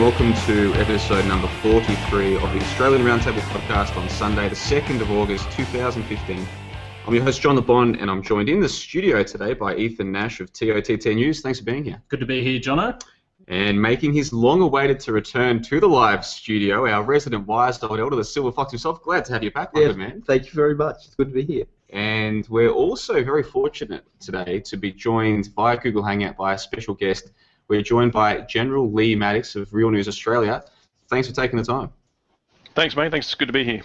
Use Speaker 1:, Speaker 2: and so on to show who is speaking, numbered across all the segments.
Speaker 1: and welcome to episode number 43 of the Australian Roundtable Podcast on Sunday, the 2nd of August 2015. I'm your host, John the Bond, and I'm joined in the studio today by Ethan Nash of TOTT News. Thanks for being here.
Speaker 2: Good to be here, Johnno.
Speaker 1: And making his long-awaited to return to the live studio, our resident wise-old elder, the Silver Fox himself. Glad to have you back, man.
Speaker 3: Thank you very much. It's good to be here.
Speaker 1: And we're also very fortunate today to be joined via Google Hangout by a special guest. We're joined by General Lee Maddox of Real News Australia. Thanks for taking the time.
Speaker 4: Thanks, mate. Thanks. It's good to be here.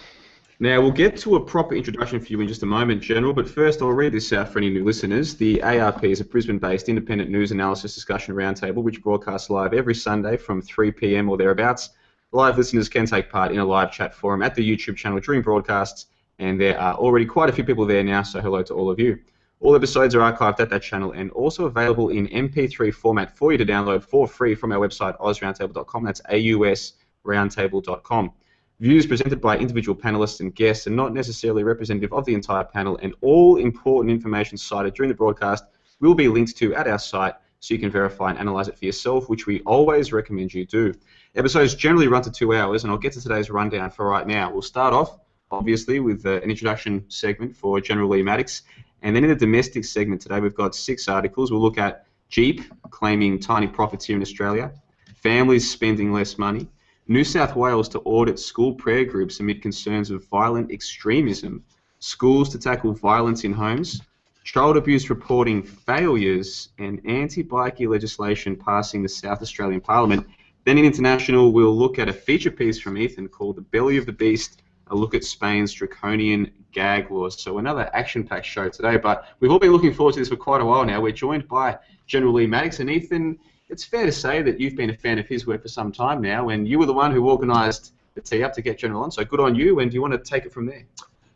Speaker 1: Now, we'll get to a proper introduction for you in just a moment, General, but first I'll read this out for any new listeners. The ARP is a Brisbane-based independent news analysis discussion roundtable which broadcasts live every Sunday from 3 p.m. or thereabouts. Live listeners can take part in a live chat forum at the YouTube channel during broadcasts, and there are already quite a few people there now, so hello to all of you. All episodes are archived at that channel and also available in MP3 format for you to download for free from our website, ausroundtable.com. That's AUSroundtable.com. Views presented by individual panelists and guests are not necessarily representative of the entire panel, and all important information cited during the broadcast will be linked to at our site so you can verify and analyse it for yourself, which we always recommend you do. Episodes generally run to 2 hours, and I'll get to today's rundown for right now. We'll start off, obviously, with an introduction segment for General Lee Maddox, and then in the domestic segment today we've got 6 articles. We'll look at Jeep claiming tiny profits here in Australia, families spending less money, New South Wales to audit school prayer groups amid concerns of violent extremism, schools to tackle violence in homes, child abuse reporting failures, and anti-bikie legislation passing the South Australian Parliament. Then in international, we'll look at a feature piece from Ethan called The Belly of the Beast, a look at Spain's draconian gag laws. So another action-packed show today, but we've all been looking forward to this for quite a while now. We're joined by General Lee Maddox, and Ethan, it's fair to say that you've been a fan of his work for some time now, and you were the one who organised the tee-up to get General on, so good on you, and do you want to take it from there?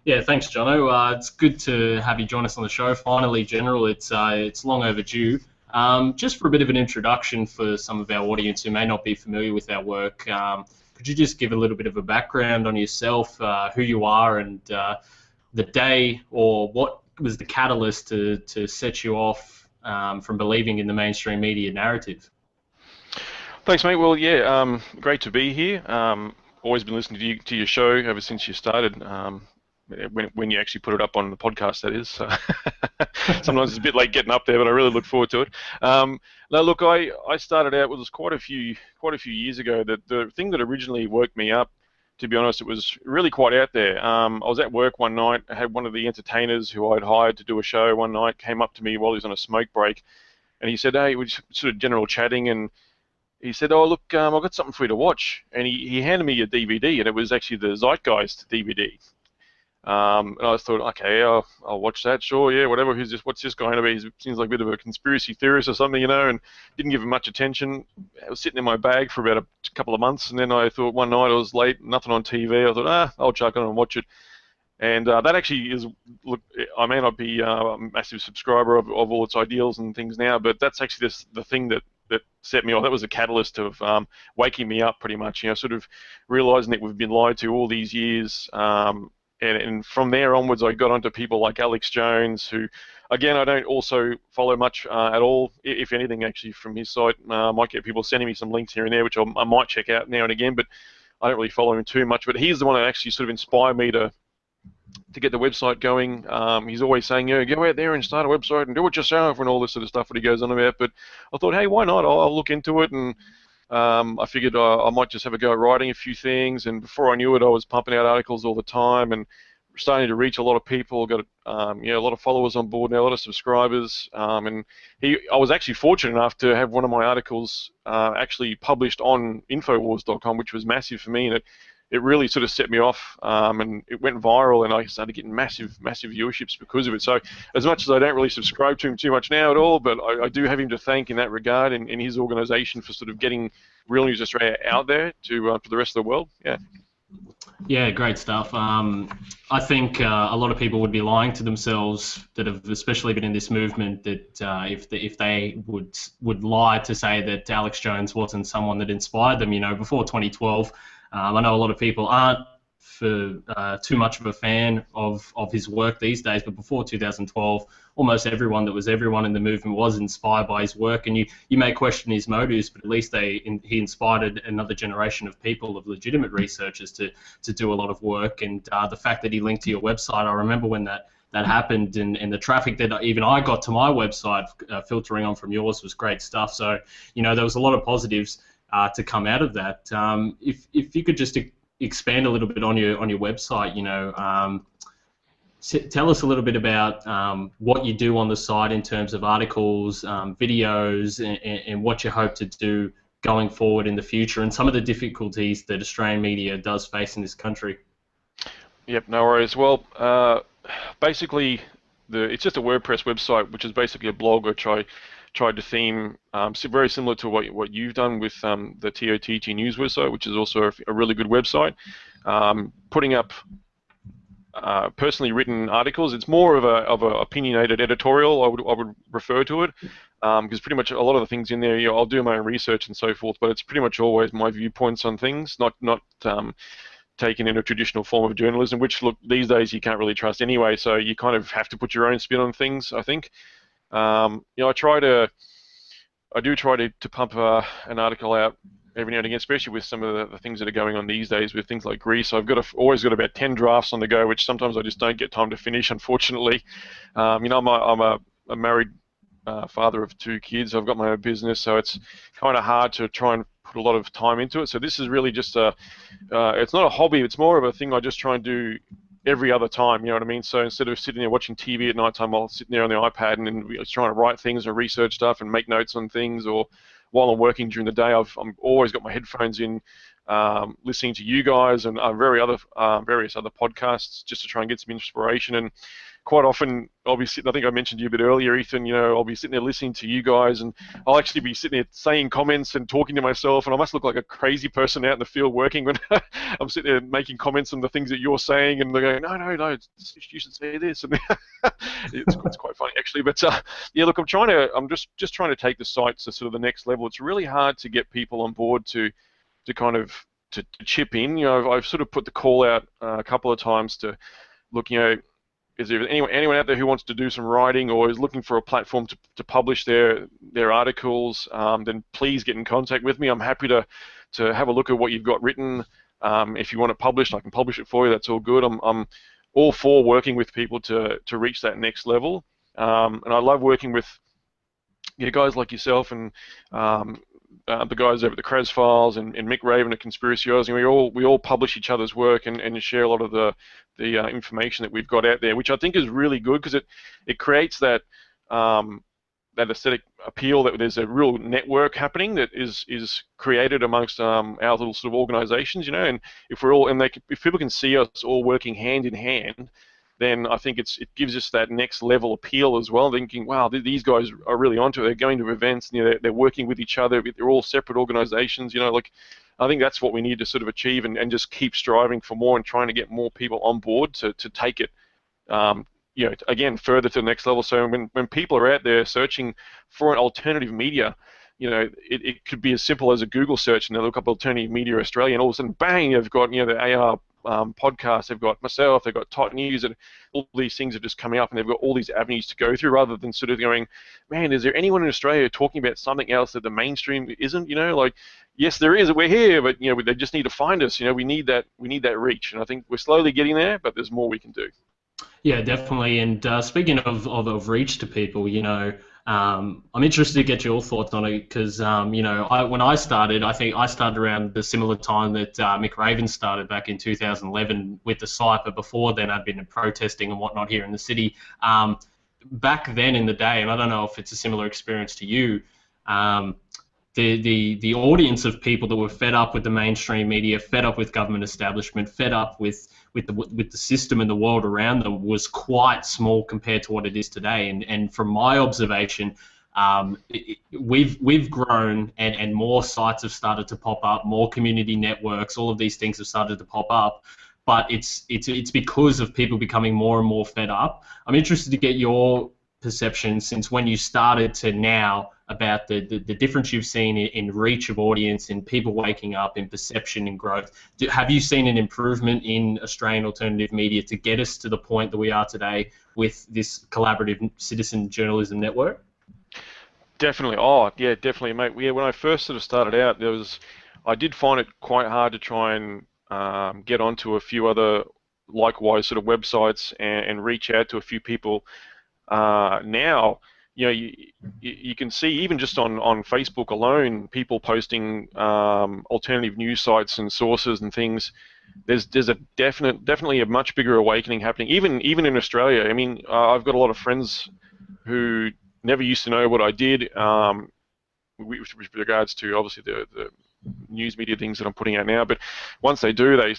Speaker 2: Yeah, thanks, Johnno. It's good to have you join us on the show. Finally, General, it's long overdue. Just for a bit of an introduction for some of our audience who may not be familiar with our work, could you just give a little bit of a background on yourself, who you are, and the day or what was the catalyst to set you off from believing in the mainstream media narrative?
Speaker 4: Thanks, mate. Well, yeah, great to be here. Always been listening to your show ever since you started. When you actually put it up on the podcast, that is. So sometimes it's a bit late getting up there, but I really look forward to it. Now, look, I started out, it was quite a few years ago. That the thing that originally woke me up, to be honest, it was really quite out there. I was at work one night. I had one of the entertainers who I'd hired to do a show one night came up to me while he was on a smoke break, and he said, "Hey," we're just sort of general chatting, and he said, "Oh, look, I've got something for you to watch." And he handed me a DVD, and it was actually the Zeitgeist DVD. And I thought, okay, I'll watch that, sure, yeah, whatever. What's this going to be? He seems like a bit of a conspiracy theorist or something, and didn't give him much attention. It was sitting in my bag for about a couple of months, and then I thought one night I was late, nothing on TV. I thought, I'll chuck it on and watch it. And that actually is, look, I may not be a massive subscriber of all its ideals and things now, but that's actually the thing that set me off. That was the catalyst of waking me up pretty much, sort of realising that we've been lied to all these years. And from there onwards, I got onto people like Alex Jones, who, again, I don't also follow much at all, if anything, actually, from his site. I might get people sending me some links here and there, which I might check out now and again, but I don't really follow him too much. But he's the one that actually sort of inspired me to get the website going. He's always saying, go out there and start a website and do it yourself and all this sort of stuff that he goes on about. But I thought, hey, why not? I'll look into it, and I figured I might just have a go at writing a few things, and before I knew it, I was pumping out articles all the time and starting to reach a lot of people. Got a lot of followers on board now, a lot of subscribers, and I was actually fortunate enough to have one of my articles actually published on Infowars.com, which was massive for me, and it really sort of set me off, and it went viral, and I started getting massive viewerships because of it. So as much as I don't really subscribe to him too much now at all, but I do have him to thank in that regard, and his organisation for sort of getting Real News Australia out there to the rest of the world. Yeah.
Speaker 2: Yeah, great stuff. I think a lot of people would be lying to themselves that have especially been in this movement that if they would lie to say that Alex Jones wasn't someone that inspired them. Before 2012, I know a lot of people aren't too much of a fan of his work these days, but before 2012, almost everyone that was everyone in the movement was inspired by his work, and you may question his motives, but at least he inspired another generation of people, of legitimate researchers, to do a lot of work. And the fact that he linked to your website, I remember when that happened, and the traffic that even I got to my website filtering on from yours was great stuff. So, there was a lot of positives to come out of that. If you could just expand a little bit on your website, tell us a little bit about what you do on the site in terms of articles, videos, and what you hope to do going forward in the future, and some of the difficulties that Australian media does face in this country.
Speaker 4: Yep, no worries. Well, basically, it's just a WordPress website, which is basically a blog which I tried to theme very similar to what you've done with the TOTT News website, which is also a really good website. Putting up personally written articles. It's more of a opinionated editorial, I would refer to it, because pretty much a lot of the things in there, I'll do my own research and so forth, but it's pretty much always my viewpoints on things, not taken in a traditional form of journalism, which, look, these days you can't really trust anyway, so you kind of have to put your own spin on things, I think. I do try to pump an article out every now and again, especially with some of the things that are going on these days with things like Greece. I've always got about 10 drafts on the go, which sometimes I just don't get time to finish, unfortunately. I'm a married father of 2 kids. I've got my own business, so it's kind of hard to try and put a lot of time into it. So this is really just it's not a hobby, it's more of a thing I just try and do every other time, you know what I mean? So instead of sitting there watching TV at night time, I'll sit there on the iPad and trying to write things or research stuff and make notes on things, or while I'm working during the day, I've always got my headphones in, listening to you guys and various other podcasts just to try and get some inspiration. And quite often I'll be sitting, I think I mentioned to you a bit earlier, Ethan, I'll be sitting there listening to you guys, and I'll actually be sitting there saying comments and talking to myself, and I must look like a crazy person out in the field working when I'm sitting there making comments on the things that you're saying, and they're going, no, you should say this, and it's quite funny actually. But yeah, look, I'm just trying to take the site to sort of the next level. It's really hard to get people on board to kind of to chip in. I've sort of put the call out a couple of times to look, is there anyone out there who wants to do some writing or is looking for a platform to publish their articles, then please get in contact with me. I'm happy to have a look at what you've got written. If you want it published, I can publish it for you. That's all good. I'm all for working with people to reach that next level. And I love working with guys like yourself and the guys over at the Kraz Files and Mick Raven at Conspiracy Oz. We all publish each other's work and share a lot of the information that we've got out there, which I think is really good because it creates that aesthetic appeal that there's a real network happening that is created amongst our little sort of organisations, and if people can see us all working hand in hand, then I think it gives us that next level appeal as well, thinking, wow, these guys are really onto it. They're going to events, they're working with each other. They're all separate organisations, I think that's what we need to sort of achieve and just keep striving for more and trying to get more people on board to take it, again, further to the next level. So when people are out there searching for an alternative media, it could be as simple as a Google search and they look up Alternative Media Australia, and all of a sudden, bang, they've got, the AR podcast, they've got myself, they've got Tot News, and all these things are just coming up, and they've got all these avenues to go through, rather than sort of going, man, is there anyone in Australia talking about something else that the mainstream isn't? Yes, there is. We're here, but they just need to find us. We need that reach, and I think we're slowly getting there, but there's more we can do.
Speaker 2: Yeah, definitely. And speaking of reach to people, I'm interested to get your thoughts on it because, when I started, I think I started around the similar time that Mick Raven started back in 2011 with the site, but before then I'd been protesting and whatnot here in the city. Back then in the day, and I don't know if it's a similar experience to you, the audience of people that were fed up with the mainstream media, fed up with government establishment, fed up with the system and the world around them was quite small compared to what it is today. And from my observation, we've grown and more sites have started to pop up, more community networks, all of these things have started to pop up. But it's because of people becoming more and more fed up. I'm interested to get your perception since when you started to now. about the difference you've seen in reach of audience, in people waking up, in perception, in growth. Have you seen an improvement in Australian alternative media to get us to the point that we are today with this collaborative citizen journalism network?
Speaker 4: Definitely. Oh, yeah, definitely, mate. Yeah, when I first sort of started out, I did find it quite hard to try and get onto a few other likewise sort of websites and reach out to a few people. Now, you can see even just on Facebook alone, people posting alternative news sites and sources and things. There's a definitely a much bigger awakening happening. Even in Australia. I mean, I've got a lot of friends who never used to know what I did with regards to obviously the news media things that I'm putting out now. But once they do, they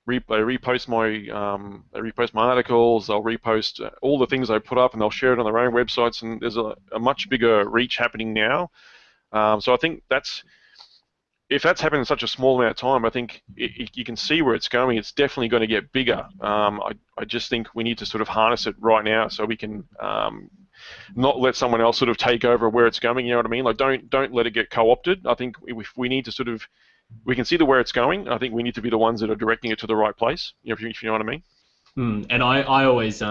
Speaker 4: repost my articles. They'll repost all the things I put up, and they'll share it on their own websites. And there's a much bigger reach happening now. So I think if that's happened in such a small amount of time, I think you can see where it's going. It's definitely going to get bigger. I just think we need to sort of harness it right now so we can not let someone else sort of take over where it's going. You know what I mean? Like don't let it get co-opted. I think if we need to we can see where it's going. I think we need to be the ones that are directing it to the right place. If you know what I mean.
Speaker 2: And I always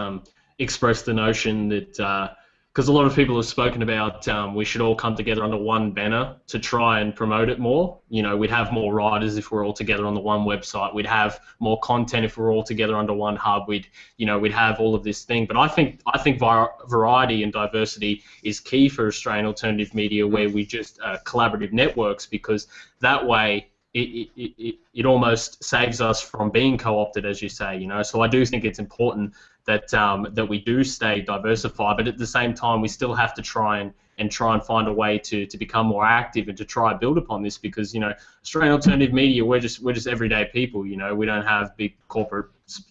Speaker 2: express the notion that because a lot of people have spoken about we should all come together under one banner to try and promote it more. We'd have more writers if we're all together on the one website. We'd have more content if we're all together under one hub. We'd have all of this thing. But I think variety and diversity is key for Australian alternative media, where we just collaborative networks, because that way it almost saves us from being co-opted, as you say. So I do think it's important that we do stay diversified, but at the same time we still have to try and find a way to become more active and to try and build upon this, because Australian alternative media, we're just everyday people. We don't have big corporate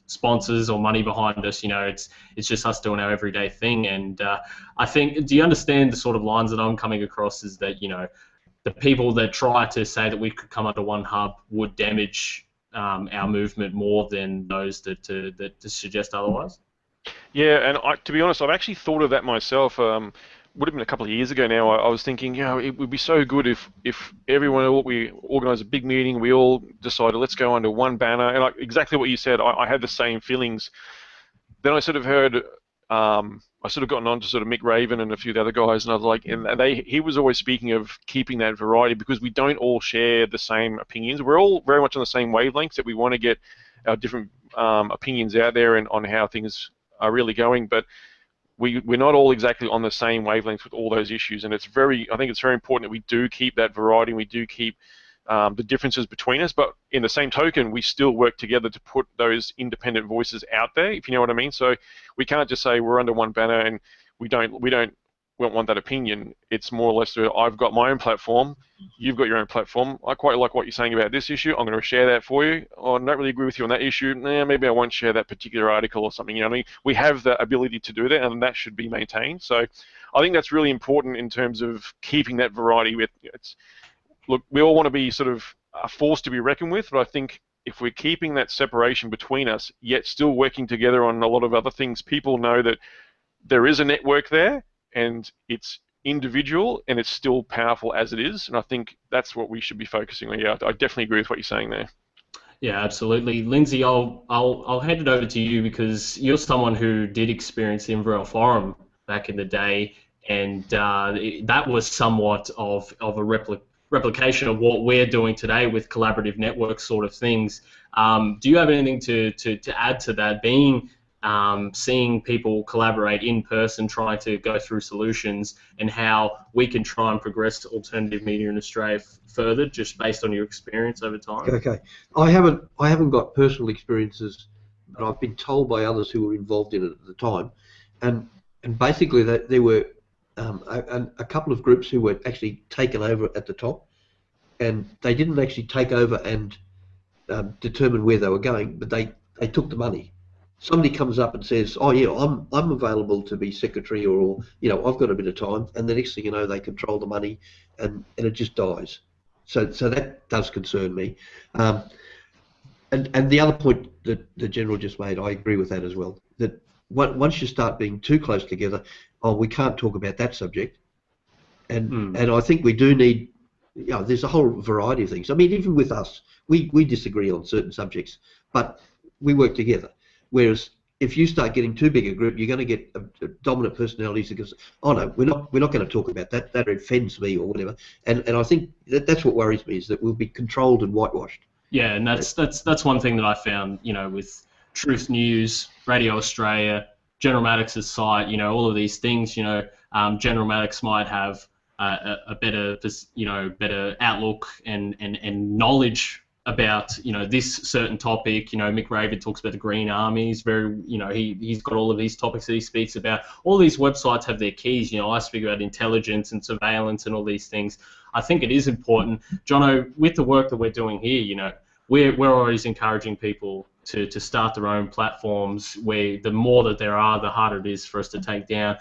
Speaker 2: sponsors or money behind us. It's just us doing our everyday thing. And I think, do you understand the sort of lines that I'm coming across? Is that the people that try to say that we could come under one hub would damage our movement more than those that suggest otherwise?
Speaker 4: Yeah, and to be honest, I've actually thought of that myself. Would have been a couple of years ago now. I was thinking, it would be so good if everyone, we organise a big meeting, we all decided let's go under one banner, and exactly what you said. I had the same feelings. Then I sort of heard. I sort of gotten on to sort of Mick Raven and a few of the other guys, and I was like, he was always speaking of keeping that variety, because we don't all share the same opinions. We're all very much on the same wavelengths, that we want to get our different opinions out there and on how things are really going, but we're not all exactly on the same wavelengths with all those issues. And I think it's very important that we do keep that variety, and we do keep the differences between us, but in the same token, we still work together to put those independent voices out there, if you know what I mean. So we can't just say we're under one banner and we don't want that opinion. It's more or less I've got my own platform, you've got your own platform. I quite like what you're saying about this issue. I'm going to share that for you. I don't really agree with you on that issue. Maybe I won't share that particular article or something. You know what I mean? We have the ability to do that, and that should be maintained. So I think that's really important in terms of keeping that variety. Look, we all want to be sort of a force to be reckoned with, but I think if we're keeping that separation between us, yet still working together on a lot of other things, people know that there is a network there, and it's individual, and it's still powerful as it is. And I think that's what we should be focusing on. Yeah, I definitely agree with what you're saying there.
Speaker 2: Yeah, absolutely. Lindsay, I'll hand it over to you, because you're someone who did experience the Inverell Forum back in the day, and that was somewhat of a replication of what we're doing today with collaborative network sort of things. Do you have anything to add to that, seeing people collaborate in person, trying to go through solutions, and how we can try and progress alternative media in Australia further, just based on your experience over time?
Speaker 3: Okay, I haven't got personal experiences, but I've been told by others who were involved in it at the time, and basically that there were a couple of groups who were actually taken over at the top, and they didn't actually take over and determine where they were going, but they took the money. Somebody comes up and says, "Oh yeah, I'm available to be secretary," or I've got a bit of time, and the next thing you know, they control the money, and it just dies. So that does concern me. And the other point that the General just made, I agree with that as well. That once you start being too close together, we can't talk about that subject, and I think we do need, there's a whole variety of things. I mean, even with us, we disagree on certain subjects, but we work together. Whereas if you start getting too big a group, you're going to get dominant personalities that goes, oh no, we're not going to talk about that. That offends me or whatever. And I think that's what worries me, is that we'll be controlled and whitewashed.
Speaker 2: Yeah, and that's one thing that I found, with Truth News, Radio Australia, General Maddox's site, all of these things, General Maddox might have a better, better outlook and knowledge about, this certain topic. Mick Raven talks about the Green Army. He's very, he's got all of these topics that he speaks about. All these websites have their keys. I speak about intelligence and surveillance and all these things. I think it is important. Johnno, with the work that we're doing here, we're always encouraging people to start their own platforms, where the more that there are, the harder it is for us to take down.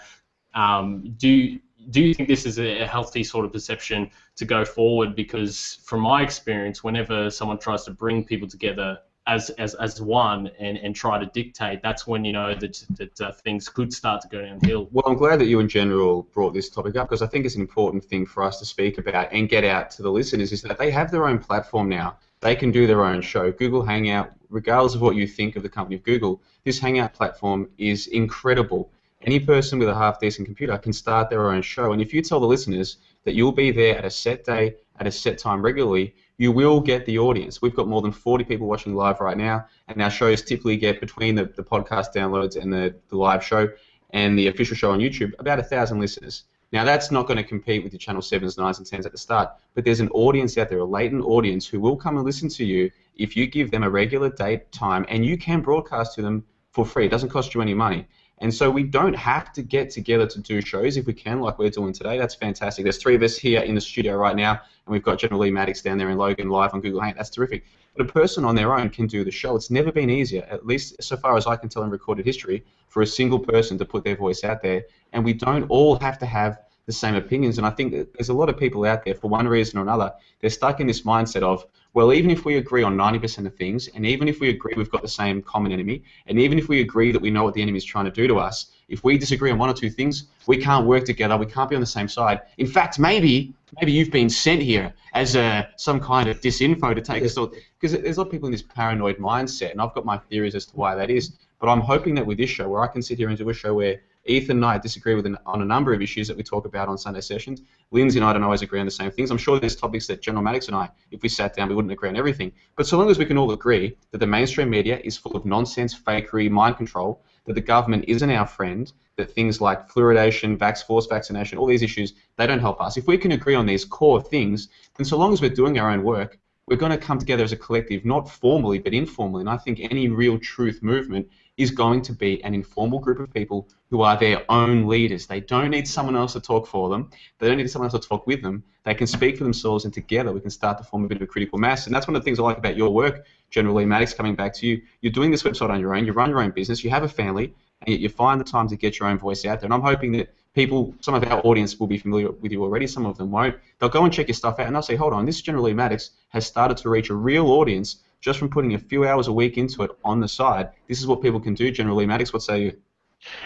Speaker 2: Do you think this is a healthy sort of perception to go forward? Because from my experience, whenever someone tries to bring people together as one and try to dictate, that's when that things could start to go downhill.
Speaker 1: Well, I'm glad that you in general brought this topic up, because I think it's an important thing for us to speak about and get out to the listeners, is that they have their own platform now. They can do their own show. Google Hangout, regardless of what you think of the company of Google, this Hangout platform is incredible. Any person with a half-decent computer can start their own show. And if you tell the listeners that you'll be there at a set day, at a set time regularly, you will get the audience. We've got more than 40 people watching live right now, and our shows typically get, between the podcast downloads and the live show and the official show on YouTube, about 1,000 listeners. Now, that's not going to compete with your Channel 7s, 9s, and 10s at the start, but there's an audience out there, a latent audience, who will come and listen to you if you give them a regular date, time, and you can broadcast to them for free. It doesn't cost you any money. And so we don't have to get together to do shows. If we can, like we're doing today, that's fantastic. There's 3 of us here in the studio right now, and we've got General Lee Maddox down there in Logan live on Google Hangout. That's terrific. But a person on their own can do the show. It's never been easier, at least so far as I can tell in recorded history, for a single person to put their voice out there. And we don't all have to have the same opinions. And I think that there's a lot of people out there, for one reason or another, they're stuck in this mindset of, well, even if we agree on 90% of things, and even if we agree we've got the same common enemy, and even if we agree that we know what the enemy is trying to do to us, if we disagree on 1 or 2 things, we can't work together, we can't be on the same side. In fact, maybe you've been sent here as some kind of disinfo to take us all, because there's a lot of people in this paranoid mindset, and I've got my theories as to why that is. But I'm hoping that with this show, where I can sit here and do a show where Ethan and I disagree on a number of issues that we talk about on Sunday sessions. Lindsay and I don't always agree on the same things. I'm sure there's topics that General Maddox and I, if we sat down, we wouldn't agree on everything. But so long as we can all agree that the mainstream media is full of nonsense, fakery, mind control, that the government isn't our friend, that things like fluoridation, forced vaccination, all these issues, they don't help us. If we can agree on these core things, then so long as we're doing our own work, we're going to come together as a collective, not formally but informally. And I think any real truth movement is going to be an informal group of people who are their own leaders. They don't need someone else to talk for them. They don't need someone else to talk with them. They can speak for themselves, and together we can start to form a bit of a critical mass. And that's one of the things I like about your work, General Lee Maddox, coming back to you. You're doing this website on your own. You run your own business. You have a family, and yet you find the time to get your own voice out there. And I'm hoping that people, some of our audience will be familiar with you already, some of them won't. They'll go and check your stuff out, and they'll say, hold on, this General Lee Maddox has started to reach a real audience just from putting a few hours a week into it on the side. This is what people can do. General Lee Maddox, what say you?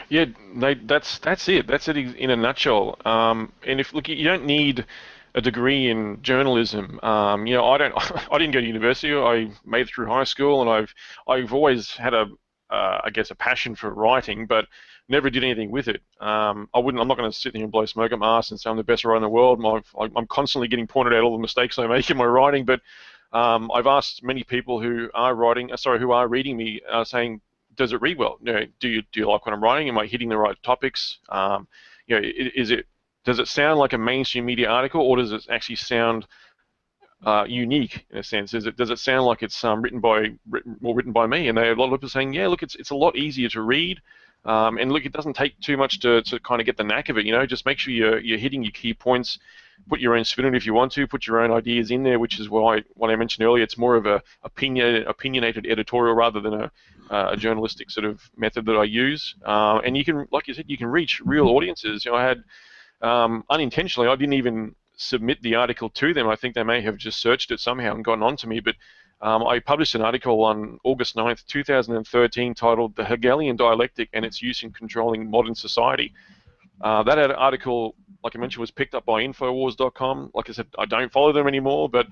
Speaker 4: Yeah, that's it. That's it in a nutshell. And if you don't need a degree in journalism. I didn't go to university. I made it through high school, and I've always had a passion for writing, but never did anything with it. I'm not going to sit there and blow smoke up my ass and say I'm the best writer in the world. I'm constantly getting pointed out all the mistakes I make in my writing, but I've asked many people who are reading me, saying, does it read well? Do you like what I'm writing? Am I hitting the right topics? Does it sound like a mainstream media article, or does it actually sound unique in a sense? Does it sound like it's written by me? And a lot of people are saying, yeah, look, it's a lot easier to read. And look, it doesn't take too much to kind of get the knack of it. Just make sure you're hitting your key points. Put your own spin on it if you want to. Put your own ideas in there, which is what I mentioned earlier. It's more of a opinionated editorial rather than a journalistic sort of method that I use. And you can, like you said, you can reach real audiences. I had unintentionally, I didn't even submit the article to them. I think they may have just searched it somehow and gotten onto me, but I published an article on August 9th, 2013 titled "The Hegelian Dialectic and Its Use in Controlling Modern Society." That article, like I mentioned, was picked up by Infowars.com. Like I said, I don't follow them anymore, but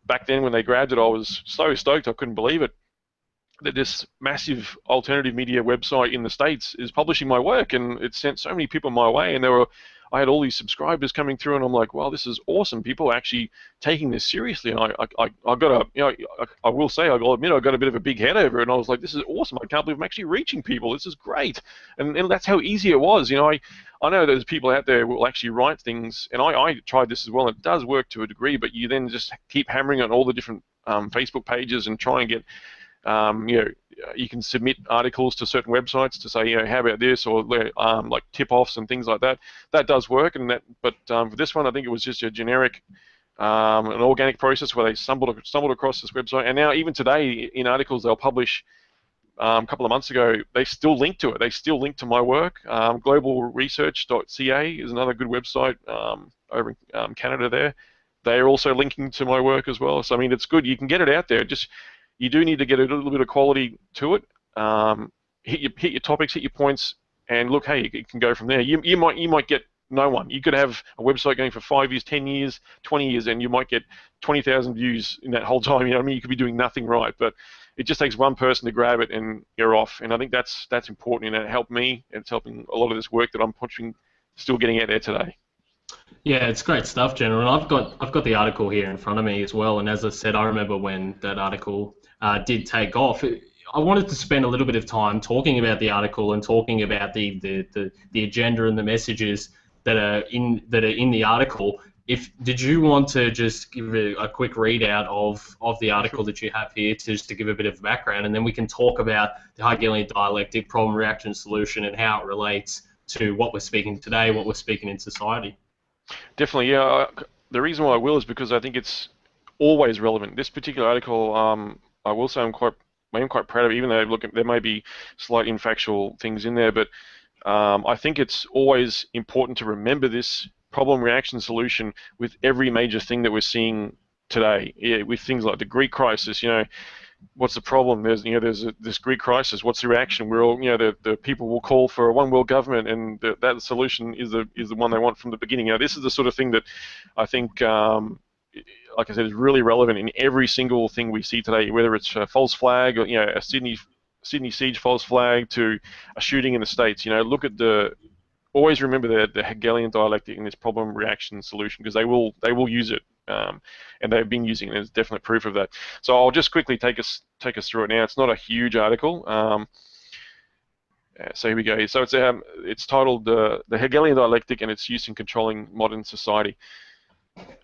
Speaker 4: back then when they grabbed it, I was so stoked I couldn't believe it, that this massive alternative media website in the States is publishing my work, and it sent so many people my way, and I had all these subscribers coming through, and I'm like, wow, this is awesome. People are actually taking this seriously, and I got I will say, I'll admit, I got a bit of a big head over it, and I was like, this is awesome. I can't believe I'm actually reaching people. This is great, and that's how easy it was. I know there's people out there who will actually write things, and I tried this as well, and it does work to a degree, but you then just keep hammering on all the different Facebook pages and try and get, you can submit articles to certain websites to say, how about this, or like tip-offs and things like that. That does work, but for this one, I think it was just a generic, an organic process where they stumbled across this website, and now even today in articles they'll publish. A couple of months ago, they still link to it. They still link to my work. Globalresearch.ca is another good website over in Canada there. They're also linking to my work as well. So, I mean, it's good. You can get it out there. Just you do need to get a little bit of quality to it. Hit your topics, hit your points, and look, hey, it can go from there. You might get no one. You could have a website going for 5 years, 10 years, 20 years, and you might get 20,000 views in that whole time. You know what I mean? You could be doing nothing right, but it just takes one person to grab it and you're off. And I think that's important, and it helped me, and it's helping a lot of this work that I'm pushing, still getting out there today.
Speaker 2: Yeah, it's great stuff, Johnno. And I've got the article here in front of me as well. And as I said, I remember when that article did take off. I wanted to spend a little bit of time talking about the article and talking about the agenda and the messages that are in the article. Did you want to just give a quick readout of the article that you have here, just to give a bit of background, and then we can talk about the Hegelian dialectic, problem, reaction, solution, and how it relates to what we're speaking today, what we're speaking in society.
Speaker 4: Definitely, yeah. The reason why I will is because I think it's always relevant. This particular article, I will say I am quite proud of it, even though there may be slight infactual things in there, but I think it's always important to remember this problem, reaction, solution with every major thing that we're seeing today. Yeah, with things like the Greek crisis, what's the problem? There's this Greek crisis. What's the reaction? We're all, the people will call for a one world government, and that solution is the one they want from the beginning. This is the sort of thing that I think, like I said, is really relevant in every single thing we see today, whether it's a false flag or a Sydney siege false flag to a shooting in the States. Always remember the Hegelian dialectic in this problem, reaction, solution, because they will use it, and they've been using it. There's definite proof of that. So I'll just quickly take us through it now. It's not a huge article. So here we go. So it's titled the Hegelian dialectic and its use in controlling modern society.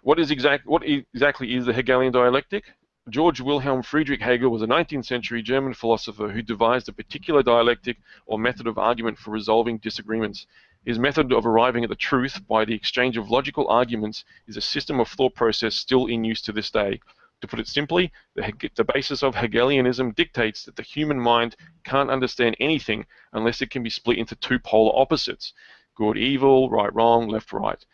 Speaker 4: What exactly is the Hegelian dialectic? George Wilhelm Friedrich Hegel was a 19th century German philosopher who devised a particular dialectic or method of argument for resolving disagreements. His method of arriving at the truth by the exchange of logical arguments is a system of thought process still in use to this day. To put it simply, the basis of Hegelianism dictates that the human mind can't understand anything unless it can be split into two polar opposites: good, evil, right, wrong, left, right.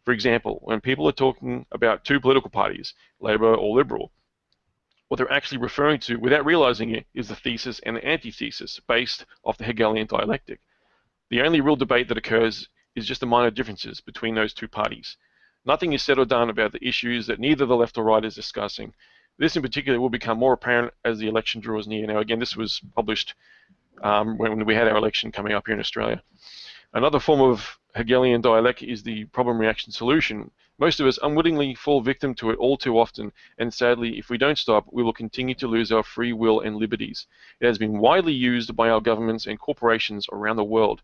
Speaker 4: For example, when people are talking about two political parties, Labour or Liberal, what they're actually referring to, without realizing it, is the thesis and the antithesis based off the Hegelian dialectic. The only real debate that occurs is just the minor differences between those two parties. Nothing is said or done about the issues that neither the left or right is discussing. This in particular will become more apparent as the election draws near. Now again, this was published when we had our election coming up here in Australia. Another form of Hegelian dialectic is the problem, reaction, solution. Most of us unwittingly fall victim to it all too often, and sadly, if we don't stop, we will continue to lose our free will and liberties. It has been widely used by our governments and corporations around the world.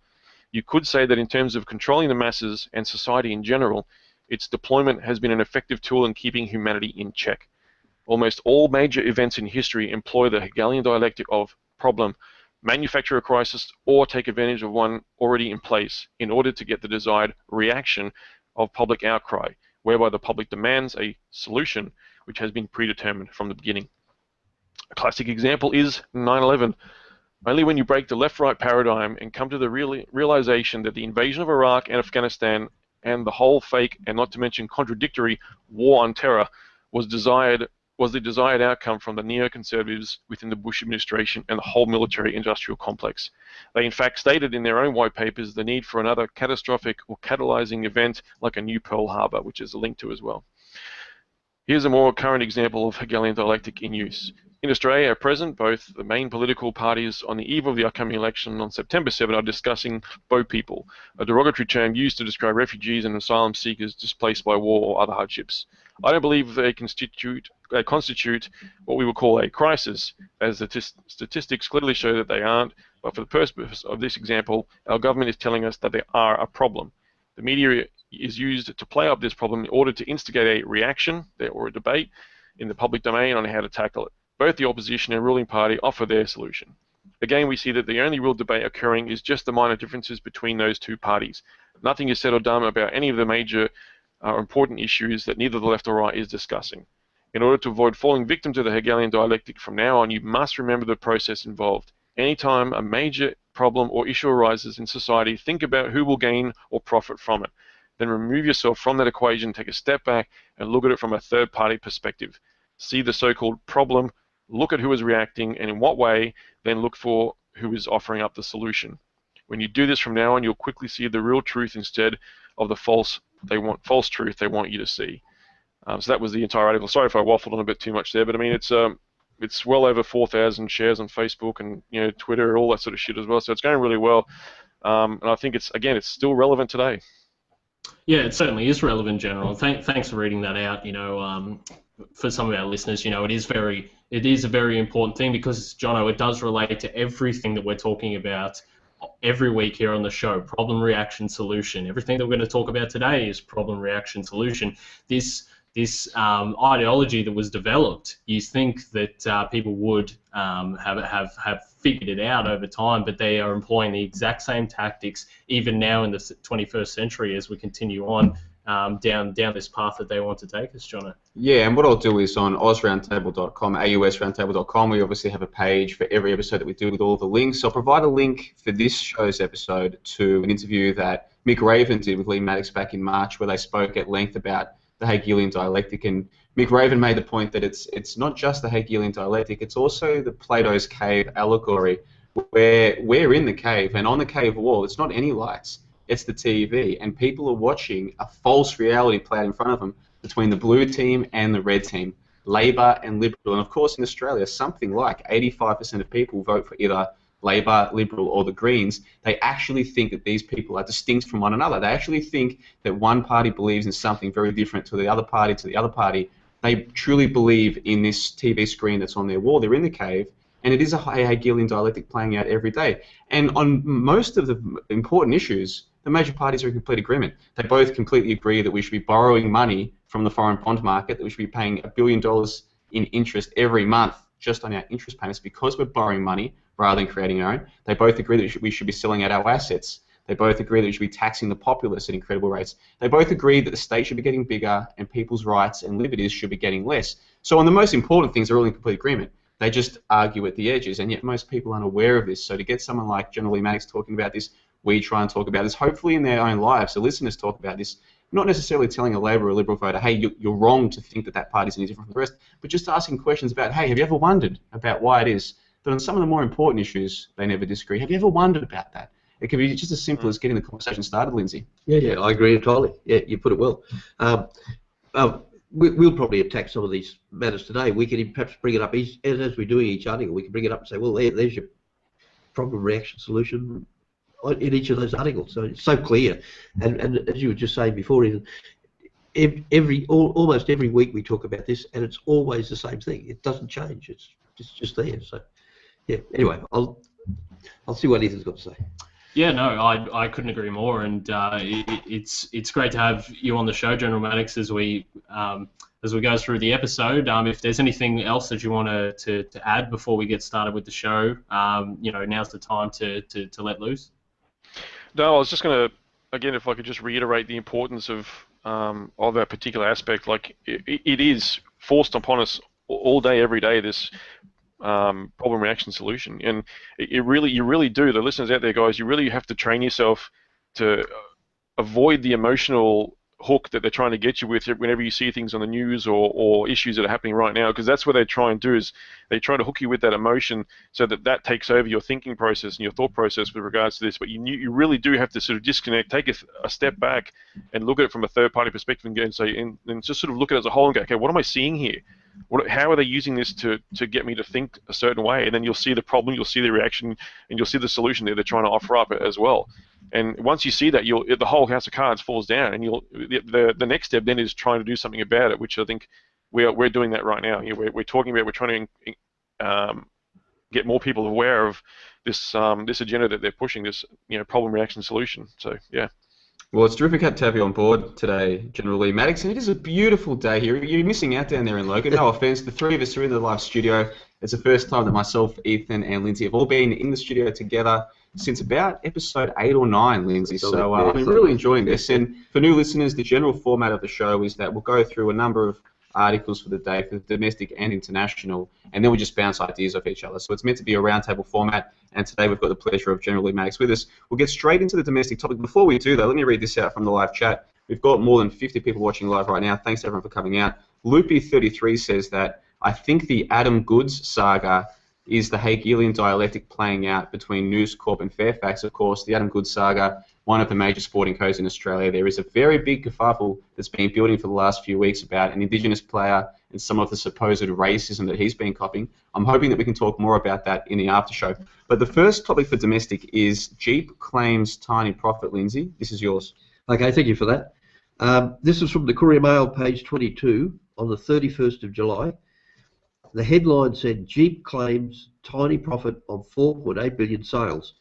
Speaker 4: You could say that in terms of controlling the masses and society in general, its deployment has been an effective tool in keeping humanity in check. Almost all major events in history employ the Hegelian dialectic of problem, manufacture a crisis, or take advantage of one already in place in order to get the desired reaction of public outcry, whereby the public demands a solution which has been predetermined from the beginning. A classic example is 9/11. Only when you break the left-right paradigm and come to the realization that the invasion of Iraq and Afghanistan and the whole fake and not to mention contradictory war on terror was desired was the desired outcome from the neoconservatives within the Bush administration and the whole military-industrial complex. They in fact stated in their own white papers the need for another catastrophic or catalyzing event like a new Pearl Harbor, which is a link to as well. Here's a more current example of Hegelian dialectic in use. In Australia at present, both the main political parties on the eve of the upcoming election on September 7 are discussing Bo people, a derogatory term used to describe refugees and asylum seekers displaced by war or other hardships. I don't believe they constitute what we would call a crisis, as the statistics clearly show that they aren't, but for the purpose of this example, our government is telling us that they are a problem. The media is used to play up this problem in order to instigate a reaction or a debate in the public domain on how to tackle it. Both the opposition and ruling party offer their solution. Again, we see that the only real debate occurring is just the minor differences between those two parties. Nothing is said or done about any of the major important issues that neither the left or right is discussing. In order to avoid falling victim to the Hegelian dialectic from now on, you must remember the process involved. Anytime a major problem or issue arises in society, think about who will gain or profit from it. Then remove yourself from that equation, take a step back, and look at it from a third-party perspective. See the so-called problem, look at who is reacting and in what way, then look for who is offering up the solution. When you do this from now on, you'll quickly see the real truth instead of the false truth they want you to see. So that was the entire article. Sorry if I waffled on a bit too much there, but I mean it's well over 4,000 shares on Facebook and Twitter, all that sort of shit as well. So it's going really well, and I think it's still relevant today.
Speaker 2: Yeah, it certainly is relevant, General. Thanks for reading that out. For some of our listeners, it is a very important thing because, Johnno, it does relate to everything that we're talking about every week here on the show. Problem, reaction, solution. Everything that we're going to talk about today is problem, reaction, solution. This ideology that was developed, you think that people would have figured it out over time, but they are employing the exact same tactics even now in the 21st century as we continue on down this path that they want to take us, Johnno.
Speaker 1: Yeah, and what I'll do is on AusRoundtable.com, AUSRoundtable.com, we obviously have a page for every episode that we do with all the links. So I'll provide a link for this show's episode to an interview that Mick Raven did with Lee Maddox back in March, where they spoke at length about the Hegelian dialectic. And Mick Raven made the point that it's not just the Hegelian dialectic, it's also the Plato's cave allegory, where we're in the cave, and on the cave wall, it's not any lights. It's the TV, and people are watching a false reality play out in front of them between the blue team and the red team, Labor and Liberal. And of course, in Australia, something like 85% of people vote for either Labor, Liberal, or the Greens. They actually think that these people are distinct from one another. They actually think that one party believes in something very different to the other party. They truly believe in this TV screen that's on their wall. They're in the cave, and it is a Hegelian dialectic playing out every day. And on most of the important issues, the major parties are in complete agreement. They both completely agree that we should be borrowing money from the foreign bond market, that we should be paying $1 billion in interest every month just on our interest payments because we're borrowing money rather than creating our own. They both agree that we should be selling out our assets. They both agree that we should be taxing the populace at incredible rates. They both agree that the state should be getting bigger and people's rights and liberties should be getting less. So on the most important things, they're all in complete agreement. They just argue at the edges, and yet most people aren't aware of this. So to get someone like Johnno Lee Maddox talking about this, we try and talk about this, hopefully in their own lives. The listeners talk about this, not necessarily telling a Labor or a Liberal voter, hey, you're wrong to think that that party's any different from the rest, but just asking questions about, hey, have you ever wondered about why it is that on some of the more important issues they never disagree? Have you ever wondered about that? It could be just as simple as getting the conversation started, Lindsay.
Speaker 3: Yeah, I agree entirely. Yeah, you put it well. We'll probably attack some of these matters today. We can perhaps bring it up as we're doing each article. We can bring it up and say, well, there's your problem, reaction, solution in each of those articles. So it's so clear. And as you were just saying before, almost every week we talk about this, and it's always the same thing. It doesn't change. It's just there. So yeah. Anyway, I'll see what Ethan's got to say.
Speaker 2: Yeah, no, I couldn't agree more, and it's great to have you on the show, General Maddox, as we go through the episode. If there's anything else that you want to add before we get started with the show, now's the time to let loose.
Speaker 4: No, I was just going to, again, if I could just reiterate the importance of that particular aspect. Like it is forced upon us all day, every day, this problem, reaction, solution, and you really do. The listeners out there, guys, you really have to train yourself to avoid the emotional hook that they're trying to get you with whenever you see things on the news or issues that are happening right now, because that's what they try and do, is they try to hook you with that emotion so that takes over your thinking process and your thought process with regards to this. But you really do have to sort of disconnect, take a step back and look at it from a third-party perspective and go and say, and just sort of look at it as a whole and go, okay, what am I seeing here? How are they using this to get me to think a certain way? And then you'll see the problem, you'll see the reaction, and you'll see the solution that they're trying to offer up as well. And once you see that, the whole house of cards falls down, and the next step then is trying to do something about it, which I think we're doing that right now. We're trying to get more people aware of this this agenda that they're pushing, this problem, reaction, solution. So yeah.
Speaker 1: Well, it's terrific to have you on board today, General Lee Maddox, and it is a beautiful day here. You're missing out down there in Logan. No offence, the three of us are in the live studio. It's the first time that myself, Ethan, and Lindsay have all been in the studio together since about episode 8 or 9, Lindsay. So I've been really enjoying this. And for new listeners, the general format of the show is that we'll go through a number of articles for the day, for domestic and international, and then we just bounce ideas off each other. So it's meant to be a roundtable format, and today we've got the pleasure of General Lee Maddox with us. We'll get straight into the domestic topic. Before we do, though, let me read this out from the live chat. We've got more than 50 people watching live right now. Thanks, everyone, for coming out. Loopy33 says that, I think the Adam Goods saga is the Hegelian dialectic playing out between News Corp and Fairfax. Of course, the Adam Goods saga, one of the major sporting codes in Australia. There is a very big kerfuffle that's been building for the last few weeks about an Indigenous player and some of the supposed racism that he's been copying. I'm hoping that we can talk more about that in the after show. But the first topic for domestic is Jeep claims tiny profit. Lindsay, this is yours.
Speaker 3: Okay, thank you for that. This is from the Courier Mail, page 22, on the 31st of July. The headline said, Jeep claims tiny profit on 4.8 billion sales.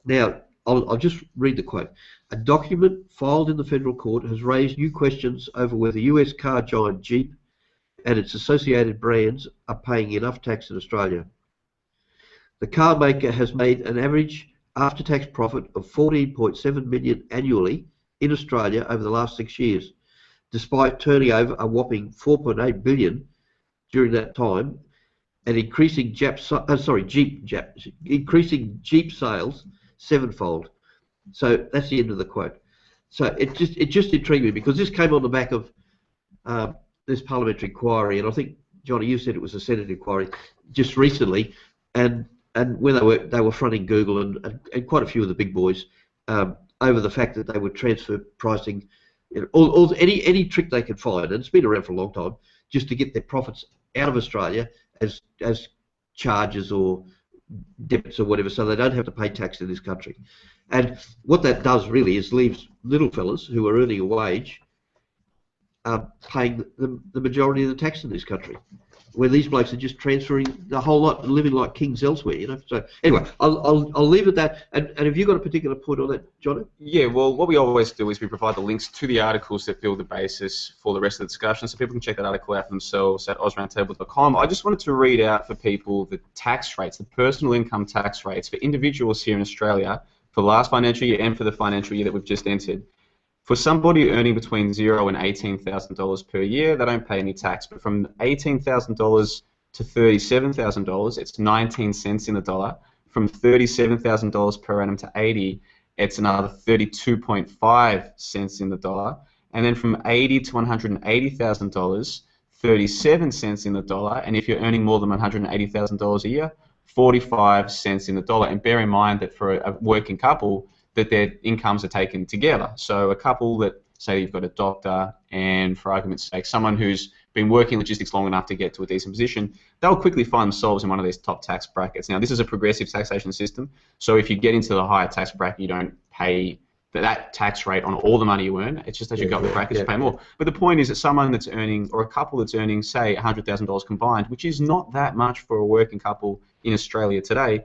Speaker 3: Now, I'll just read the quote. A document filed in the federal court has raised new questions over whether US car giant Jeep and its associated brands are paying enough tax in Australia. The car maker has made an average after-tax profit of 14.7 million annually in Australia over the last 6 years, despite turning over a whopping 4.8 billion during that time and increasing Jeep sales sevenfold. So that's the end of the quote. So it just intrigued me, because this came on the back of this parliamentary inquiry, and I think, Johnny, you said it was a Senate inquiry just recently, and when they were fronting Google and quite a few of the big boys over the fact that they would transfer pricing, any trick they could find, and it's been around for a long time, just to get their profits out of Australia as charges or debits or whatever, so they don't have to pay tax in this country. And what that does really is leaves little fellas who are earning a wage paying the majority of the tax in this country, where these blokes are just transferring the whole lot and living like kings elsewhere, So anyway, I'll leave it at that. And have you got a particular point on that, Johnno?
Speaker 1: Yeah, well, what we always do is we provide the links to the articles that build the basis for the rest of the discussion, so people can check that article out for themselves at AusRoundtable.com. I just wanted to read out for people the tax rates, the personal income tax rates for individuals here in Australia for the last financial year and for the financial year that we've just entered. For somebody earning between $0 and $18,000 per year, they don't pay any tax. But from $18,000 to $37,000, it's 19 cents in the dollar. From $37,000 per annum to 80, it's another 32.5 cents in the dollar. And then from $80,000 to $180,000, 37 cents in the dollar. And if you're earning more than $180,000 a year, 45 cents in the dollar. And bear in mind that for a working couple, that their incomes are taken together. So a couple that, say you've got a doctor and, for argument's sake, someone who's been working logistics long enough to get to a decent position, they'll quickly find themselves in one of these top tax brackets. Now, this is a progressive taxation system, so if you get into the higher tax bracket, you don't pay that tax rate on all the money you earn. It's just as you go up the brackets, you pay more. But the point is that someone that's earning, or a couple that's earning, say, $100,000 combined, which is not that much for a working couple in Australia today,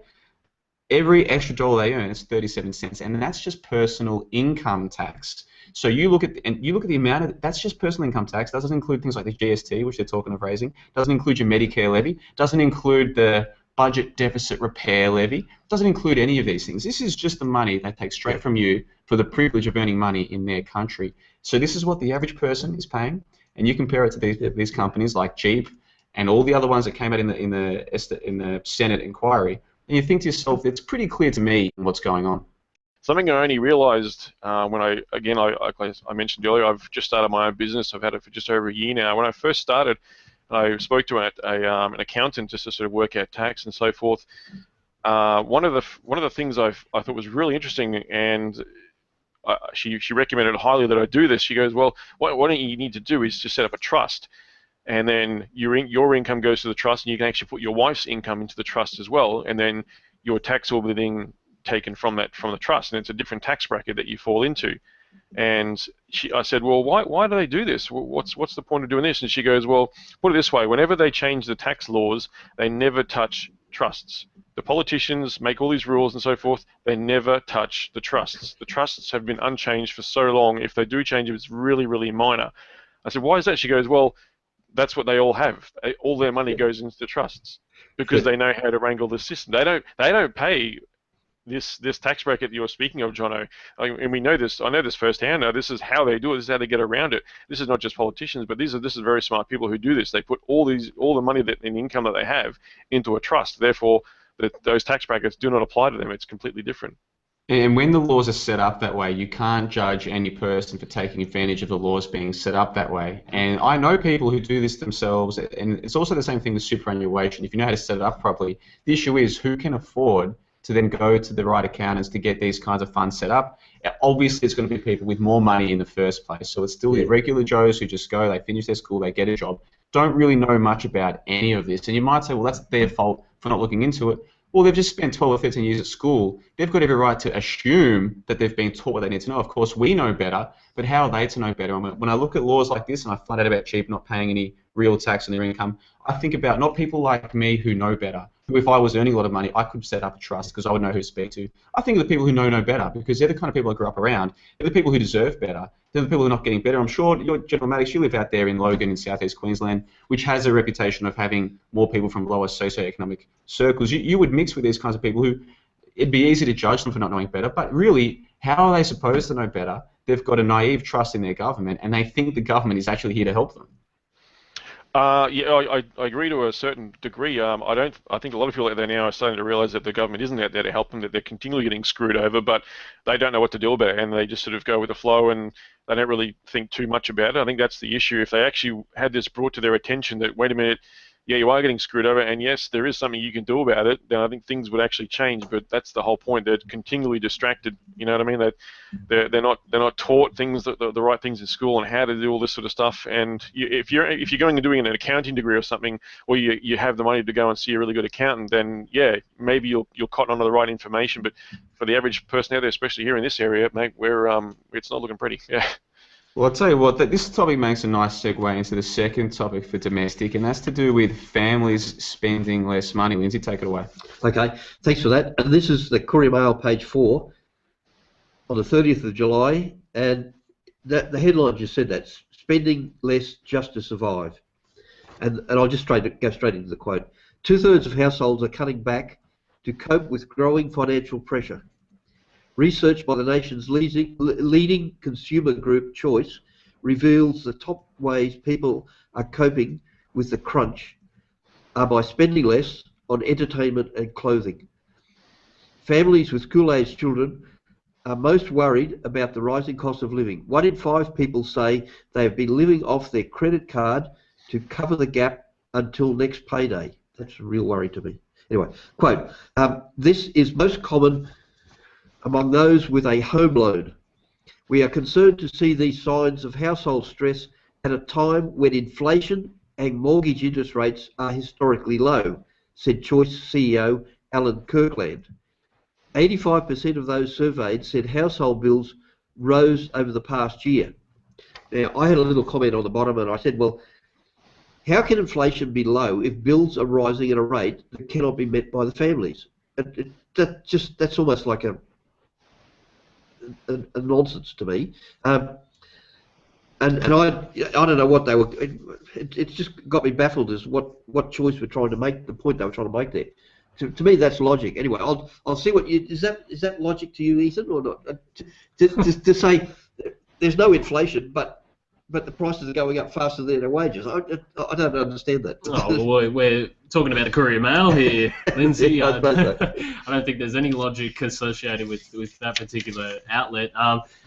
Speaker 1: every extra dollar they earn is 37 cents, and that's just personal income tax. So you look at the amount of that's just personal income tax. Doesn't include things like the GST, which they're talking of raising. Doesn't include your Medicare levy. Doesn't include the budget deficit repair levy. Doesn't include any of these things. This is just the money they take straight from you for the privilege of earning money in their country. So this is what the average person is paying, and you compare it to these companies like Jeep and all the other ones that came out in the Senate inquiry. And you think to yourself, it's pretty clear to me what's going on.
Speaker 4: something I only realised when I mentioned earlier, I've just started my own business. I've had it for just over a year now. When I first started, I spoke to an accountant just to sort of work out tax and so forth. One of the things I thought was really interesting, and she recommended highly that I do this. She goes, well, what you need to do is just set up a trust, and then your income goes to the trust, and you can actually put your wife's income into the trust as well, and then your tax will be then taken from the trust, and it's a different tax bracket that you fall into. And I said, well, why do they do this? What's the point of doing this? And she goes, well, put it this way: whenever they change the tax laws, they never touch trusts. The politicians make all these rules and so forth. They never touch the trusts. The trusts have been unchanged for so long. If they do change it, it's really, really minor. I said, why is that? She goes, well, that's what they all have. All their money goes into the trusts because they know how to wrangle the system. They don't pay this tax bracket that you're speaking of, Johnno. And we know this. I know this firsthand. Now, this is how they do it. This is how they get around it. This is not just politicians, but this is very smart people who do this. They put all the money and income that they have into a trust. Therefore, those tax brackets do not apply to them. It's completely different.
Speaker 1: And when the laws are set up that way, you can't judge any person for taking advantage of the laws being set up that way. And I know people who do this themselves, and it's also the same thing with superannuation. If you know how to set it up properly, the issue is who can afford to then go to the right accountants to get these kinds of funds set up. Obviously, it's going to be people with more money in the first place. So it's still the regular Joes who just go, they finish their school, they get a job, don't really know much about any of this. And you might say, well, that's their fault for not looking into it. Well, they've just spent 12 or 13 years at school. They've got every right to assume that they've been taught what they need to know. Of course, we know better, but how are they to know better? And when I look at laws like this and I find out about cheap not paying any real tax on their income, I think about not people like me who know better, who if I was earning a lot of money, I could set up a trust because I would know who to speak to. I think of the people who know better because they're the kind of people I grew up around. They're the people who deserve better. They're the people who are not getting better. I'm sure, General Maddox, you live out there in Logan in southeast Queensland, which has a reputation of having more people from lower socioeconomic circles. You would mix with these kinds of people who it'd be easy to judge them for not knowing better, but really, how are they supposed to know better? They've got a naive trust in their government, and they think the government is actually here to help them.
Speaker 4: I agree to a certain degree. I think a lot of people out there now are starting to realise that the government isn't out there to help them, that they're continually getting screwed over, but they don't know what to do about it, and they just sort of go with the flow, and they don't really think too much about it. I think that's the issue. If they actually had this brought to their attention that, wait a minute, yeah, you are getting screwed over, and yes, there is something you can do about it, then I think things would actually change. But that's the whole point. They're continually distracted. You know what I mean? They're not taught things the right things in school and how to do all this sort of stuff. And if you're going and doing an accounting degree or something, or you have the money to go and see a really good accountant, then yeah, maybe you'll cotton onto the right information. But for the average person out there, especially here in this area, mate, it's not looking pretty. Yeah.
Speaker 1: Well, I'll tell you what, this topic makes a nice segue into the second topic for domestic, and that's to do with families spending less money. Lindsay, take it away.
Speaker 3: Okay, thanks for that. And this is the Courier Mail, page 4, on the 30th of July, and the headline just said that, spending less just to survive. And I'll just go straight into the quote. 2/3 of households are cutting back to cope with growing financial pressure. Research by the nation's leading consumer group, Choice, reveals the top ways people are coping with the crunch are by spending less on entertainment and clothing. Families with school-aged children are most worried about the rising cost of living. 1 in 5 people say they have been living off their credit card to cover the gap until next payday. That's a real worry to me. Anyway, quote, this is most common among those with a home loan. We are concerned to see these signs of household stress at a time when inflation and mortgage interest rates are historically low, said Choice CEO Alan Kirkland. 85% of those surveyed said household bills rose over the past year. Now, I had a little comment on the bottom, and I said, well, how can inflation be low if bills are rising at a rate that cannot be met by the families? That's almost like a nonsense to me, and I don't know what they were. It just got me baffled as what Choice were trying to make, the point they were trying to make there. To me, that's logic. Anyway, I'll see what is that logic to you, Ethan, or not? To say there's no inflation, but but the prices are going up faster than their wages. I don't understand that.
Speaker 2: Oh, well, we're talking about the Courier Mail here, Lindsay.
Speaker 3: Yeah, I suppose so.
Speaker 2: I don't think there's any logic associated with that particular outlet.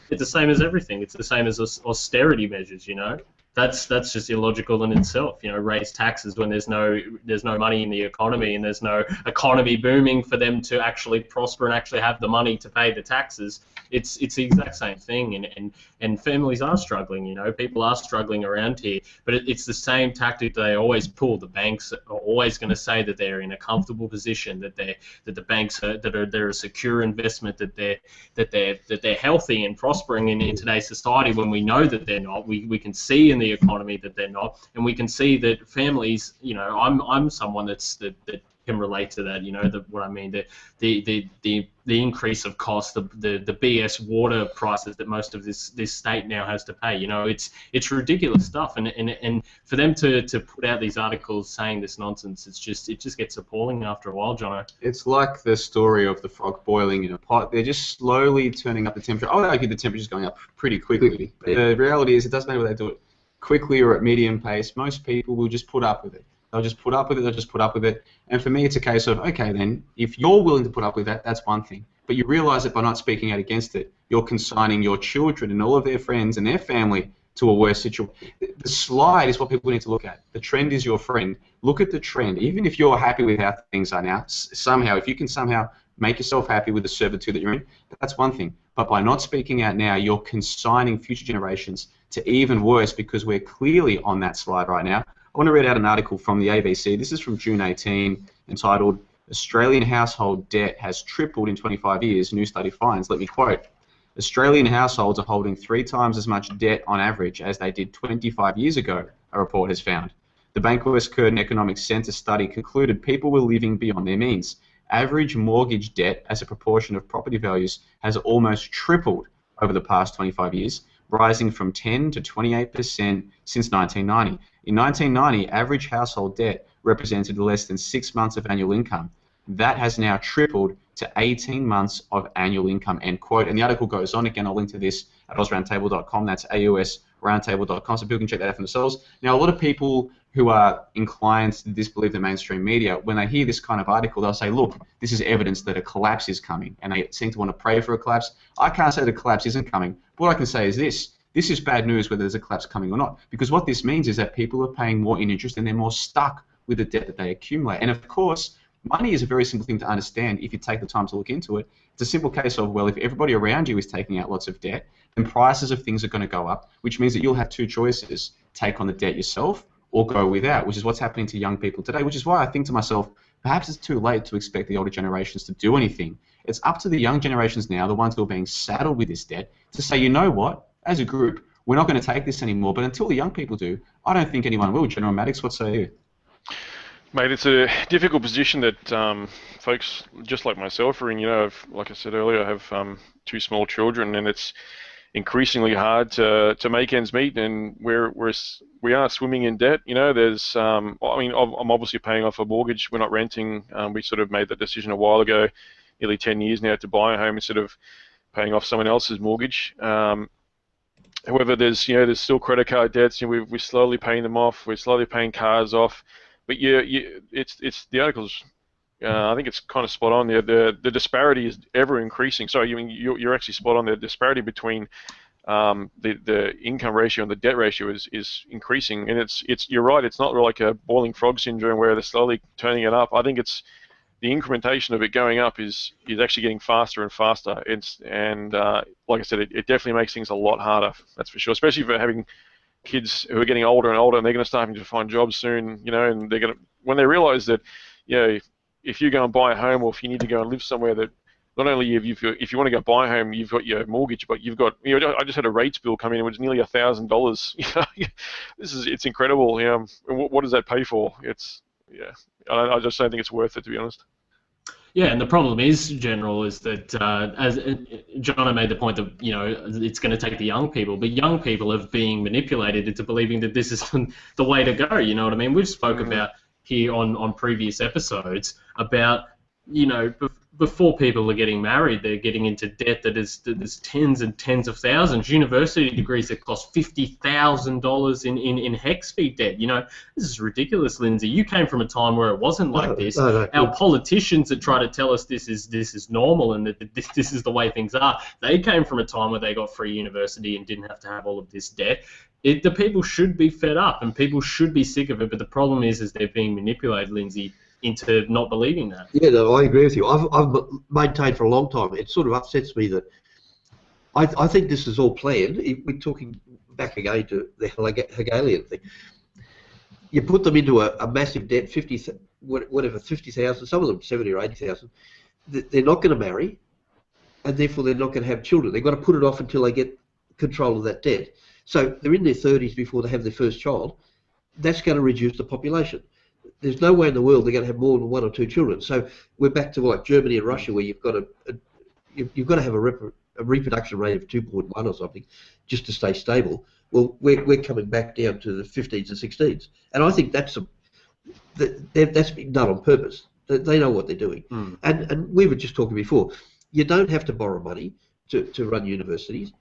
Speaker 2: It's the same as everything. It's the same as austerity measures, you know. That's just illogical in itself. You know, raise taxes when there's no money in the economy and there's no economy booming for them to actually prosper and actually have the money to pay the taxes. It's the exact same thing, and families are struggling. You know, people are struggling around here, but it's the same tactic they always pull. The banks are always going to say that they're in a comfortable position, that the banks they're a secure investment, that they're healthy and prospering in today's society. When we know that they're not, we can see in the economy that they're not, and we can see that families. You know, I'm someone that can relate to that. You know, what I mean, the increase of cost, the BS water prices that most of this state now has to pay. You know, it's ridiculous stuff, and for them to put out these articles saying this nonsense, it just gets appalling after a while, Johnno.
Speaker 1: It's like the story of the frog boiling in a pot. They're just slowly turning up the temperature. I would argue the temperature's going up pretty quickly. But the reality is, it doesn't matter whether they do it quickly or at medium pace. Most people will just put up with it. They'll just put up with it, And for me, it's a case of, okay, then, if you're willing to put up with that, that's one thing. But you realise that by not speaking out against it, you're consigning your children and all of their friends and their family to a worse situation. The slide is what people need to look at. The trend is your friend. Look at the trend. Even if you're happy with how things are now, somehow, if you can somehow make yourself happy with the servitude that you're in, that's one thing. But by not speaking out now, you're consigning future generations to even worse, because we're clearly on that slide right now. I want to read out an article from the ABC. This is from June 18, entitled, Australian household debt has tripled in 25 years, new study finds. Let me quote, Australian households are holding 3 times as much debt on average as they did 25 years ago, a report has found. The Bankwest Curtin Economic Centre study concluded people were living beyond their means. Average mortgage debt as a proportion of property values has almost tripled over the past 25 years, rising from 10 to 28% since 1990. In 1990, average household debt represented less than 6 months of annual income. That has now tripled to 18 months of annual income, end quote. And the article goes on. Again, I'll link to this at AusRoundtable.com. That's AUSRoundtable.com, so people can check that out for themselves. Now, a lot of people who are inclined to disbelieve the mainstream media, when they hear this kind of article, they'll say, look, this is evidence that a collapse is coming, and they seem to want to pray for a collapse. I can't say the collapse isn't coming. What I can say is this. This is bad news whether there's a collapse coming or not, because what this means is that people are paying more in interest and they're more stuck with the debt that they accumulate. And of course, money is a very simple thing to understand if you take the time to look into it. It's a simple case of, well, if everybody around you is taking out lots of debt, then prices of things are going to go up, which means that you'll have 2 choices: take on the debt yourself or go without, which is what's happening to young people today, which is why I think to myself, perhaps it's too late to expect the older generations to do anything. It's up to the young generations now, the ones who are being saddled with this debt, to say, you know what, as a group, we're not going to take this anymore. But until the young people do, I don't think anyone will. Johnno and Maddox, what say you?
Speaker 4: Mate, it's a difficult position that folks just like myself are in. You know, like I said earlier, I have 2 small children, and it's increasingly hard to make ends meet, and we are swimming in debt. You know, there's I mean, I'm obviously paying off a mortgage. We're not renting. We sort of made that decision a while ago, nearly 10 years now, to buy a home instead of paying off someone else's mortgage. However, there's still credit card debts. You know, we're slowly paying them off. We're slowly paying cars off. But it's the article's. I think it's kind of spot on there. The disparity is ever increasing. So you're actually spot on. The disparity between the income ratio and the debt ratio is increasing. And you're right. It's not like a boiling frog syndrome where they're slowly turning it up. I think it's the incrementation of it going up is actually getting faster and faster. Like I said, it definitely makes things a lot harder. That's for sure. Especially for having kids who are getting older and older, and they're going to start having to find jobs soon. You know, and when they realise that, if you go and buy a home, or if you need to go and live somewhere, that not only if you want to go buy a home, you've got your mortgage, but you've got, I just had a rates bill come in, it was nearly $1,000. It's incredible. And what does that pay for? I just don't think it's worth it, to be honest.
Speaker 2: Yeah, and the problem is, General, is that as Johnno made the point that it's going to take the young people, but young people are being manipulated into believing that this is the way to go. You know what I mean? We've spoke about here on previous episodes about before people are getting married, they're getting into debt that is tens and tens of thousands. University degrees that cost $50,000 in HECS fee debt. You know, this is ridiculous, Lindsay. You came from a time where it wasn't like this.
Speaker 3: No.
Speaker 2: Our politicians that try to tell us this is normal and that this is the way things are, they came from a time where they got free university and didn't have to have all of this debt. The people should be fed up and people should be sick of it, but the problem is they're being manipulated, Lindsay, into not believing that.
Speaker 3: Yeah, no, I agree with you. I've maintained for a long time. It sort of upsets me that I think this is all planned. We're talking back again to the Hegelian thing. You put them into a massive debt, 50,000, some of them 70 or 80,000. They're not going to marry, and therefore they're not going to have children. They've got to put it off until they get control of that debt. So they're in their 30s before they have their first child. That's going to reduce the population. There's no way in the world they're going to have more than 1 or 2 children. So we're back to like Germany and Russia, where you've got to have a reproduction rate of 2.1 or something, just to stay stable. Well, we're coming back down to the 15s and 16s, and I think that's been done on purpose. They know what they're doing, and we were just talking before. You don't have to borrow money to run universities.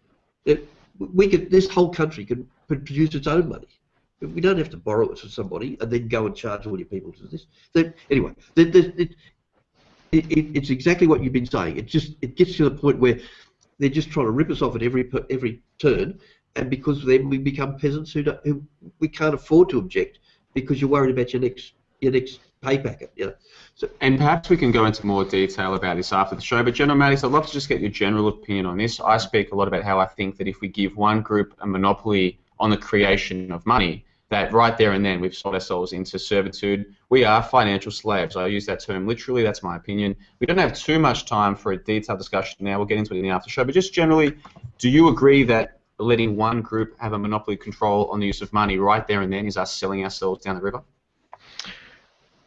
Speaker 3: This whole country can produce its own money. We don't have to borrow it from somebody and then go and charge all your people to this. Anyway, it's exactly what you've been saying. It gets to the point where they're just trying to rip us off at every turn, and because then we become peasants who we can't afford to object because you're worried about your next pay packet. You know? So,
Speaker 1: and perhaps we can go into more detail about this after the show. But Johnno, Maddox, I'd love to just get your general opinion on this. I speak a lot about how I think that if we give one group a monopoly on the creation of money, that right there and then we've sold ourselves into servitude. We are financial slaves. I use that term literally. That's my opinion. We don't have too much time for a detailed discussion now. We'll get into it in the after show. But just generally, do you agree that letting one group have a monopoly control on the use of money right there and then is us selling ourselves down the river?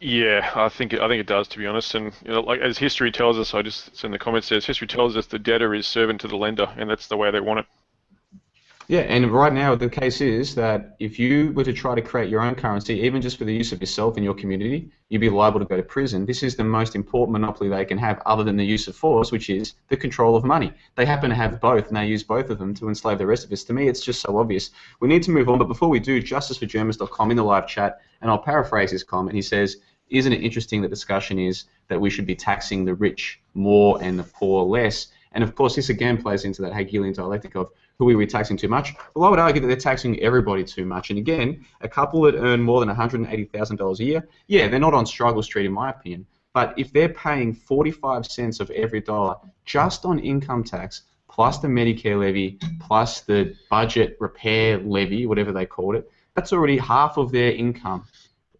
Speaker 4: Yeah, I think it does, to be honest. And you know, like as history tells us, it's in the comments says history tells us the debtor is servant to the lender, and that's the way they want it.
Speaker 1: Yeah, and right now the case is that if you were to try to create your own currency, even just for the use of yourself in your community, you'd be liable to go to prison. This is the most important monopoly they can have other than the use of force, which is the control of money. They happen to have both, and they use both of them to enslave the rest of us. To me, it's just so obvious. We need to move on, but before we do, justiceforgermans.com in the live chat, and I'll paraphrase his comment. He says, isn't it interesting the discussion is that we should be taxing the rich more and the poor less? And of course, this again plays into that Hegelian dialectic of who are we taxing too much? Well, I would argue that they're taxing everybody too much. And again, a couple that earn more than $180,000 a year, yeah, they're not on struggle street in my opinion. But if they're paying 45 cents of every dollar just on income tax, plus the Medicare levy, plus the budget repair levy, whatever they called it, that's already half of their income.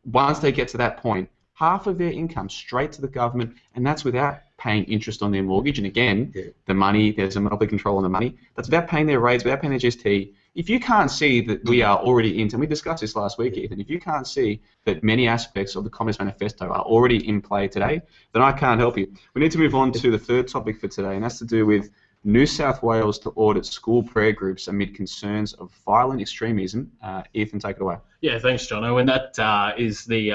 Speaker 1: Once they get to that point, half of their income straight to the government, and that's without paying interest on their mortgage. And again, the money, there's a monopoly control on the money. That's without paying their rates, without paying their GST. If you can't see that we are already into, and we discussed this last week, Ethan, if you can't see that many aspects of the Communist Manifesto are already in play today, then I can't help you. We need to move on to the third topic for today, and that's to do with New South Wales to audit school prayer groups amid concerns of violent extremism. Ethan, take it away.
Speaker 2: Yeah, thanks, Johnno. And that is the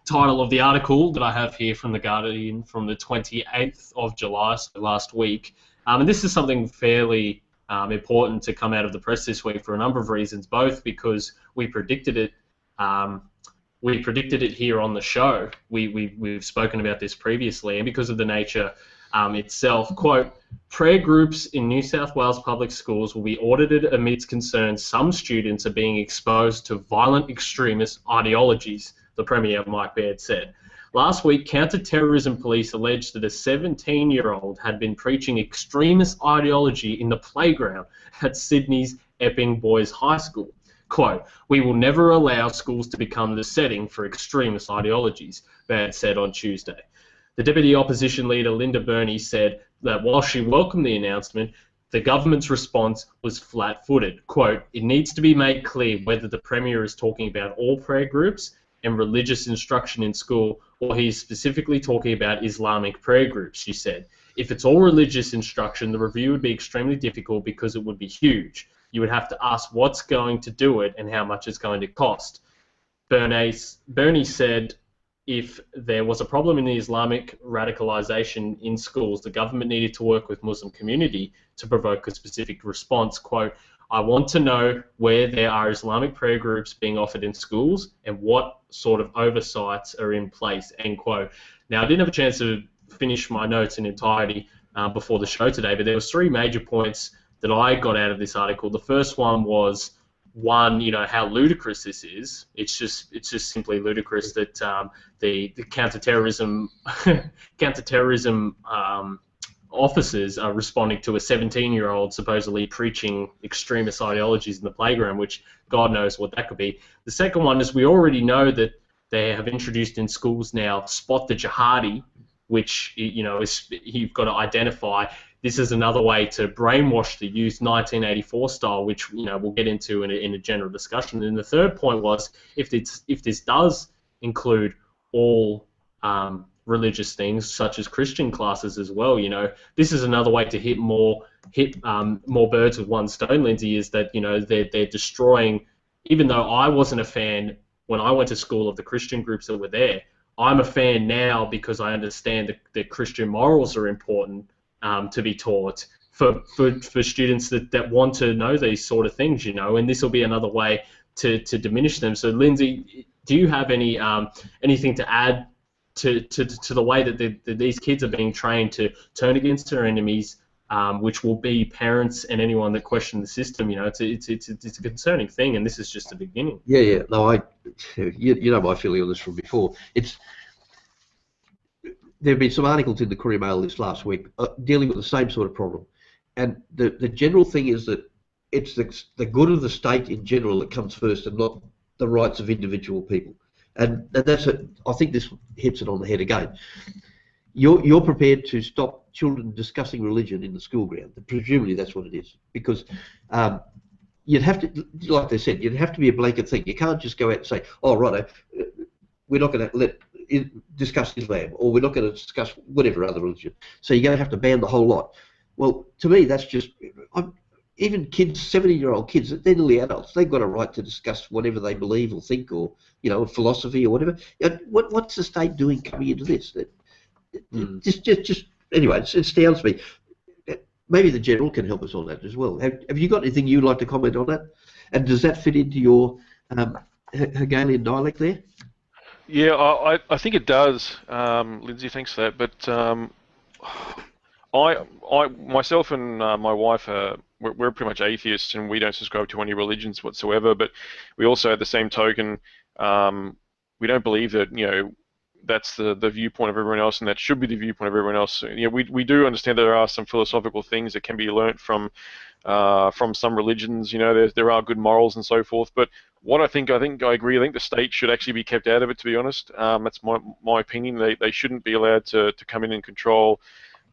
Speaker 2: title of the article that I have here from The Guardian from the 28th of July, so last week. And this is something fairly important to come out of the press this week for a number of reasons, both because we predicted it. We predicted it here on the show. We've spoken about this previously, and because of the nature itself, quote, prayer groups in New South Wales public schools will be audited amidst concerns some students are being exposed to violent extremist ideologies, the Premier Mike Baird said. Last week, counter-terrorism police alleged that a 17-year-old had been preaching extremist ideology in the playground at Sydney's Epping Boys High School. Quote, we will never allow schools to become the setting for extremist ideologies, Baird said on Tuesday. The Deputy Opposition Leader Linda Burney said that while she welcomed the announcement, the government's response was flat-footed. Quote, it needs to be made clear whether the Premier is talking about all prayer groups and religious instruction in school, or he is specifically talking about Islamic prayer groups, she said. If it's all religious instruction, the review would be extremely difficult because it would be huge. You would have to ask what's going to do it and how much it's going to cost. Burney said if there was a problem in the Islamic radicalization in schools, the government needed to work with Muslim community to provoke a specific response. Quote, I want to know where there are Islamic prayer groups being offered in schools and what sort of oversights are in place, end quote. Now, I didn't have a chance to finish my notes in entirety before the show today, but there was 3 major points that I got out of this article. The first one was, one, how ludicrous this is. It's just simply ludicrous that the counterterrorism officers are responding to a 17-year-old supposedly preaching extremist ideologies in the playground, which God knows what that could be. The second one is, we already know that they have introduced in schools now Spot the Jihadi, which is, you've got to identify. This is another way to brainwash the youth, 1984 style, which we'll get into in a general discussion. And the third point was, if this does include all religious things, such as Christian classes as well, this is another way to hit more birds with one stone, Lindsay, is that they're destroying. Even though I wasn't a fan when I went to school of the Christian groups that were there, I'm a fan now because I understand that Christian morals are important to be taught for students that want to know these sort of things, and this will be another way to diminish them. So, Lindsay, do you have anything to add to the way that these kids are being trained to turn against their enemies, which will be parents and anyone that question the system? It's a concerning thing, and this is just the beginning.
Speaker 3: Yeah. No, you know my feeling on this from before. There have been some articles in the Courier Mail this last week dealing with the same sort of problem, and the general thing is that it's the good of the state in general that comes first, and not the rights of individual people. And that's it. I think this hits it on the head again. You're prepared to stop children discussing religion in the school ground. Presumably that's what it is, because you'd have to, like they said, you'd have to be a blanket thing. You can't just go out and say, oh, right, we're not going to discuss Islam, or we're not going to discuss whatever other religion. So you're going to have to ban the whole lot. Well, to me, that's just, even kids, 70-year-old kids, they're nearly adults. They've got a right to discuss whatever they believe or think, or philosophy or whatever. What's the state doing coming into this? Just anyway, it astounds me. Maybe the General can help us on that as well. Have you got anything you'd like to comment on that? And does that fit into your Hegelian dialect there?
Speaker 4: Yeah, I think it does, Lindsay. Thanks for that. But I myself and my wife we're pretty much atheists, and we don't subscribe to any religions whatsoever. But we also, at the same token, we don't believe that that's the viewpoint of everyone else, and that should be the viewpoint of everyone else. We do understand that there are some philosophical things that can be learnt from some religions. There are good morals and so forth. But what I think I agree. I think the state should actually be kept out of it, to be honest. That's my opinion. They shouldn't be allowed to come in and control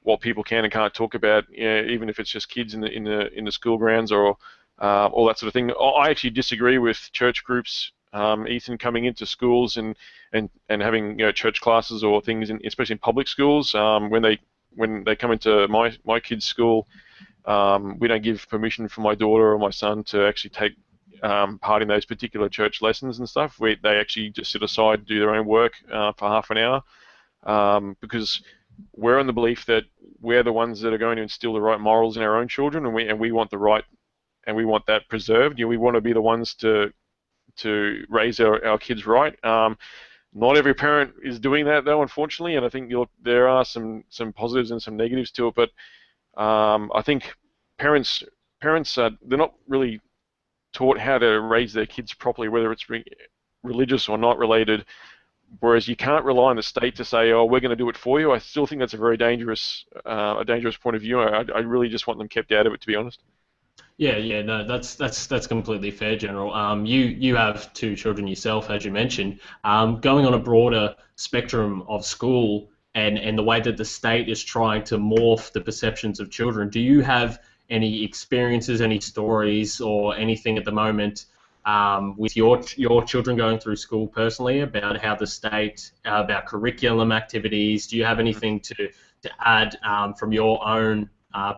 Speaker 4: what people can and can't talk about, even if it's just kids in the school grounds or all that sort of thing. I actually disagree with church groups, Ethan, coming into schools and having church classes or things, especially in public schools. When they come into my kids' school, we don't give permission for my daughter or my son to actually take part in those particular church lessons and stuff. They actually just sit aside and do their own work for half an hour, because we're in the belief that we're the ones that are going to instill the right morals in our own children, and we want the right, and we want that preserved. We want to be the ones to raise our kids right. Not every parent is doing that, though, unfortunately, and I think there are some positives and some negatives to it. But I think parents they're not really taught how to raise their kids properly, whether it's religious or not related. Whereas you can't rely on the state to say, "Oh, we're going to do it for you." I still think that's a very dangerous point of view. I really just want them kept out of it, to be honest.
Speaker 2: Yeah, no, that's completely fair, General. You have 2 children yourself, as you mentioned. Going on a broader spectrum of school and the way that the state is trying to morph the perceptions of children, do you have any experiences, any stories, or anything at the moment with your children going through school personally about how the state, about curriculum activities? Do you have anything to add from your own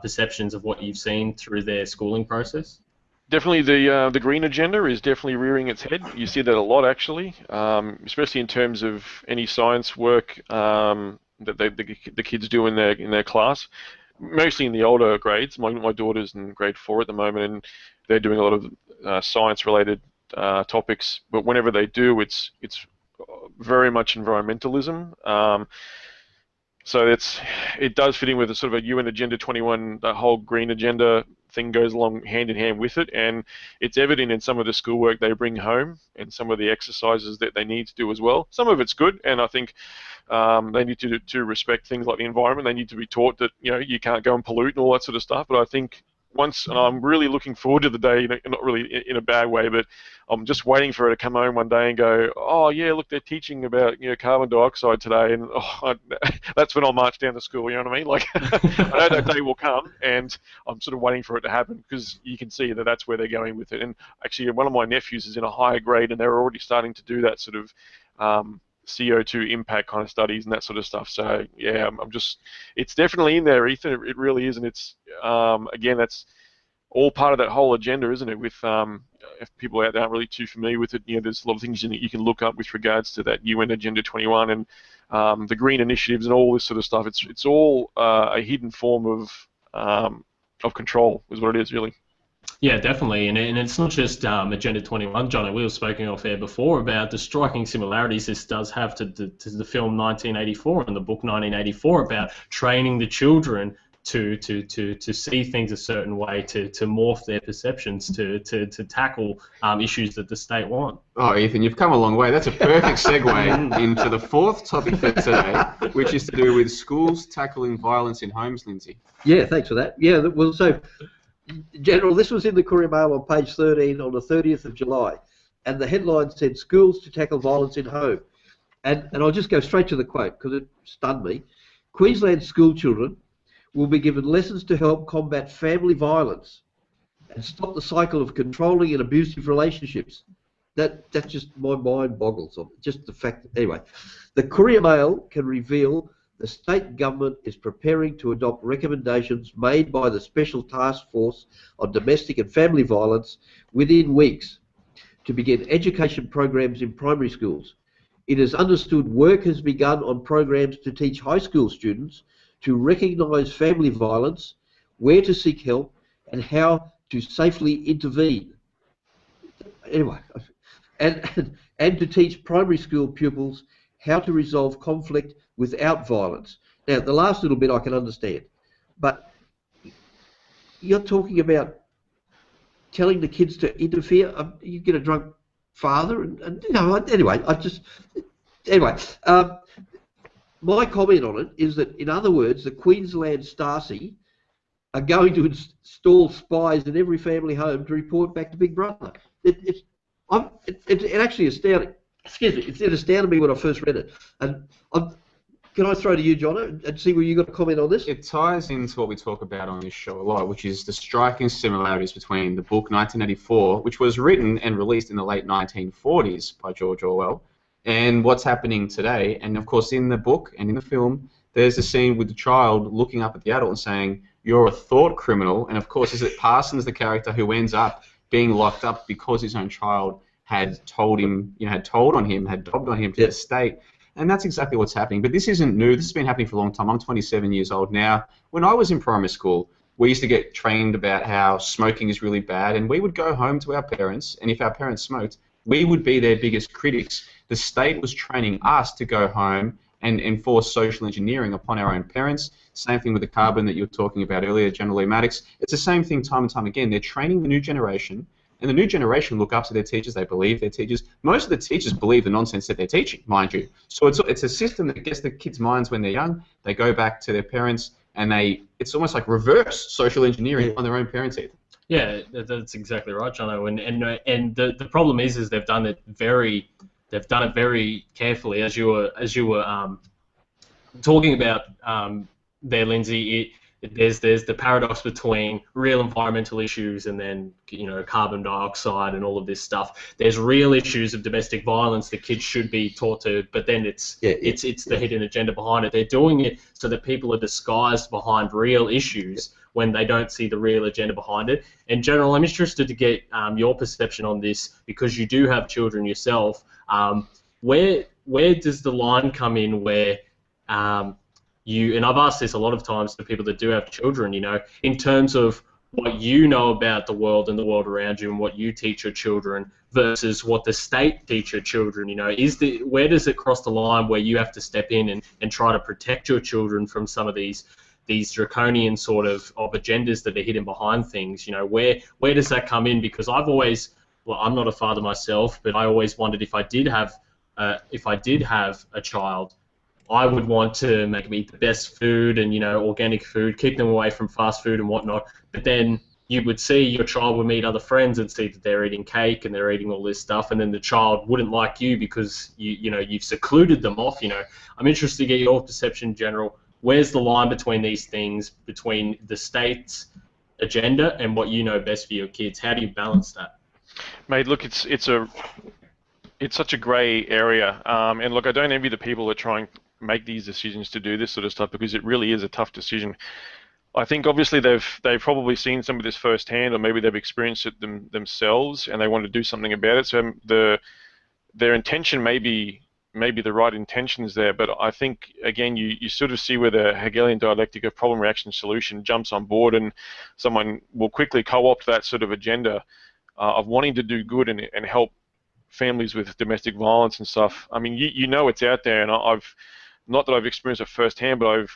Speaker 2: perceptions of what you've seen through their schooling process?
Speaker 4: Definitely, the green agenda is definitely rearing its head. You see that a lot, actually, especially in terms of any science work that the kids do in their class. Mostly in the older grades. My daughter's in grade 4 at the moment, and they're doing a lot of science-related topics. But whenever they do, it's very much environmentalism. So it does fit in with a sort of a UN Agenda 21. The whole green agenda thing goes along hand in hand with it, and it's evident in some of the schoolwork they bring home and some of the exercises that they need to do as well. Some of it's good, and I think they need to respect things like the environment. They need to be taught that you can't go and pollute and all that sort of stuff. But I think and I'm really looking forward to the day, not really in a bad way, but I'm just waiting for her to come home one day and go, oh yeah, look, they're teaching about carbon dioxide today, and that's when I'll march down to school. You know what I mean? Like, I know that day will come, and I'm sort of waiting for it to happen, because you can see that that's where they're going with it. And actually, one of my nephews is in a higher grade, and they're already starting to do that sort of CO2 impact kind of studies and that sort of stuff. So yeah, it's definitely in there, Ethan. It really is, and it's again, that's all part of that whole agenda, isn't it? With if people out there aren't really too familiar with it, there's a lot of things you can look up with regards to that UN Agenda 21 and the green initiatives and all this sort of stuff. It's all a hidden form of control, is what it is, really.
Speaker 2: Yeah, definitely, and it's not just Agenda 21, Johnno. We were speaking off air before about the striking similarities this does have to the film 1984 and the book 1984 about training the children to see things a certain way, to morph their perceptions, to tackle issues that the state want.
Speaker 1: Oh, Ethan, you've come a long way. That's a perfect segue into the fourth topic for today, which is to do with schools tackling violence in homes, Lindsay.
Speaker 3: Yeah, thanks for that. Yeah, well, so, General, this was in the Courier Mail on page 13 on the 30th of July, and the headline said, schools to tackle violence in home. And I'll just go straight to the quote, because it stunned me. Queensland school children will be given lessons to help combat family violence and stop the cycle of controlling and abusive relationships. That just, my mind boggles on just the fact. Anyway, the Courier Mail can reveal the state government is preparing to adopt recommendations made by the Special Task Force on Domestic and Family Violence within weeks to begin education programs in primary schools. It is understood work has begun on programs to teach high school students to recognise family violence, where to seek help, and how to safely intervene. Anyway, and to teach primary school pupils how to resolve conflict without violence. Now, the last little bit I can understand, but you're talking about telling the kids to interfere. You get a drunk father, and anyway, my comment on it is that, in other words, the Queensland Stasi are going to install spies in every family home to report back to Big Brother. It actually astounded. Excuse me, it astounded me when I first read it. And can I throw to you, Johnno, and see where you got a comment on this?
Speaker 1: It ties into what we talk about on this show a lot, which is the striking similarities between the book 1984, which was written and released in the late 1940s by George Orwell, and what's happening today. And of course, in the book and in the film, there's a scene with the child looking up at the adult and saying, "You're a thought criminal." And of course, is it Parsons, the character, who ends up being locked up because his own child had told him, had told on him, had dobbed on him to the state. And that's exactly what's happening. But this isn't new. This has been happening for a long time. I'm 27 years old now. When I was in primary school, we used to get trained about how smoking is really bad, and we would go home to our parents, and if our parents smoked, we would be their biggest critics. The state was training us to go home and enforce social engineering upon our own parents. Same thing with the carbon that you were talking about earlier, General Maddox. It's the same thing time and time again. They're training the new generation, and the new generation look up to their teachers. They believe their teachers. Most of the teachers believe the nonsense that they're teaching, mind you. So it's a system that gets the kids' minds when they're young. They go back to their parents, and it's almost like reverse social engineering on their own parents' head.
Speaker 2: Yeah, that's exactly right, Johnno. And the problem is they've done it very carefully, as you were talking about there, Lindsay. there's the paradox between real environmental issues and then, you know, carbon dioxide and all of this stuff. There's real issues of domestic violence that kids should be taught to, but then it's the hidden agenda behind it. They're doing it so that people are disguised behind real issues when they don't see the real agenda behind it. And General, I'm interested to get your perception on this, because you do have children yourself. Where does the line come in where and I've asked this a lot of times to people that do have children, you know, in terms of what you know about the world and the world around you and what you teach your children versus what the state teach your children, you know, where does it cross the line where you have to step in and try to protect your children from some of these draconian sort of agendas that are hidden behind things, you know, where does that come in? Because I've always, well, I'm not a father myself, but I always wondered if I did have a child, I would want to make them eat the best food and, you know, organic food, keep them away from fast food and whatnot. But then you would see your child would meet other friends and see that they're eating cake and they're eating all this stuff, and then the child wouldn't like you because you've secluded them off. You know, I'm interested to get your perception, General. Where's the line between these things, between the state's agenda and what you know best for your kids? How do you balance that?
Speaker 4: Mate, look, it's such a grey area, and look, I don't envy the people that try and make these decisions to do this sort of stuff, because it really is a tough decision. I think obviously they've probably seen some of this firsthand, or maybe they've experienced it themselves, and they want to do something about it. So their intention may be the right intentions there, but I think again you sort of see where the Hegelian dialectic of problem, reaction, solution jumps on board, and someone will quickly co-opt that sort of agenda of wanting to do good and help families with domestic violence and stuff. I mean, you know it's out there, and I've not that I've experienced it firsthand, but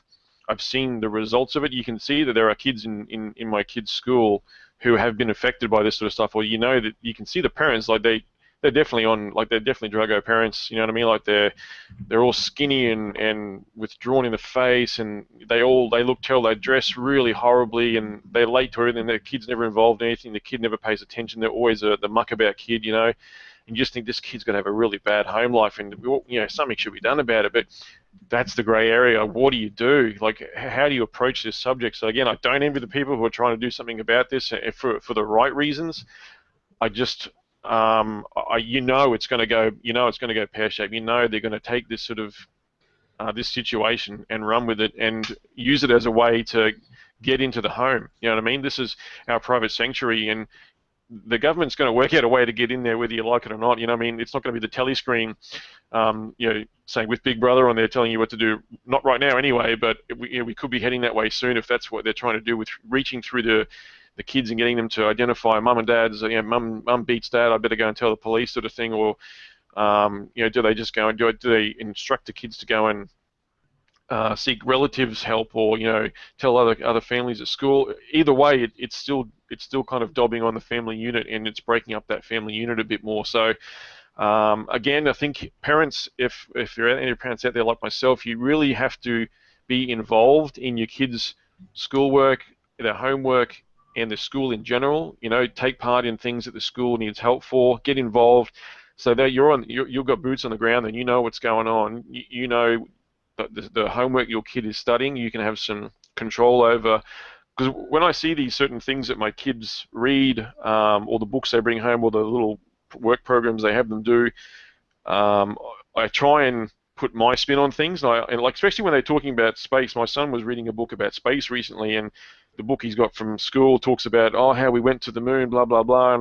Speaker 4: I've seen the results of it. You can see that there are kids in my kids' school who have been affected by this sort of stuff, or you know that you can see the parents, like they're definitely on, like they're definitely Drago parents, you know what I mean? Like they're all skinny and withdrawn in the face, and they look terrible. They dress really horribly, and they're late to everything. Their kid's never involved in anything. The kid never pays attention. They're always the muckabout kid, you know. And you just think this kid's going to have a really bad home life, and you know something should be done about it. But that's the grey area. What do you do? Like, how do you approach this subject? So again, I don't envy the people who are trying to do something about this for the right reasons. I just, it's going to go pear-shaped. You know they're going to take this sort of this situation and run with it and use it as a way to get into the home. You know what I mean? This is our private sanctuary, and the government's going to work out a way to get in there whether you like it or not. You know what I mean? It's not going to be the telly screen, saying with Big Brother on there telling you what to do. Not right now anyway, but we could be heading that way soon if that's what they're trying to do with reaching through the kids and getting them to identify mum and dad's, mum beats dad, I better go and tell the police sort of thing, or, do they just go and do it? Do they instruct the kids to go and seek relatives' help, or tell other families at school? Either way, it's still kind of dobbing on the family unit, and it's breaking up that family unit a bit more. So again, I think parents, if there are any parents out there like myself, you really have to be involved in your kids' schoolwork, their homework, and the school in general. Take part in things that the school needs help for. Get involved, so that you've got boots on the ground, and you know what's going on. You know the homework your kid is studying. You can have some control over. Because when I see these certain things that my kids read, or the books they bring home, or the little work programs they have them do, I try and put my spin on things. And like, especially when they're talking about space. My son was reading a book about space recently, and the book he's got from school talks about how we went to the moon, blah blah blah.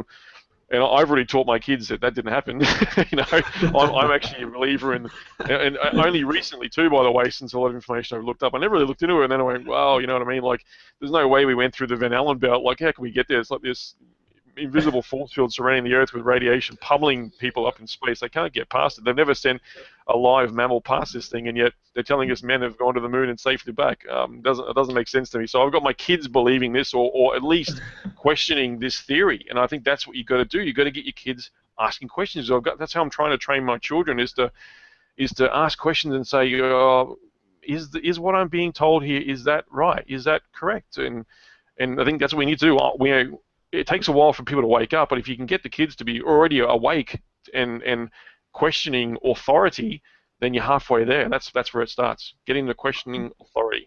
Speaker 4: And I've already taught my kids that didn't happen. I'm actually a believer in, and only recently too, by the way, since a lot of information I've looked up. I never really looked into it, and then I went, wow, you know what I mean? Like, there's no way we went through the Van Allen belt. Like, how can we get there? It's like this invisible force field surrounding the Earth with radiation pummeling people up in space. They can't get past it. They've never sent a live mammal past this thing, and yet they're telling us men have gone to the moon and safely back. It doesn't make sense to me. So I've got my kids believing this, or at least questioning this theory, and I think that's what you've got to do. You've got to get your kids asking questions. That's how I'm trying to train my children, is to ask questions and say, is what I'm being told here, is that right? Is that correct? And I think that's what we need to do. It takes a while for people to wake up, but if you can get the kids to be already awake and questioning authority, then you're halfway there. That's where it starts, getting the questioning authority.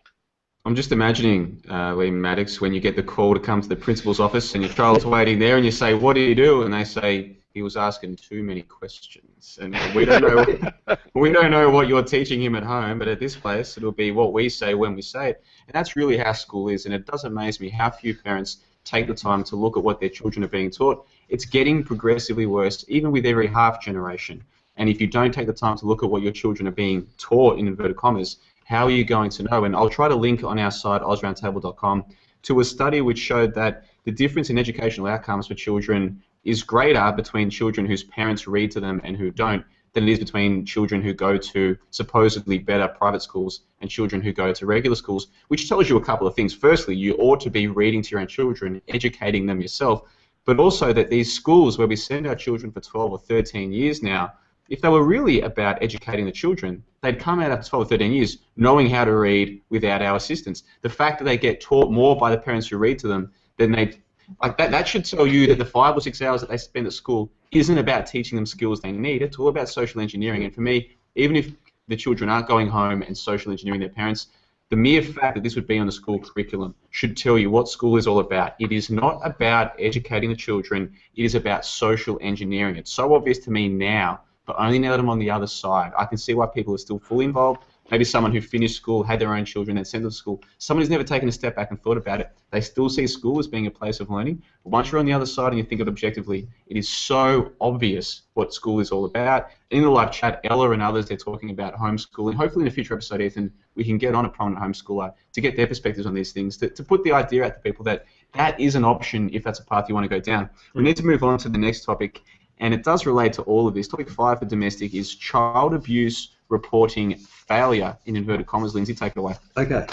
Speaker 1: I'm just imagining, Maddox, when you get the call to come to the principal's office and your child's waiting there, and you say, "What did he do?" And they say, "He was asking too many questions." And we don't know what you're teaching him at home, but at this place, it'll be what we say when we say it. And that's really how school is. And it does amaze me how few parents take the time to look at what their children are being taught. It's getting progressively worse, even with every half generation. And if you don't take the time to look at what your children are being taught, in inverted commas, how are you going to know? And I'll try to link on our site, AusRoundtable.com, to a study which showed that the difference in educational outcomes for children is greater between children whose parents read to them and who don't than it is between children who go to supposedly better private schools and children who go to regular schools, which tells you a couple of things. Firstly, you ought to be reading to your own children, educating them yourself, but also that these schools where we send our children for 12 or 13 years now, if they were really about educating the children, they'd come out after 12 or 13 years knowing how to read without our assistance. The fact that they get taught more by the parents who read to them than that should tell you that the 5 or 6 hours that they spend at school isn't about teaching them skills they need. It's all about social engineering. And for me, even if the children aren't going home and social engineering their parents, the mere fact that this would be on the school curriculum should tell you what school is all about. It is not about educating the children. It is about social engineering. It's so obvious to me now, but only now that I'm on the other side. I can see why people are still fully involved. Maybe someone who finished school, had their own children, then sent them to school. Someone who's never taken a step back and thought about it. They still see school as being a place of learning. But once you're on the other side and you think of it objectively, it is so obvious what school is all about. In the live chat, Ella and others, they're talking about homeschooling. Hopefully in a future episode, Ethan, we can get on a prominent homeschooler to get their perspectives on these things, to put the idea out to people that that is an option if that's a path you want to go down. We need to move on to the next topic, and it does relate to all of this. Topic 5 for domestic is child abuse reporting failure, in inverted commas. Lindsay, take it away.
Speaker 3: Okay.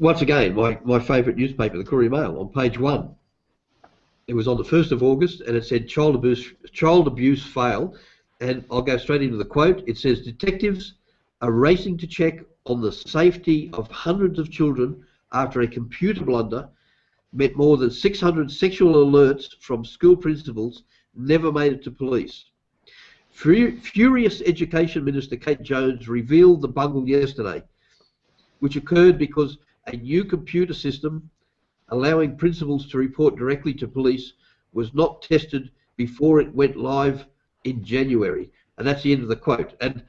Speaker 3: Once again, my favourite newspaper, the Courier Mail, on page 1. It was on the 1st of August, and it said child abuse fail. And I'll go straight into the quote. It says, detectives are racing to check on the safety of hundreds of children after a computer blunder meant more than 600 sexual alerts from school principals never made it to police. Furious Education Minister Kate Jones revealed the bungle yesterday, which occurred because a new computer system allowing principals to report directly to police was not tested before it went live in January. And that's the end of the quote. And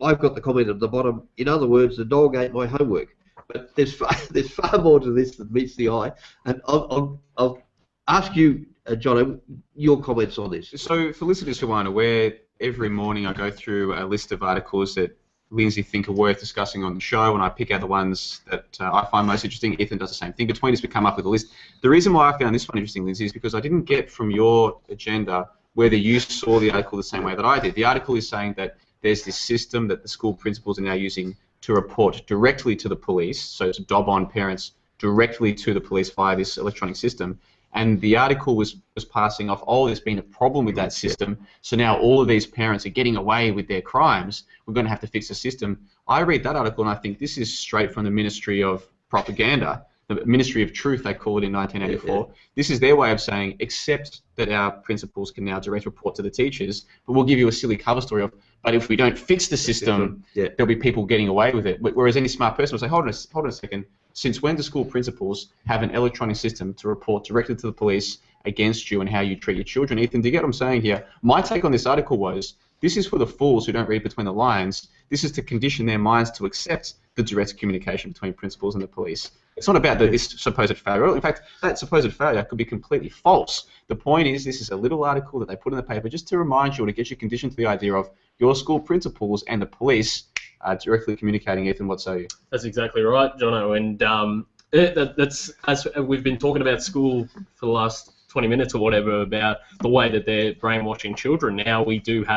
Speaker 3: I've got the comment at the bottom. In other words, the dog ate my homework. But there's far more to this than meets the eye. And I'll ask you, Johnno, your comments on this.
Speaker 1: So for listeners who aren't aware, every morning I go through a list of articles that Lindsay think are worth discussing on the show, and I pick out the ones that I find most interesting. Ethan does the same thing. Between us, we come up with a list. The reason why I found this one interesting, Lindsay, is because I didn't get from your agenda whether you saw the article the same way that I did. The article is saying that there's this system that the school principals are now using to report directly to the police, so to dob on parents directly to the police via this electronic system. And the article was passing off, oh, there's been a problem with that system, so now all of these parents are getting away with their crimes. We're going to have to fix the system. I read that article and I think this is straight from the Ministry of Propaganda, the Ministry of Truth, they call it in 1984. This is their way of saying, accept that our principals can now direct report to the teachers, but we'll give you a silly cover story of, but if we don't fix the system, there'll be people getting away with it. Whereas any smart person will say, hold on a second, since when do school principals have an electronic system to report directly to the police against you and how you treat your children? Ethan, do you get what I'm saying here? My take on this article was, this is for the fools who don't read between the lines. This is to condition their minds to accept the direct communication between principals and the police. It's not about this supposed failure. In fact, that supposed failure could be completely false. The point is, this is a little article that they put in the paper just to remind you, or to get you conditioned to the idea of your school principals and the police directly communicating. Ethan, what say you?
Speaker 2: That's exactly right, Johnno. And that's, as we've been talking about school for the last 20 minutes or whatever, about the way that they're brainwashing children. Now we think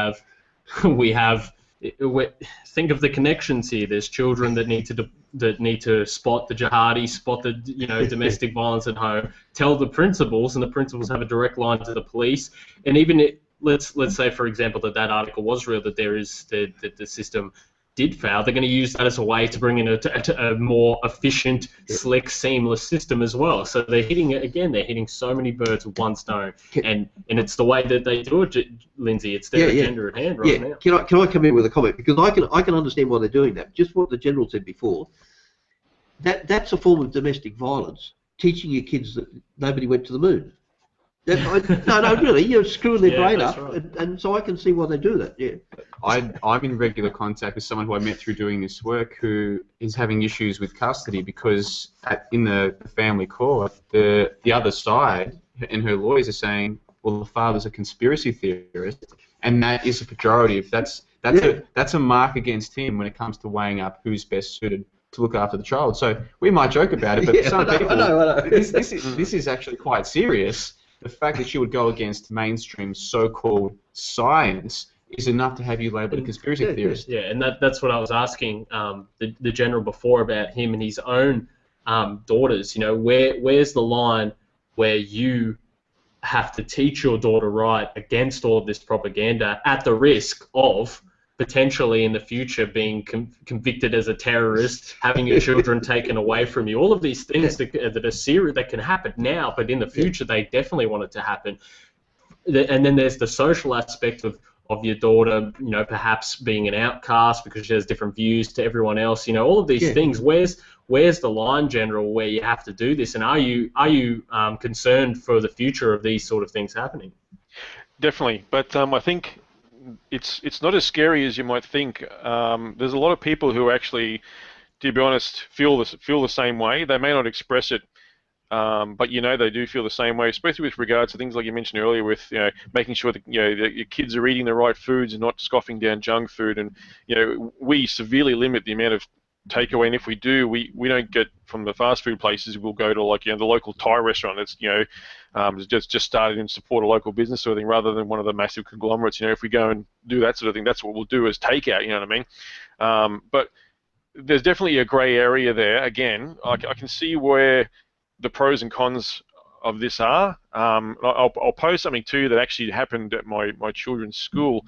Speaker 2: of the connections here. There's children that need to spot the jihadi, spot the domestic violence at home, tell the principals, and the principals have a direct line to the police. And even let's say, for example, that article was real, that there is that the system did fail. They're going to use that as a way to bring in a more efficient, slick, seamless system as well. So they're hitting so many birds with one stone, and it's the way that they do it, Lindsay. It's their agenda at hand now.
Speaker 3: Can I come in with a comment? Because I can understand why they're doing that. Just what the General said before, that's a form of domestic violence. Teaching your kids that nobody went to the moon. No, really, you're screwing their brain up, right. and so I can see why they do that. Yeah.
Speaker 1: I'm in regular contact with someone who I met through doing this work who is having issues with custody because in the family court, the other side and her lawyers are saying, well, the father's a conspiracy theorist, and that is a pejorative. That's a mark against him when it comes to weighing up who's best suited to look after the child. So we might joke about it, but for some people, I know. This is actually quite serious. The fact that she would go against mainstream so-called science is enough to have you labelled a conspiracy theorist.
Speaker 2: Yeah, and that's what I was asking the general before about him and his own daughters. You know, where's the line where you have to teach your daughter right against all of this propaganda at the risk of potentially in the future being convicted as a terrorist, having your children taken away from you, all of these things that are serious, that can happen now, but in the future they definitely want it to happen. And then there's the social aspect of your daughter, you know, perhaps being an outcast because she has different views to everyone else. You know, all of these things. Where's the line, General, where you have to do this? And are you concerned for the future of these sort of things happening?
Speaker 4: Definitely, but I think it's not as scary as you might think. There's a lot of people who actually, to be honest, feel the same way. They may not express it, but you know they do feel the same way, especially with regards to things like you mentioned earlier, with making sure that that your kids are eating the right foods and not scoffing down junk food. And we severely limit the amount of takeaway, and if we do, we don't get from the fast food places. We'll go to the local Thai restaurant that's just started and support a local business sort of thing, rather than one of the massive conglomerates. If we go and do that sort of thing, that's what we'll do as takeout. You know what I mean? But there's definitely a grey area there. Again, I can see where the pros and cons of this are. I'll post something too that actually happened at my children's school,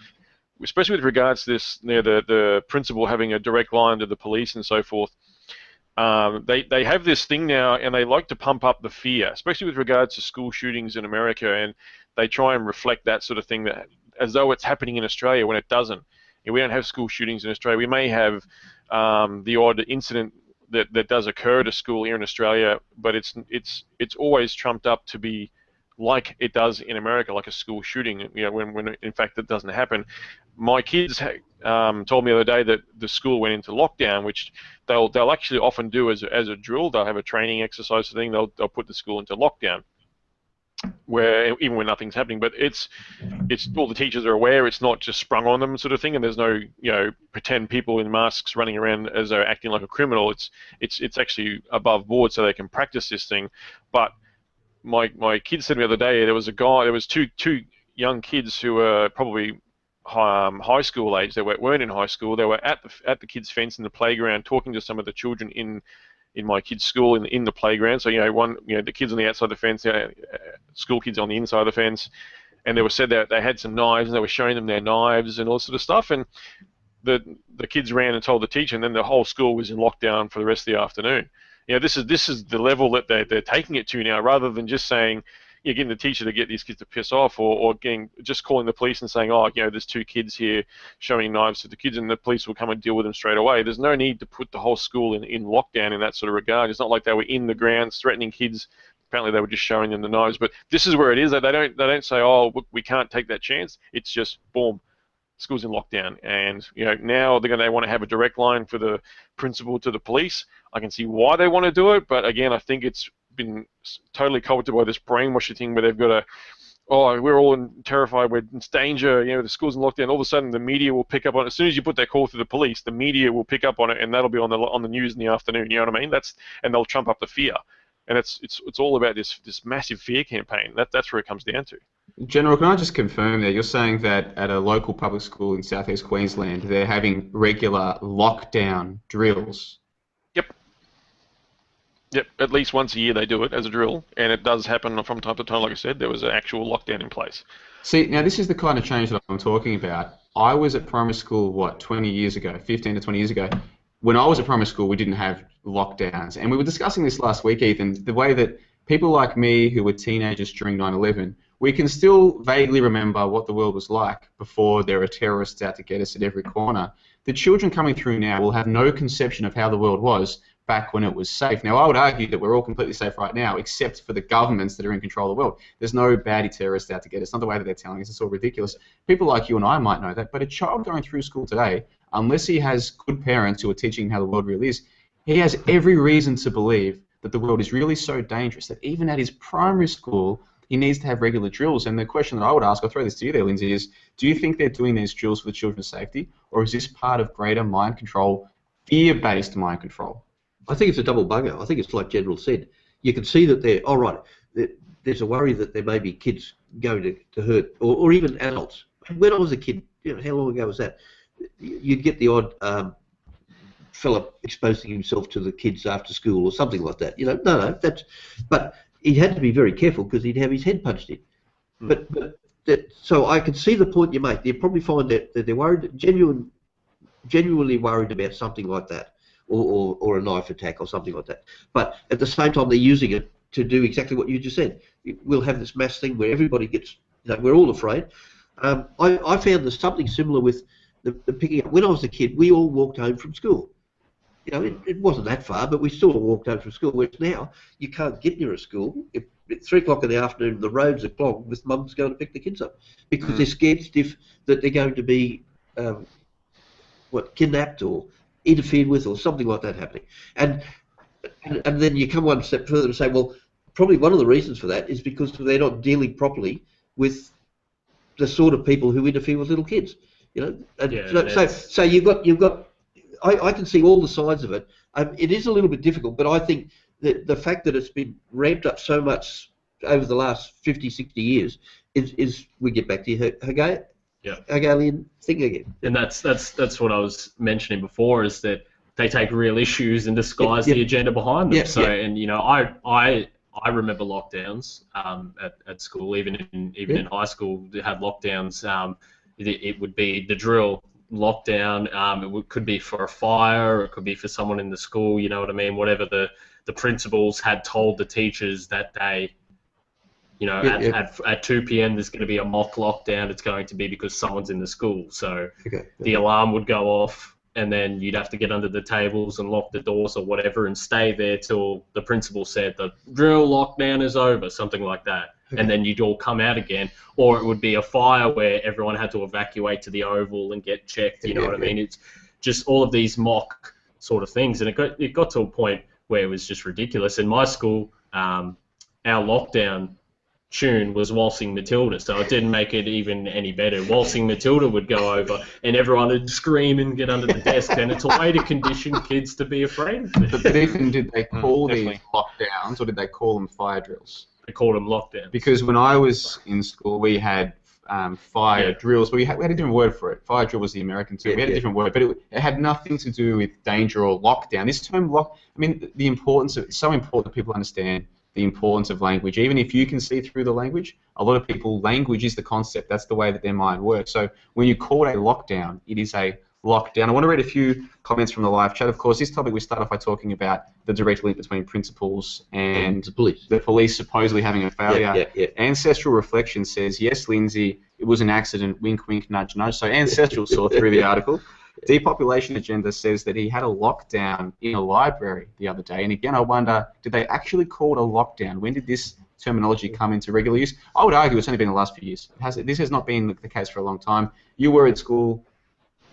Speaker 4: especially with regards to this, the principal having a direct line to the police and so forth. They have this thing now, and they like to pump up the fear, especially with regards to school shootings in America, and they try and reflect that sort of thing that as though it's happening in Australia when it doesn't. We don't have school shootings in Australia. We may have the odd incident that does occur at a school here in Australia, but it's always trumped up to be like it does in America, like a school shooting. When in fact it doesn't happen. My kids told me the other day that the school went into lockdown, which they'll actually often do as a drill. They'll have a training exercise thing. They'll put the school into lockdown, where even when nothing's happening, but it's all the teachers are aware. It's not just sprung on them sort of thing, and there's no pretend people in masks running around as though acting like a criminal. It's actually above board, so they can practice this thing. But my kids said to me the other day, there was two young kids who were probably high school age. They weren't in high school. They were at the kids' fence in the playground, talking to some of the children in my kids' school in the playground. So the kids on the outside of the fence, school kids on the inside of the fence, and they were said that they had some knives, and they were showing them their knives and all sort of stuff. And the kids ran and told the teacher, and then the whole school was in lockdown for the rest of the afternoon. This is the level that they're taking it to now, rather than just saying, getting the teacher to get these kids to piss off, or just calling the police and saying, there's two kids here showing knives to the kids, and the police will come and deal with them straight away. There's no need to put the whole school in lockdown in that sort of regard. It's not like they were in the grounds threatening kids. Apparently they were just showing them the knives. But this is where it is. They don't say, look, we can't take that chance. It's just boom, school's in lockdown. And now they want to have a direct line for the principal to the police. I can see why they want to do it, but again, I think it's been totally co-opted by this brainwashing thing where they've got we're all terrified, we're in danger, the school's in lockdown. All of a sudden the media will pick up on it. As soon as you put that call through the police, the media will pick up on it, and that'll be on the news in the afternoon. You know what I mean? And they'll trump up the fear, and it's all about this massive fear campaign. That's where it comes down to.
Speaker 1: General, can I just confirm that you're saying that at a local public school in southeast Queensland, they're having regular lockdown drills?
Speaker 4: Yep, at least once a year they do it as a drill, and it does happen from time to time. Like I said, there was an actual lockdown in place.
Speaker 1: See, now this is the kind of change that I'm talking about. I was at primary school, 20 years ago, 15 to 20 years ago. When I was at primary school, we didn't have lockdowns. And we were discussing this last week, Ethan, the way that people like me who were teenagers during 9/11, we can still vaguely remember what the world was like before there are terrorists out to get us at every corner. The children coming through now will have no conception of how the world was back when it was safe. Now, I would argue that we're all completely safe right now, except for the governments that are in control of the world. There's no baddie terrorists out to get us. It's not the way that they're telling us. It's all ridiculous. People like you and I might know that, but a child going through school today, unless he has good parents who are teaching him how the world really is, he has every reason to believe that the world is really so dangerous that even at his primary school, he needs to have regular drills. And the question that I would ask, I'll throw this to you there, Lindsay, is do you think they're doing these drills for the children's safety, or is this part of greater mind control, fear-based mind control?
Speaker 3: I think it's a double bugger. I think it's like General said. You can see that they're, all right, there's a worry that there may be kids going to hurt, or even adults. When I was a kid, how long ago was that? You'd get the odd fella exposing himself to the kids after school or something like that. No, but he had to be very careful because he'd have his head punched in. So I can see the point you make. You probably find that they're worried, genuinely worried about something like that, or a knife attack or something like that. But at the same time, they're using it to do exactly what you just said. We'll have this mass thing where everybody gets, we're all afraid. I found there's something similar with the picking up. When I was a kid, we all walked home from school. It wasn't that far, but we still walked home from school. Whereas now, you can't get near a school. At 3 o'clock in the afternoon, the roads are clogged with mums going to pick the kids up because they're scared stiff that they're going to be kidnapped or interfered with or something like that happening. And then you come one step further and say, well, probably one of the reasons for that is because they're not dealing properly with the sort of people who interfere with little kids. So you've got. I can see all the sides of it. It is a little bit difficult, but I think that the fact that it's been ramped up so much over the last 50, 60 years is we get back to Hegelian thing again.
Speaker 2: And that's what I was mentioning before, is that they take real issues and disguise the agenda behind them. And I remember lockdowns at school, even in high school, they had lockdowns. It would be the drill. Lockdown, it could be for a fire, or it could be for someone in the school, you know what I mean, whatever the principals had told the teachers that day, at 2 p.m. there's going to be a mock lockdown. It's going to be because someone's in the school, so the alarm would go off, and then you'd have to get under the tables and lock the doors or whatever and stay there till the principal said the drill lockdown is over, something like that. And then you'd all come out again, or it would be a fire where everyone had to evacuate to the Oval and get checked. You know what I mean? It's just all of these mock sort of things, and it got to a point where it was just ridiculous. In my school, our lockdown tune was Waltzing Matilda, so it didn't make it even any better. Waltzing Matilda would go over, and everyone would scream and get under the desk, and it's a way to condition kids to be afraid of it.
Speaker 1: But even did they call these lockdowns, or did they call them fire drills?
Speaker 2: They called them lockdowns.
Speaker 1: Because when I was in school, we had fire drills, but we had a different word for it. Fire drill was the American term. We had a different word, but it had nothing to do with danger or lockdown. This term, the importance of it's so important that people understand the importance of language. Even if you can see through the language, a lot of people, language is the concept. That's the way that their mind works. So when you call it a lockdown, it is a lockdown. I want to read a few comments from the live chat. Of course, this topic we start off by talking about the direct link between principals and the police supposedly having a failure. Ancestral Reflection says, yes, Lindsay, it was an accident, wink, wink, nudge, nudge. So Ancestral saw through the article. Depopulation Agenda says that he had a lockdown in a library the other day. And again, I wonder, did they actually call it a lockdown? When did this terminology come into regular use? I would argue it's only been the last few years. This has not been the case for a long time. You were at school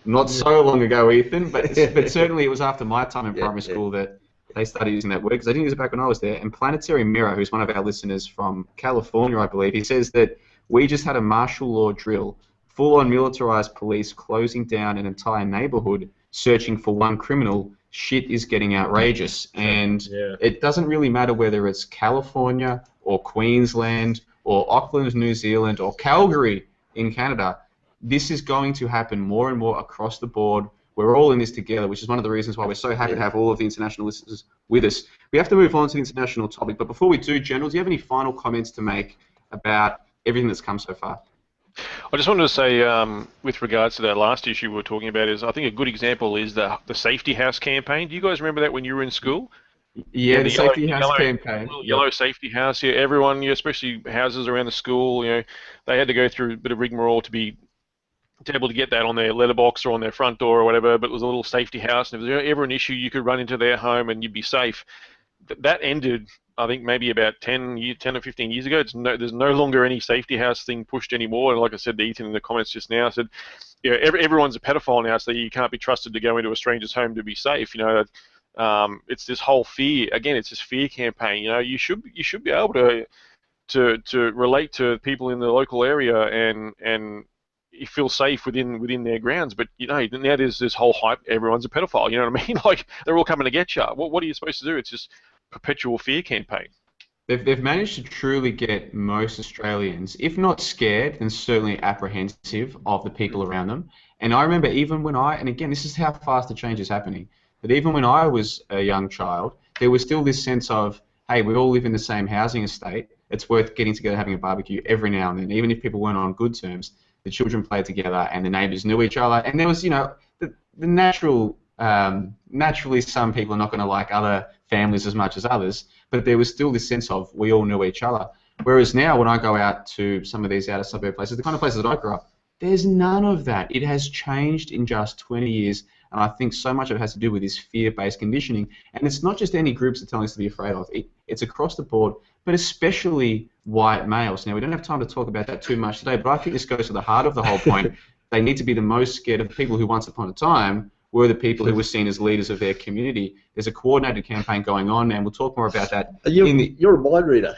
Speaker 1: not so long ago, Ethan, but certainly it was after my time in primary school that they started using that word, because I didn't use it back when I was there. And Planetary Mirror, who's one of our listeners from California, I believe, he says that we just had a martial law drill, full-on militarized police closing down an entire neighborhood, searching for one criminal. Shit is getting outrageous. And it doesn't really matter whether it's California or Queensland or Auckland, New Zealand, or Calgary in Canada. This is going to happen more and more across the board. We're all in this together, which is one of the reasons why we're so happy to have all of the international listeners with us. We have to move on to the international topic, but before we do, General, do you have any final comments to make about everything that's come so far?
Speaker 4: I just wanted to say, with regards to that last issue we were talking about, is I think a good example is the Safety House campaign. Do you guys remember that when you were in school?
Speaker 1: Yeah, the Safety House campaign.
Speaker 4: Yellow Safety House, everyone, especially houses around the school, they had to go through a bit of rigmarole to be to able to get that on their letterbox or on their front door or whatever, but it was a little safety house, and if there was ever an issue, you could run into their home and you'd be safe. That ended, I think, maybe about 10 or 15 years ago. There's no longer any safety house thing pushed anymore. And like I said to Ethan in the comments just now, I said, you know, everyone's a pedophile now, so you can't be trusted to go into a stranger's home to be safe. You know, it's this whole fear. Again, it's this fear campaign. You know, you should be able to relate to people in the local area and you feel safe within their grounds. But you know, now there's this whole hype. Everyone's a pedophile. You know what I mean? Like, they're all coming to get you. What are you supposed to do? It's just perpetual fear campaign.
Speaker 1: They've managed to truly get most Australians, if not scared, then certainly apprehensive of the people around them. And I remember even when and again, this is how fast the change is happening, but even when I was a young child, there was still this sense of, hey, we all live in the same housing estate. It's worth getting together, having a barbecue every now and then, even if people weren't on good terms. The children played together and the neighbours knew each other. And there was, you know, the natural, naturally some people are not going to like other families as much as others, but there was still this sense of we all knew each other. Whereas now when I go out to some of these outer suburb places, the kind of places that I grew up, there's none of that. It has changed in just 20 years, and I think so much of it has to do with this fear-based conditioning. And it's not just any groups that are telling us to be afraid of. It's across the board, but especially white males. Now, we don't have time to talk about that too much today, but I think this goes to the heart of the whole point. They need to be the most scared of the people who once upon a time were the people who were seen as leaders of their community. There's a coordinated campaign going on, and we'll talk more about that.
Speaker 3: You're a mind reader.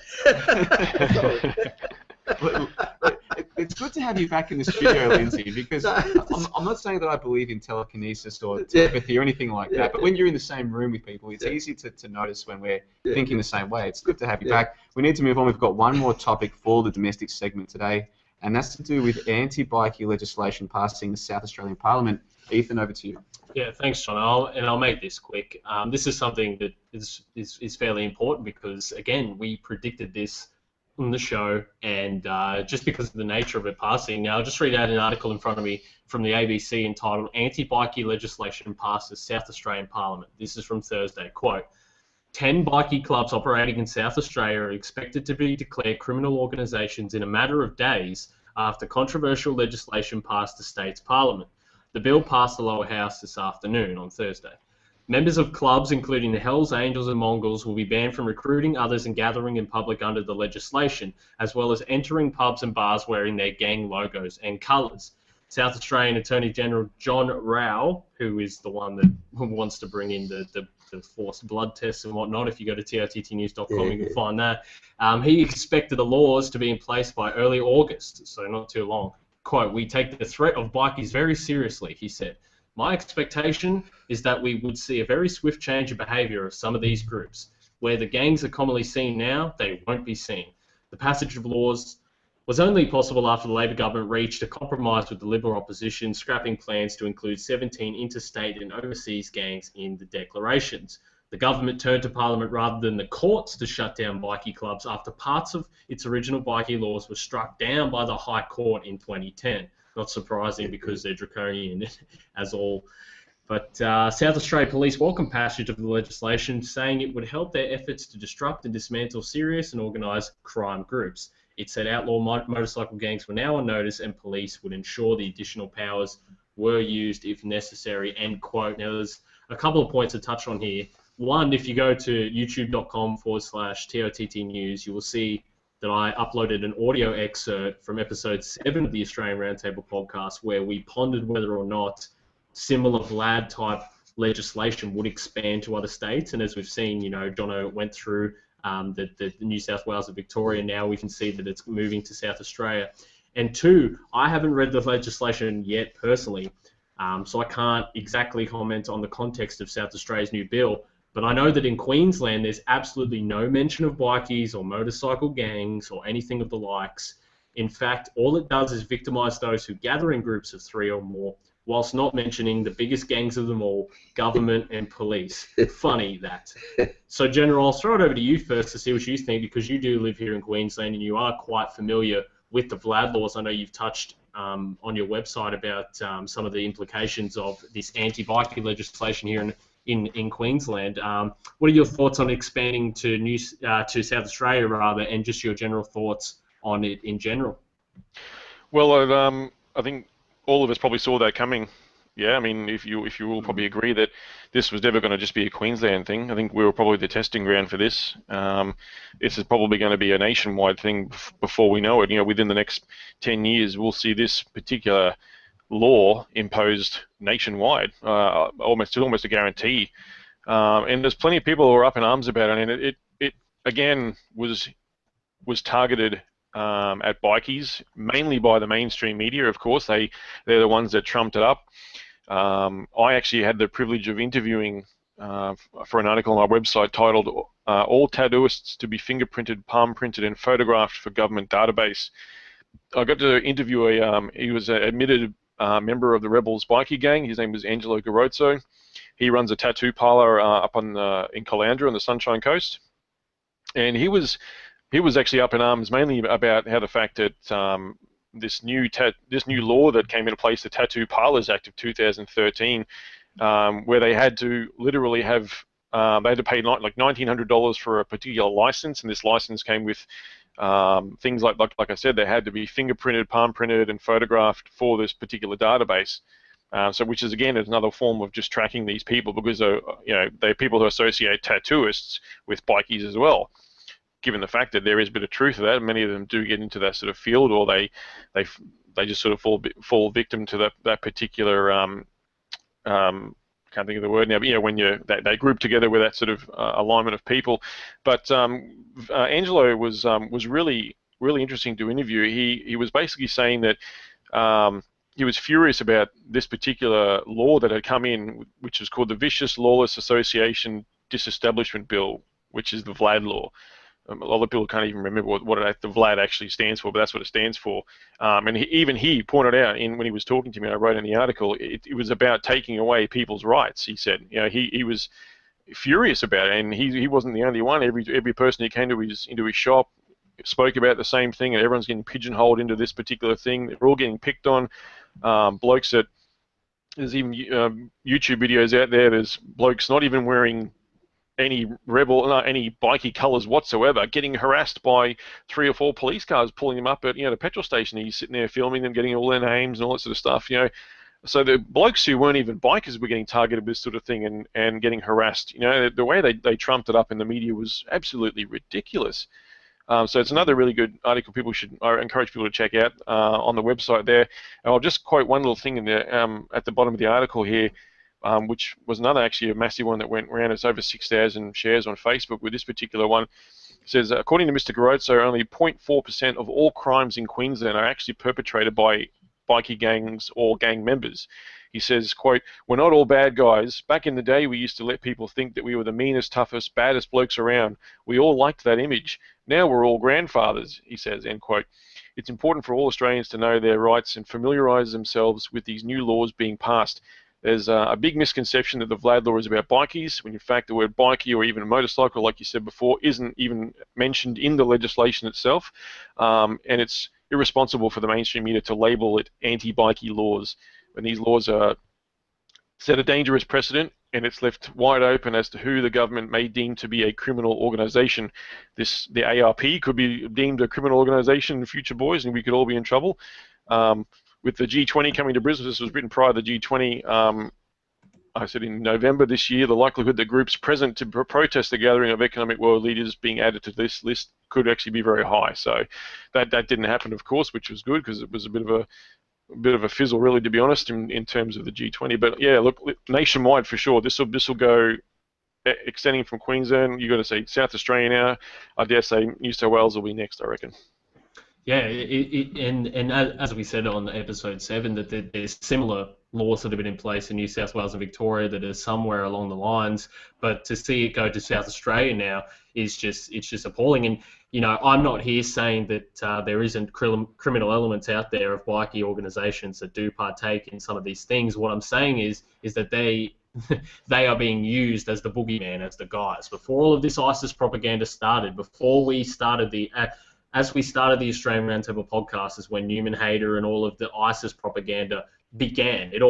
Speaker 1: It's good to have you back in the studio, Lindsay, because I'm not saying that I believe in telekinesis or telepathy or anything like that, but when you're in the same room with people, it's easy to notice when we're thinking the same way. It's good to have you back. We need to move on. We've got one more topic for the domestic segment today, and that's to do with anti-bikie legislation passing the South Australian Parliament. Ethan, over to you.
Speaker 2: Yeah, thanks, John. I'll make this quick. This is something that is fairly important because, again, we predicted this on the show, and just because of the nature of it passing. Now, I'll just read out an article in front of me from the ABC entitled "Anti-bikie legislation passes South Australian Parliament." This is from Thursday. Quote, 10 bikie clubs operating in South Australia are expected to be declared criminal organisations in a matter of days after controversial legislation passed the state's parliament. The bill passed the lower house this afternoon on Thursday. Members of clubs, including the Hells Angels and Mongols, will be banned from recruiting others and gathering in public under the legislation, as well as entering pubs and bars wearing their gang logos and colours. South Australian Attorney General John Rao, who is the one that wants to bring in the forced blood tests and whatnot, if you go to trttnews.com, you can find that. He expected the laws to be in place by early August, so not too long. Quote, "We take the threat of bikies very seriously," he said. "My expectation is that we would see a very swift change in behaviour of some of these groups. Where the gangs are commonly seen now, they won't be seen. The passage of laws was only possible after the Labor government reached a compromise with the Liberal opposition, scrapping plans to include 17 interstate and overseas gangs in the declarations. The government turned to Parliament rather than the courts to shut down bikie clubs after parts of its original bikie laws were struck down by the High Court in 2010. Not surprising because they're draconian as all. But South Australia Police welcomed passage of the legislation, saying it would help their efforts to disrupt and dismantle serious and organised crime groups. It said outlaw motorcycle gangs were now on notice and police would ensure the additional powers were used if necessary," end quote. Now, there's a couple of points to touch on here. One, if you go to youtube.com/TOTT News, you will see that I uploaded an audio excerpt from episode 7 of the Australian Roundtable Podcast where we pondered whether or not similar Vlad-type legislation would expand to other states. And as we've seen, you know, Johnno went through the New South Wales and Victoria. Now we can see that it's moving to South Australia. And two, I haven't read the legislation yet personally, so I can't exactly comment on the context of South Australia's new bill. But I know that in Queensland, there's absolutely no mention of bikies or motorcycle gangs or anything of the likes. In fact, all it does is victimise those who gather in groups of 3 or more, whilst not mentioning the biggest gangs of them all, government and police. Funny that. So, General, I'll throw it over to you first to see what you think, because you do live here in Queensland and you are quite familiar with the Vlad laws. I know you've touched on your website about some of the implications of this anti-bikie legislation here in Queensland. What are your thoughts on expanding to South Australia, rather, and just your general thoughts on it in general?
Speaker 4: Well, I think all of us probably saw that coming. Yeah, I mean, if you will probably agree that this was never going to just be a Queensland thing. I think we were probably the testing ground for this. This is probably going to be a nationwide thing before we know it. You know, within the next 10 years, we'll see this particular law imposed nationwide, almost a guarantee. And there's plenty of people who are up in arms about it, and it again was targeted at bikies, mainly by the mainstream media. Of course, they're the ones that trumped it up. I actually had the privilege of interviewing for an article on our website titled "All Tattooists to be Fingerprinted, Palm Printed, and Photographed for Government Database." I got to interview he was an admitted member of the Rebels bikie gang. His name was Angelo Garozzo. He runs a tattoo parlor up in Caloundra on the Sunshine Coast, and he was actually up in arms mainly about how the fact that this new law that came into place, the Tattoo Parlors Act of 2013, where they had to literally have they had to pay like $1,900 for a particular license, and this license came with things like I said, they had to be fingerprinted, palm printed, and photographed for this particular database. So, which is again another form of just tracking these people, because they're people who associate tattooists with bikies as well. Given the fact that there is a bit of truth to that, many of them do get into that sort of field, or they just sort of fall victim to that particular can't think of the word now, but when they group together with that sort of alignment of people. But Angelo was really interesting to interview. He was basically saying that he was furious about this particular law that had come in, which is called the Vicious Lawless Association Disestablishment Bill, which is the VLAD law. A lot of people can't even remember what the VLAD actually stands for, but that's what it stands for. And he pointed out when he was talking to me, I wrote in the article, it was about taking away people's rights. He said, he was furious about it, and he wasn't the only one. Every person who came into his shop spoke about the same thing, and everyone's getting pigeonholed into this particular thing. They're all getting picked on. Blokes that there's even YouTube videos out there. There's blokes not even wearing any bikie colours whatsoever, getting harassed by 3 or 4 police cars pulling them up at the petrol station. He's sitting there filming them, getting all their names and all that sort of stuff. So the blokes who weren't even bikers were getting targeted with this sort of thing and getting harassed. The way they trumped it up in the media was absolutely ridiculous. So it's another really good article I encourage people to check out on the website there. And I'll just quote one little thing in there at the bottom of the article here, which was actually a massive one that went around. It's over 6,000 shares on Facebook with this particular one. It says, according to Mr. Garozzo, only 0.4% of all crimes in Queensland are actually perpetrated by bikie gangs or gang members. He says, quote, "We're not all bad guys. Back in the day, we used to let people think that we were the meanest, toughest, baddest blokes around. We all liked that image. Now we're all grandfathers," he says, end quote. "It's important for all Australians to know their rights and familiarise themselves with these new laws being passed. There's a big misconception that the VLAD law is about bikies, when in fact the word bikie or even a motorcycle, like you said before, isn't even mentioned in the legislation itself, and it's irresponsible for the mainstream media to label it anti-bikie laws, when these laws set a dangerous precedent, and it's left wide open as to who the government may deem to be a criminal organisation. The ARP could be deemed a criminal organisation in future, boys, and we could all be in trouble. With the G20 coming to Brisbane, this was written prior to the G20, I said in November this year, the likelihood that groups present to protest the gathering of economic world leaders being added to this list could actually be very high. So that didn't happen, of course, which was good, because it was a bit of a fizzle, really, to be honest, in terms of the G20. But yeah, look, nationwide for sure. This will go extending from Queensland. You've got to say South Australia now. I dare say New South Wales will be next, I reckon.
Speaker 2: Yeah, and as we said on episode 7, that there's similar laws that have been in place in New South Wales and Victoria that are somewhere along the lines, but to see it go to South Australia now is just appalling. And I'm not here saying that there isn't criminal elements out there of bikie organisations that do partake in some of these things. What I'm saying is that they are being used as the boogeyman, as the guys. Before all of this ISIS propaganda started, before we started as we started the Australian Roundtable Podcast, is when Newman Hayter and all of the ISIS propaganda began. It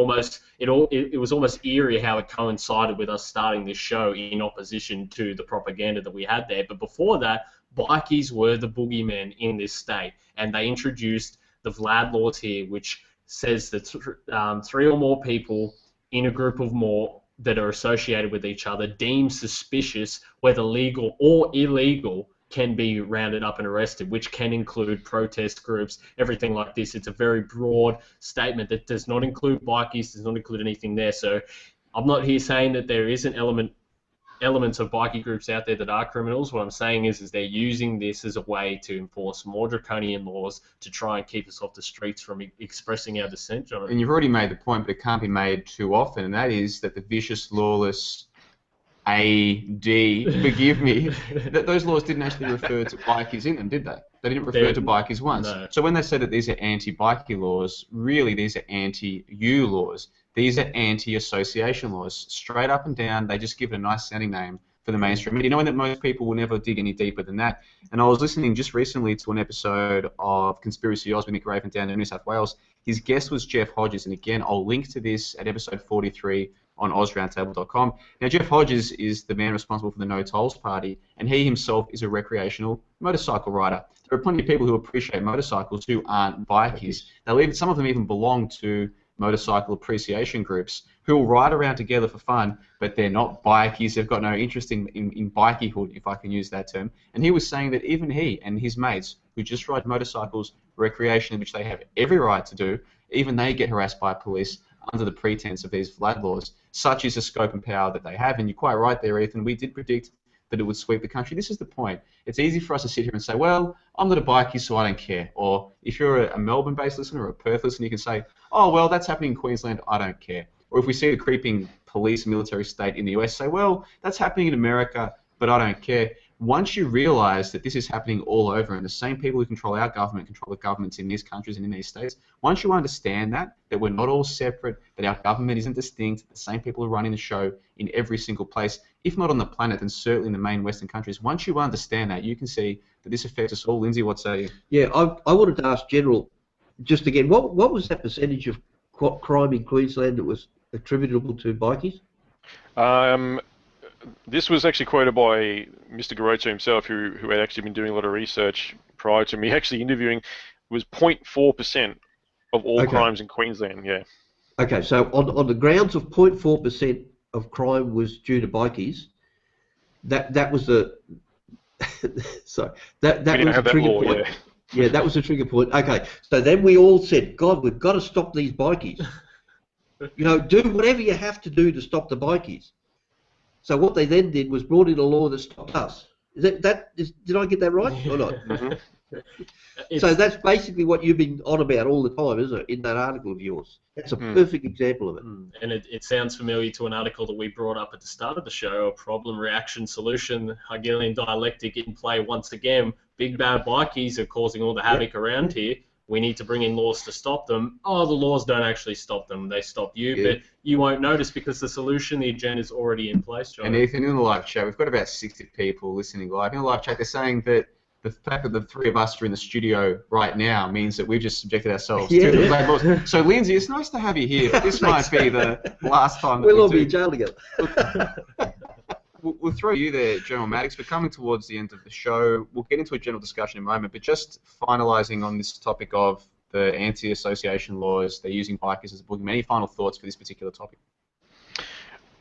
Speaker 2: was almost eerie how it coincided with us starting this show in opposition to the propaganda that we had there. But before that, bikies were the boogeymen in this state, and they introduced the VLAD laws here, which says that 3 or more people in a group of more that are associated with each other deemed suspicious, whether legal or illegal, can be rounded up and arrested, which can include protest groups, everything like this. It's a very broad statement that does not include bikies, does not include anything there. So I'm not here saying that there isn't elements of bikie groups out there that are criminals. What I'm saying is they're using this as a way to enforce more draconian laws to try and keep us off the streets from expressing our dissent, John.
Speaker 1: And you've already made the point, but it can't be made too often, and that is that the vicious, lawless AD, forgive me, that those laws didn't actually refer to bikies in them, did they? They didn't refer to bikies once.
Speaker 2: No.
Speaker 1: So when they say that these are anti-bikie laws, really these are anti-U laws. These are anti-association laws. Straight up and down, they just give it a nice sounding name for the mainstream media, knowing that most people will never dig any deeper than that. And I was listening just recently to an episode of Conspiracy Oz with Nick Raven down in New South Wales. His guest was Jeff Hodges, and again, I'll link to this at episode 43 on AusRoundtable.com. Now, Jeff Hodges is the man responsible for the No Tolls Party, and he himself is a recreational motorcycle rider. There are plenty of people who appreciate motorcycles who aren't bikies. Some of them even belong to motorcycle appreciation groups who will ride around together for fun, but they're not bikies. They've got no interest in bikiehood, if I can use that term. And he was saying that even he and his mates who just ride motorcycles recreationally, which they have every right to do, even they get harassed by police under the pretense of these flag laws. Such is the scope and power that they have. And you're quite right there, Ethan. We did predict that it would sweep the country. This is the point. It's easy for us to sit here and say, well, I'm not a bikie, so I don't care. Or if you're a Melbourne-based listener or a Perth listener, you can say, oh, well, that's happening in Queensland, I don't care. Or if we see the creeping police military state in the US, say, well, that's happening in America, but I don't care. Once you realize that this is happening all over, and the same people who control our government control the governments in these countries and in these states, once you understand that we're not all separate, that our government isn't distinct, the same people are running the show in every single place, if not on the planet, then certainly in the main Western countries, once you understand that, you can see that this affects us all. Lindsay, what say you?
Speaker 3: Yeah, I wanted to ask General, just again, what was that percentage of crime in Queensland that was attributable to bikies?
Speaker 4: This was actually quoted by Mr. Garoto himself, who had actually been doing a lot of research prior to me actually interviewing. Was 0.4% of all crimes in Queensland. Yeah.
Speaker 3: Okay, so on the grounds of 0.4% of crime was due to bikies, that was the so that was a trigger point. Yeah, that was a trigger point. Okay, so then we all said, God, we've got to stop these bikies. You know, do whatever you have to do to stop the bikies. So what they then did was brought in a law that stopped us. Did I get that right or not? So that's basically what you've been on about all the time, isn't it, in that article of yours? That's a perfect example of it.
Speaker 2: And it sounds familiar to an article that we brought up at the start of the show, a problem, reaction, solution, Hegelian dialectic in play once again. Big bad bikies are causing all the havoc around here. We need to bring in laws to stop them. Oh, the laws don't actually stop them. They stop you, but you won't notice because the solution, the agenda is already in place, John.
Speaker 1: And Ethan, in the live chat, we've got about 60 people listening live. In the live chat, they're saying that the fact that the three of us are in the studio right now means that we've just subjected ourselves to the flag laws. So, Lindsay, it's nice to have you here, but this might be the last time that
Speaker 3: we'll all be in jail together.
Speaker 1: We'll throw you there, Johnno and Maddox. We're coming towards the end of the show. We'll get into a general discussion in a moment, but just finalising on this topic of the anti-association laws, they're using bikers as a boogeyman. Any final thoughts for this particular topic?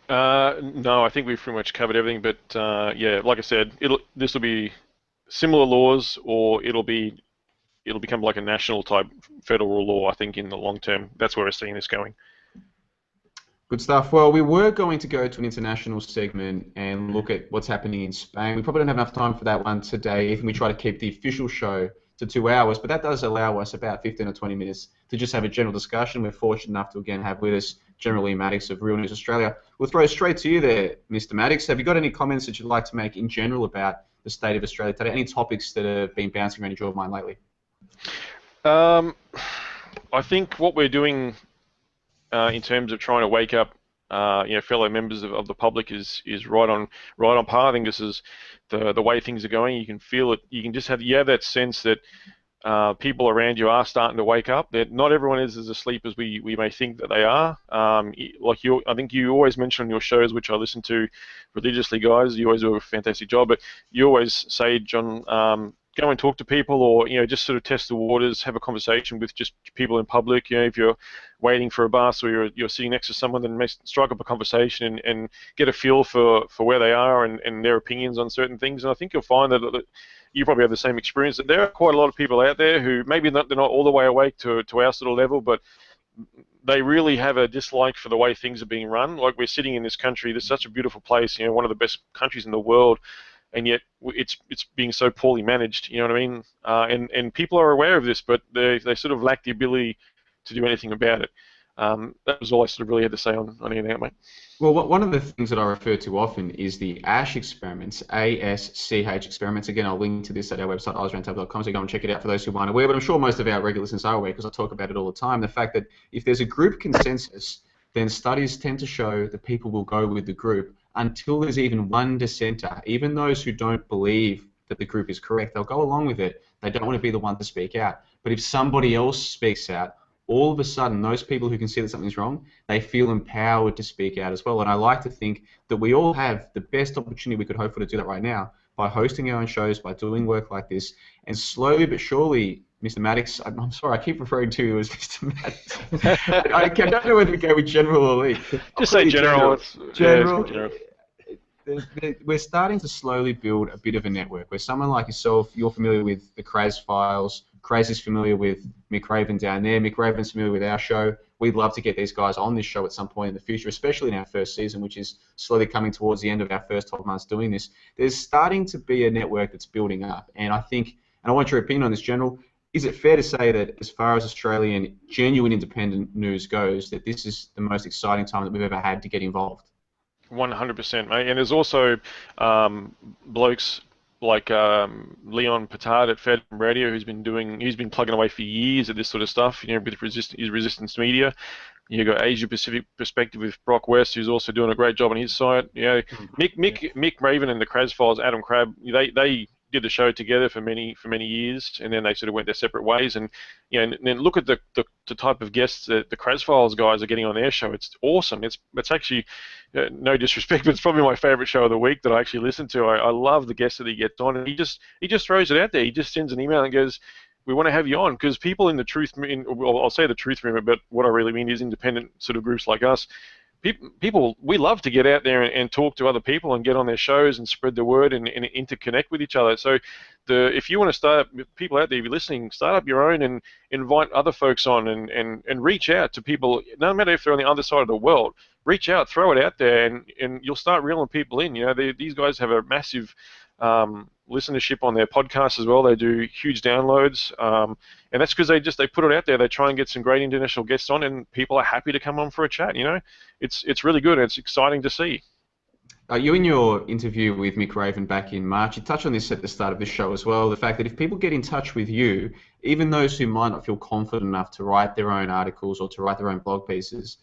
Speaker 4: No, I think we've pretty much covered everything, but yeah, like I said, this will be similar laws, or it'll become like a national type federal law, I think, in the long term. That's where we're seeing this going.
Speaker 1: Good stuff. Well, we were going to go to an international segment and look at what's happening in Spain. We probably don't have enough time for that one today, and we try to keep the official show to 2 hours, but that does allow us about 15 or 20 minutes to just have a general discussion. We're fortunate enough to again have with us General Maddox of Real News Australia. We'll throw straight to you there, Mr. Maddox. Have you got any comments that you'd like to make in general about the state of Australia today? Any topics that have been bouncing around your mind lately?
Speaker 4: I think what we're doing in terms of trying to wake up fellow members of the public is right on par. I think this is the way things are going. You can feel it. You can just have that sense that people around you are starting to wake up. That not everyone is as asleep as we may think that they are. I think you always mention on your shows, which I listen to religiously, guys. You always do a fantastic job. But you always say, John, go and talk to people, or just sort of test the waters, have a conversation with just people in public. If you're waiting for a bus or you're sitting next to someone, then strike up a conversation and get a feel for where they are and their opinions on certain things. And I think you'll find that you probably have the same experience, that there are quite a lot of people out there who maybe they're not all the way awake to our sort of level, but they really have a dislike for the way things are being run. Like, we're sitting in this country, this is such a beautiful place, one of the best countries in the world, and yet it's being so poorly managed. You know what I mean? And people are aware of this, but they sort of lack the ability to do anything about it. That was all I sort of really had to say on any of that, mate.
Speaker 1: Well, one of the things that I refer to often is the ASH experiments, ASCH experiments. Again, I'll link to this at our website, AusRoundtable.com, so go and check it out for those who aren't aware. But I'm sure most of our regular listeners are aware because I talk about it all the time. The fact that if there's a group consensus, then studies tend to show that people will go with the group until there's even one dissenter. Even those who don't believe that the group is correct, they'll go along with it. They don't want to be the one to speak out. But if somebody else speaks out, all of a sudden, those people who can see that something's wrong, they feel empowered to speak out as well. And I like to think that we all have the best opportunity we could hope for to do that right now by hosting our own shows, by doing work like this, and slowly but surely, Mr. Maddox, I'm sorry, I keep referring to you as Mr. Maddox. I don't know whether to go with General or Lee.
Speaker 4: Just say General.
Speaker 1: General. We're starting to slowly build a bit of a network where someone like yourself, you're familiar with the Kraz files, Kraz is familiar with Mick Raven down there, Mick Raven's familiar with our show. We'd love to get these guys on this show at some point in the future, especially in our first season, which is slowly coming towards the end of our first 12 months doing this. There's starting to be a network that's building up, and I think, and I want your opinion on this, General, is it fair to say that as far as Australian genuine independent news goes, that this is the most exciting time that we've ever had to get involved?
Speaker 4: 100%, mate. And there's also blokes like Leon Petard at Fed Radio, he's been plugging away for years at this sort of stuff, with Resistance Media. You've got Asia Pacific Perspective with Brock West, who's also doing a great job on his site. Mick Raven and the Kraz Files, Adam Crabb, they did the show together for many years, and then they sort of went their separate ways. And and then look at the type of guests that the Kraz Files guys are getting on their show. It's awesome. It's actually, no disrespect, but it's probably my favorite show of the week that I actually listen to. I love the guests that he gets on, and he just throws it out there. He just sends an email and goes, "We want to have you on," because people in the truth, I'll say the truth movement, but what I really mean is independent sort of groups like us. People, we love to get out there and talk to other people and get on their shows and spread the word and interconnect with each other. So if you want to start, people out there, if you're listening, start up your own and invite other folks on and reach out to people, no matter if they're on the other side of the world. Reach out, throw it out there, and you'll start reeling people in. These guys have a massive listenership on their podcasts as well. They do huge downloads, and that's because they put it out there. They try and get some great international guests on, and people are happy to come on for a chat. It's really good, and it's exciting to see.
Speaker 1: You, in your interview with Mick Raven back in March, you touched on this at the start of the show as well, the fact that if people get in touch with you, even those who might not feel confident enough to write their own articles or to write their own blog pieces,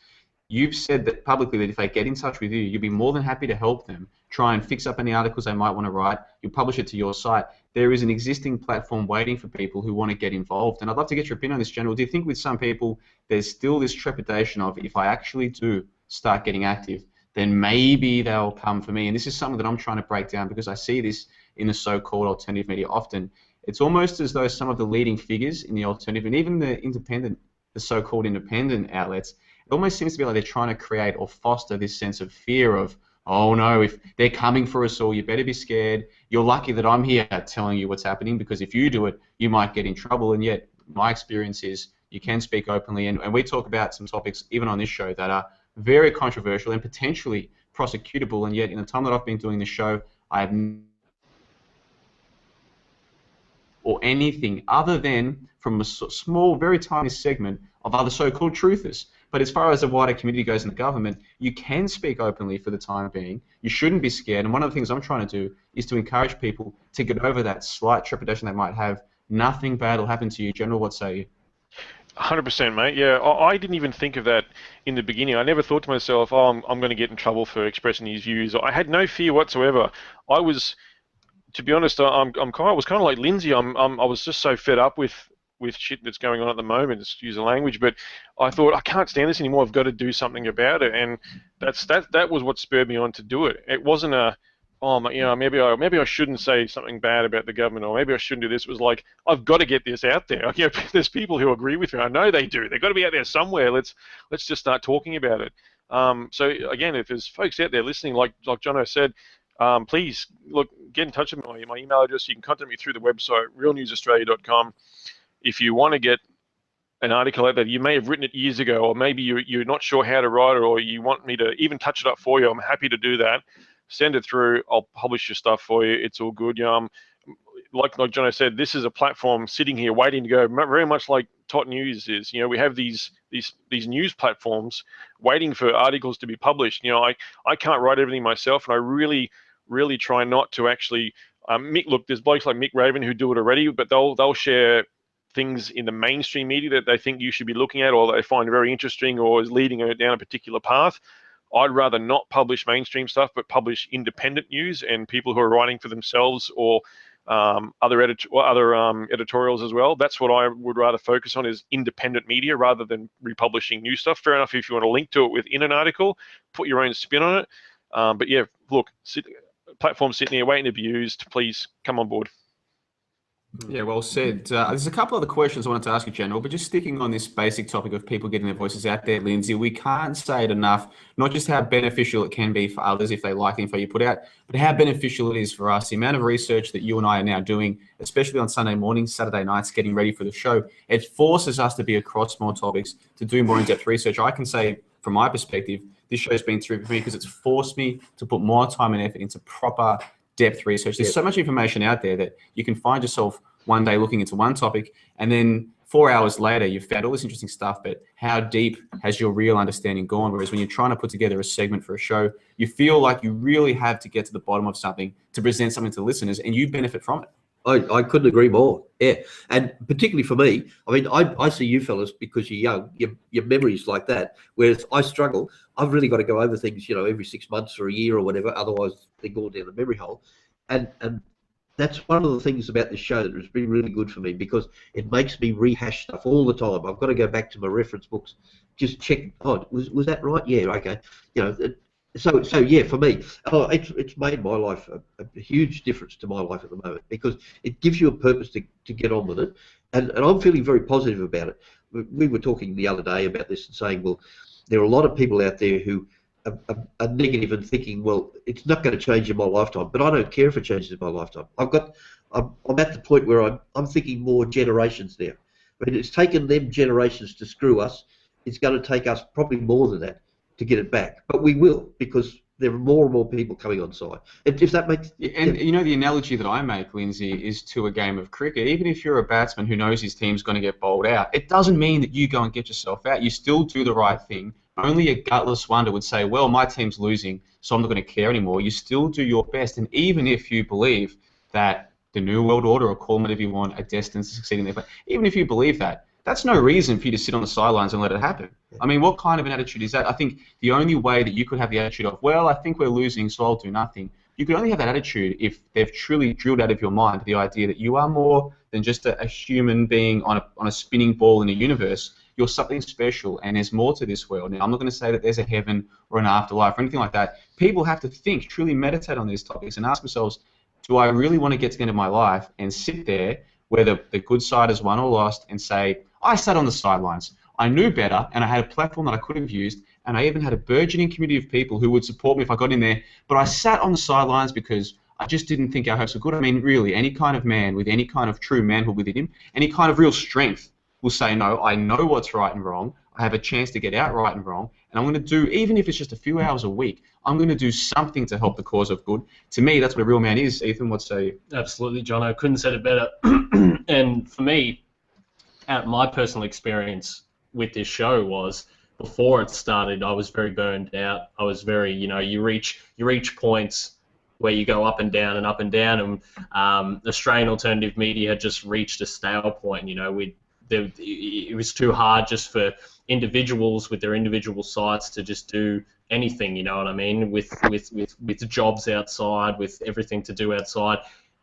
Speaker 1: you've said that publicly that if they get in touch with you, you'll be more than happy to help them try and fix up any articles they might want to write. You'll publish it to your site. There is an existing platform waiting for people who want to get involved. And I'd love to get your opinion on this, General. Do you think with some people there's still this trepidation of, if I actually do start getting active, then maybe they'll come for me? And this is something that I'm trying to break down, because I see this in the so-called alternative media often. It's almost as though some of the leading figures in the alternative, and even the so-called independent outlets, it almost seems to be like they're trying to create or foster this sense of fear of, oh no, if they're coming for us all, you better be scared. You're lucky that I'm here telling you what's happening, because if you do it, you might get in trouble. And yet, my experience is you can speak openly, and we talk about some topics, even on this show, that are very controversial and potentially prosecutable, and yet in the time that I've been doing this show, I have or anything other than from a small, very tiny segment of other so-called truthers. But as far as the wider community goes in the government, you can speak openly for the time being. You shouldn't be scared. And one of the things I'm trying to do is to encourage people to get over that slight trepidation they might have. Nothing bad will happen to you. General, what say you?
Speaker 4: 100%, mate. Yeah, I didn't even think of that in the beginning. I never thought to myself, oh, I'm going to get in trouble for expressing these views. I had no fear whatsoever. I was, to be honest, I was kind of like Lindsay. I was just so fed up with shit that's going on at the moment, to use the language, but I thought, I can't stand this anymore. I've got to do something about it, and that was what spurred me on to do it. It wasn't maybe I shouldn't say something bad about the government, or maybe I shouldn't do this. It was like, I've got to get this out there. There's people who agree with me. I know they do. They've got to be out there somewhere. Let's just start talking about it. So again, if there's folks out there listening, like Johnno said, please get in touch with me. My email address. You can contact me through the website realnewsaustralia.com. If you want to get an article out there, you may have written it years ago, or maybe you're not sure how to write it, or you want me to even touch it up for you. I'm happy to do that. Send it through. I'll publish your stuff for you. It's all good. Like Johnno said, this is a platform sitting here waiting to go, very much like Tot News is. We have these news platforms waiting for articles to be published. I can't write everything myself, and I really, really try not to actually. There's blokes like Mick Raven who do it already, but they'll share things in the mainstream media that they think you should be looking at, or they find very interesting, or is leading down a particular path. I'd rather not publish mainstream stuff, but publish independent news and people who are writing for themselves, or other editorials as well. That's what I would rather focus on, is independent media rather than republishing new stuff. Fair enough if you want to link to it within an article, put your own spin on it. But yeah, look, platform sitting here waiting to be used. Please come on board.
Speaker 1: Yeah, well said. There's a couple other questions I wanted to ask you, General, but just sticking on this basic topic of people getting their voices out there, Lindsay, we can't say it enough, not just how beneficial it can be for others if they like the info you put out, but how beneficial it is for us. The amount of research that you and I are now doing, especially on Sunday mornings, Saturday nights, getting ready for the show, it forces us to be across more topics, to do more in-depth research. I can say, from my perspective, this show's been through for me because it's forced me to put more time and effort into proper depth research. There's so much information out there that you can find yourself one day looking into one topic, and then 4 hours later you've found all this interesting stuff, but how deep has your real understanding gone? Whereas when you're trying to put together a segment for a show, you feel like you really have to get to the bottom of something to present something to listeners, and you benefit from it.
Speaker 3: I couldn't agree more. Yeah, and particularly for me, I mean, I see you fellas, because you're young, your memory's like that, whereas I struggle. I've really got to go over things, every 6 months or a year or whatever, otherwise they go down the memory hole. And that's one of the things about this show that has been really good for me, because it makes me rehash stuff all the time. I've got to go back to my reference books, just check, was that right? Yeah, okay. So yeah, for me, it's made my life a huge difference to my life at the moment, because it gives you a purpose to get on with it, and I'm feeling very positive about it. We were talking the other day about this and saying, well, there are a lot of people out there who are negative and thinking, well, it's not going to change in my lifetime, but I don't care if it changes in my lifetime. I'm at the point where I'm thinking more generations now. I mean, it's taken them generations to screw us. It's going to take us probably more than that to get it back, but we will, because there are more and more people coming on side. If that makes
Speaker 1: the analogy that I make, Lindsay, is to a game of cricket. Even if you're a batsman who knows his team's going to get bowled out, it doesn't mean that you go and get yourself out. You still do the right thing. Only a gutless wonder would say, well, my team's losing, so I'm not going to care anymore. You still do your best, and even if you believe that the New World Order, or call them whatever you want, are destined to succeed in their play, even if you believe that, that's no reason for you to sit on the sidelines and let it happen. I mean, what kind of an attitude is that? I think the only way that you could have the attitude of, well, I think we're losing, so I'll do nothing, you could only have that attitude if they've truly drilled out of your mind the idea that you are more than just a human being on a spinning ball in a universe. You're something special, and there's more to this world. Now, I'm not going to say that there's a heaven or an afterlife or anything like that. People have to think, truly meditate on these topics, and ask themselves, do I really want to get to the end of my life and sit there, whether the good side has won or lost, and say, I sat on the sidelines. I knew better, and I had a platform that I could have used, and I even had a burgeoning community of people who would support me if I got in there, but I sat on the sidelines because I just didn't think our hopes were good. I mean, really, any kind of man with any kind of true manhood within him, any kind of real strength, will say, no, I know what's right and wrong. I have a chance to get out right and wrong, and I'm going to do, even if it's just a few hours a week, I'm going to do something to help the cause of good. To me, that's what a real man is. Ethan, what say you?
Speaker 2: Absolutely, Johnno. Couldn't have said it better. And for me, my personal experience with this show was, before it started, I was very burned out. I was very, you reach points where you go up and down, and Australian alternative media had just reached a stale point. It was too hard just for individuals with their individual sites to just do anything, you know what I mean, with jobs outside, with everything to do outside.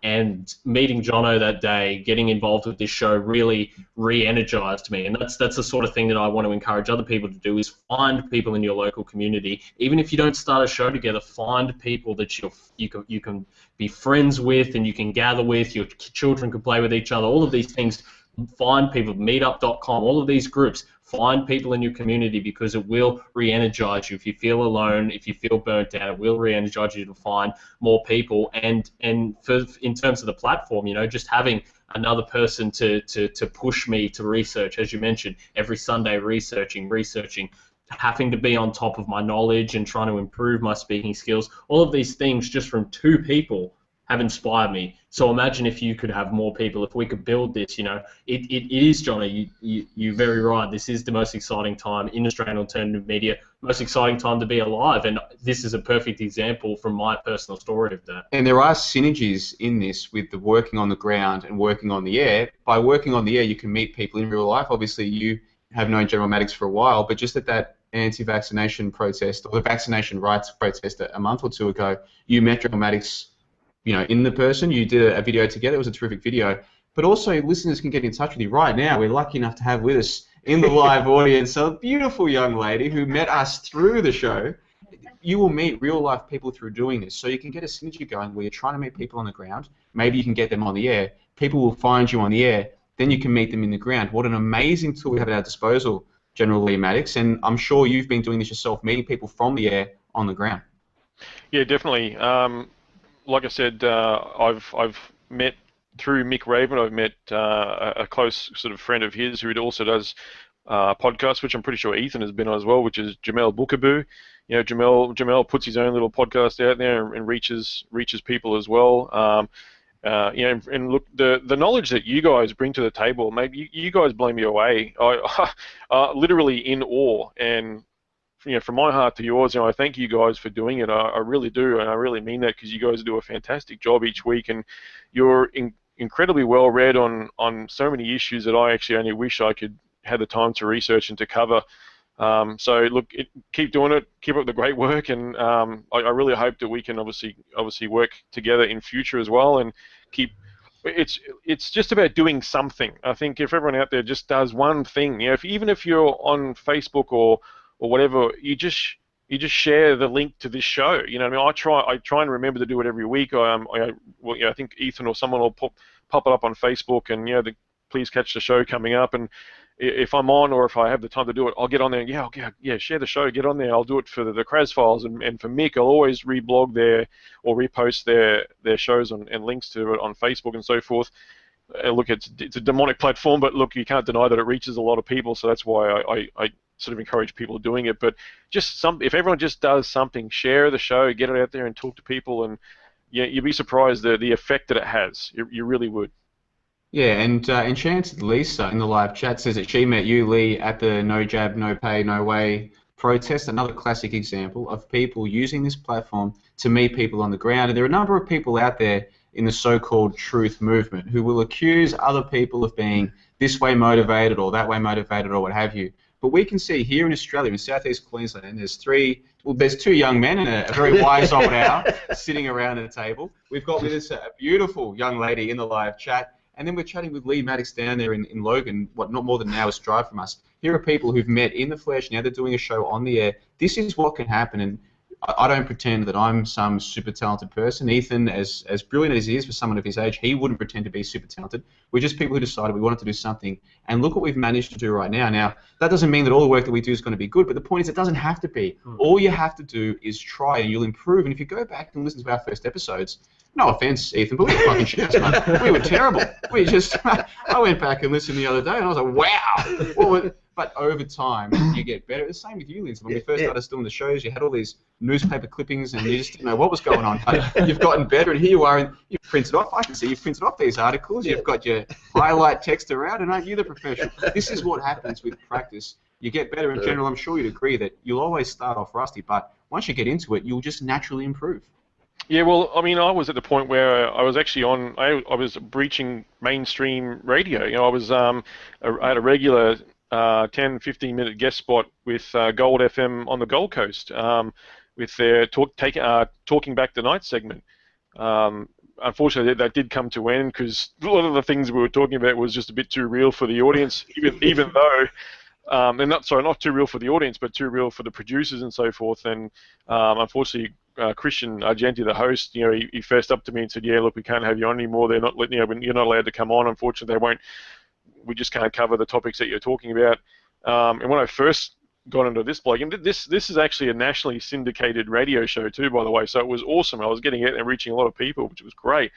Speaker 2: And meeting Johnno that day, getting involved with this show really re-energized me. And that's the sort of thing that I want to encourage other people to do, is find people in your local community. Even if you don't start a show together, find people that you can be friends with and you can gather with. Your children can play with each other. All of these things. Find people, meetup.com, all of these groups. Find people in your community, because it will re-energize you. If you feel alone, if you feel burnt out, it will re-energize you to find more people. And in terms of the platform, just having another person to push me to research, as you mentioned, every Sunday researching, having to be on top of my knowledge and trying to improve my speaking skills. All of these things just from 2 people have inspired me. So imagine if you could have more people, if we could build this, it is, Johnny, you're very right. This is the most exciting time in Australian alternative media, most exciting time to be alive. And this is a perfect example from my personal story of that.
Speaker 1: And there are synergies in this with the working on the ground and working on the air. By working on the air, you can meet people in real life. Obviously, you have known General Maddox for a while, but just at that anti-vaccination protest, or the vaccination rights protest a month or 2 ago, you met General Maddox in the person. You did a video together. It was a terrific video. But also, listeners can get in touch with you right now. We're lucky enough to have with us in the live audience a beautiful young lady who met us through the show. You will meet real-life people through doing this, so you can get a synergy going where you're trying to meet people on the ground. Maybe you can get them on the air. People will find you on the air. Then you can meet them in the ground. What an amazing tool we have at our disposal, General Lee Maddox. And I'm sure you've been doing this yourself, meeting people from the air on the ground.
Speaker 4: Yeah, definitely. Like I said, I've met through Mick Raven. I've met a close sort of friend of his who also does podcasts, which I'm pretty sure Ethan has been on as well, which is Jamel Bookaboo. Jamel puts his own little podcast out there and reaches people as well. And look, the knowledge that you guys bring to the table, mate, you guys blow me away. I literally in awe. And from my heart to yours, I thank you guys for doing it. I really do, and I really mean that, because you guys do a fantastic job each week, and you're incredibly well read on so many issues that I actually only wish I could have the time to research and to cover. So look, keep doing it, keep up the great work, and I really hope that we can obviously work together in future as well, and keep. It's just about doing something. I think if everyone out there just does one thing, even if you're on Facebook or whatever, you just share the link to this show. I try and remember to do it every week. I think Ethan or someone will pop it up on Facebook, and please catch the show coming up. And if I'm on, or if I have the time to do it, I'll get on there. And share the show. Get on there. I'll do it for the Kraz Files, and for Mick, I'll always reblog their or repost their shows and links to it on Facebook and so forth. Look, it's a demonic platform, but look, you can't deny that it reaches a lot of people. So that's why I sort of encourage people doing it. But if everyone just does something, share the show, get it out there and talk to people, and you'd be surprised the effect that it has. You really would.
Speaker 1: Yeah, and Enchanted Lisa in the live chat says that she met you, Lee, at the No Jab, No Pay, No Way protest. Another classic example of people using this platform to meet people on the ground. And there are a number of people out there in the so-called truth movement who will accuse other people of being this way motivated or that way motivated or what have you. But we can see here in Australia, in southeast Queensland, there's 2 young men and a very wise old owl sitting around at a table. We've got with us a beautiful young lady in the live chat, and then we're chatting with Lee Maddox down there in Logan, not more than an hour's drive from us. Here are people who've met in the flesh, now they're doing a show on the air. This is what can happen, and I don't pretend that I'm some super talented person. Ethan, as brilliant as he is for someone of his age, he wouldn't pretend to be super talented. We're just people who decided we wanted to do something, and look what we've managed to do right now. Now, that doesn't mean that all the work that we do is going to be good, but the point is it doesn't have to be. All you have to do is try, and you'll improve. And if you go back and listen to our first episodes, no offense, Ethan, but we were fucking shit, man. We were terrible. I went back and listened the other day, and I was like, wow. But over time, you get better. The same with you, Lindsay. When we first started doing the shows, you had all these newspaper clippings, and you just didn't know what was going on. But you've gotten better, and here you are, and you've printed off. I can see you've printed off these articles. You've got your highlight text around, and aren't you the professional? This is what happens with practice. You get better. In general, I'm sure you'd agree that you'll always start off rusty, but once you get into it, you'll just naturally improve.
Speaker 4: Yeah, well, I mean, I was at the point where I was actually I was breaching mainstream radio. I was I had a regular 10, 15-minute guest spot with Gold FM on the Gold Coast with their Talking Back the Night segment. unfortunately, that did come to an end because a lot of the things we were talking about was just a bit too real for the audience, even though, and not too real for the audience, but too real for the producers and so forth. And unfortunately, Christian Argenti, the host, he first up to me and said, "Yeah, look, we can't have you on anymore. They're not letting you're not allowed to come on. Unfortunately, they won't. We just can't cover the topics that you're talking about." And when I first got into this blog, and this is actually a nationally syndicated radio show too, by the way, so it was awesome. I was getting out and reaching a lot of people, which was great.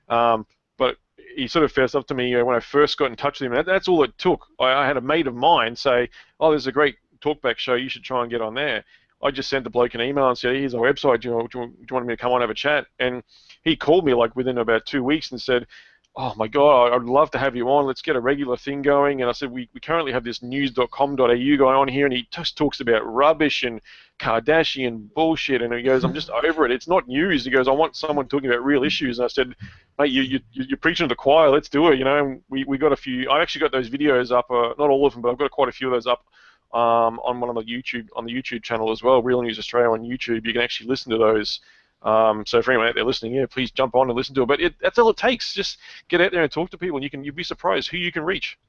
Speaker 4: But he sort of first up to me when I first got in touch with him, and that's all it took. I had a mate of mine say, "Oh, there's a great talkback show, you should try and get on there." I just sent the bloke an email and said, "Here's our website, do you want me to come on and have a chat?" And he called me like within about 2 weeks and said, "Oh my God, I'd love to have you on. Let's get a regular thing going." And I said, we currently have this news.com.au going on here, and he just talks about rubbish and Kardashian bullshit. And he goes, "I'm just over it. It's not news." He goes, "I want someone talking about real issues." And I said, "Mate, you're preaching to the choir. Let's do it." And we got a few. I actually got those videos up, not all of them, but I've got quite a few of those up on one of the YouTube channel as well, Real News Australia on YouTube. You can actually listen to those. So for anyone out there listening, yeah, please jump on and listen to it. But that's all it takes. Just get out there and talk to people, and you'd be surprised who you can reach.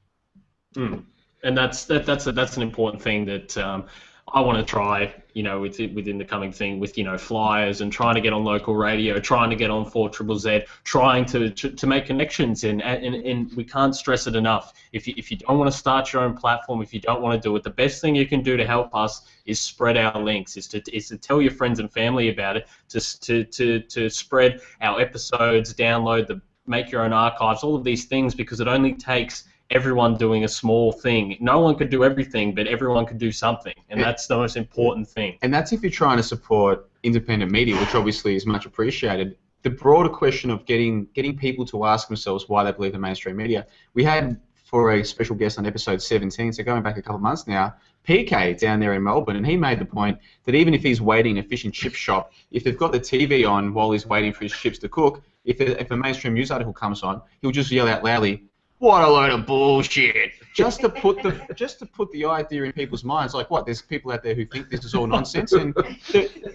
Speaker 2: And that's an important thing that I want to try, within the coming thing with, flyers and trying to get on local radio, trying to get on 4ZZZ, trying to make connections, and we can't stress it enough. If you don't want to start your own platform, if you don't want to do it, the best thing you can do to help us is spread our links, is to tell your friends and family about it, to spread our episodes, make your own archives, all of these things, because it only takes everyone doing a small thing. No one could do everything, but everyone could do something, and that's the most important thing.
Speaker 1: And that's if you're trying to support independent media, which obviously is much appreciated. The broader question of getting people to ask themselves why they believe in mainstream media. We had, for a special guest on episode 17, so going back a couple of months now, PK down there in Melbourne, and he made the point that even if he's waiting in a fish and chip shop, if they've got the TV on while he's waiting for his chips to cook, if a mainstream news article comes on, he'll just yell out loudly, "What a load of bullshit!" Just to put the idea in people's minds, like, what? There's people out there who think this is all nonsense, and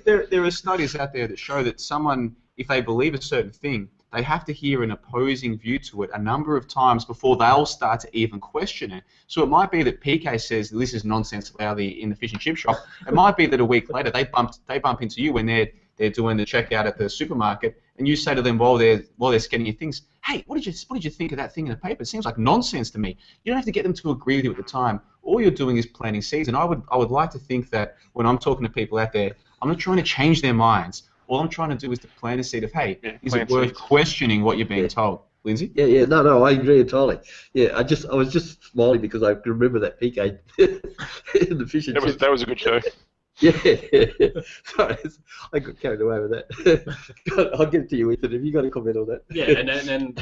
Speaker 1: there are studies out there that show that someone, if they believe a certain thing, they have to hear an opposing view to it a number of times before they'll start to even question it. So it might be that PK says this is nonsense loudly in the fish and chip shop. It might be that a week later they bump into you when they're doing the checkout at the supermarket, and you say to them while they're scanning your things, "Hey, what did you think of that thing in the paper? It seems like nonsense to me." You don't have to get them to agree with you at the time. All you're doing is planting seeds. And I would like to think that when I'm talking to people out there, I'm not trying to change their minds. All I'm trying to do is to plant a seed of, hey, is it worth questioning what you're being told? Lindsay?
Speaker 3: Yeah, no, I agree entirely. Yeah, I was just smiling because I remember that PK in the fish and chips.
Speaker 4: That was a good show.
Speaker 3: Yeah. Sorry, I got carried away with that. I'll give it to you, Ethan. Have you got a comment on that?
Speaker 2: Yeah, and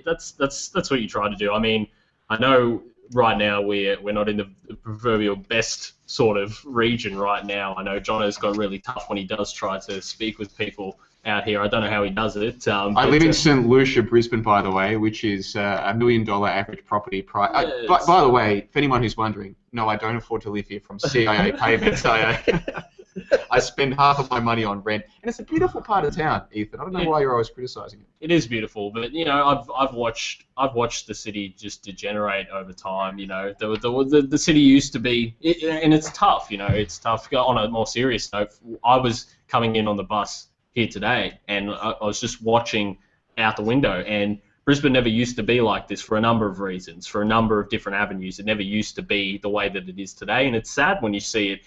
Speaker 2: that's what you try to do. I mean, I know right now we're not in the proverbial best sort of region right now. I know Johnno's got really tough when he does try to speak with people out here. I don't know how he does it.
Speaker 1: I live in St. Lucia, Brisbane, by the way, which is $1 million average property price. By the way, for anyone who's wondering, no, I don't afford to live here from CIA payments. I spend half of my money on rent, and it's a beautiful part of town, Ethan. I don't know why you're always criticising it.
Speaker 2: It is beautiful, but I've watched the city just degenerate over time. The city used to be, and it's tough. It's tough. On a more serious note, I was coming in on the bus here today, and I was just watching out the window, and Brisbane never used to be like this for a number of reasons, for a number of different avenues. It never used to be the way that it is today, and it's sad when you see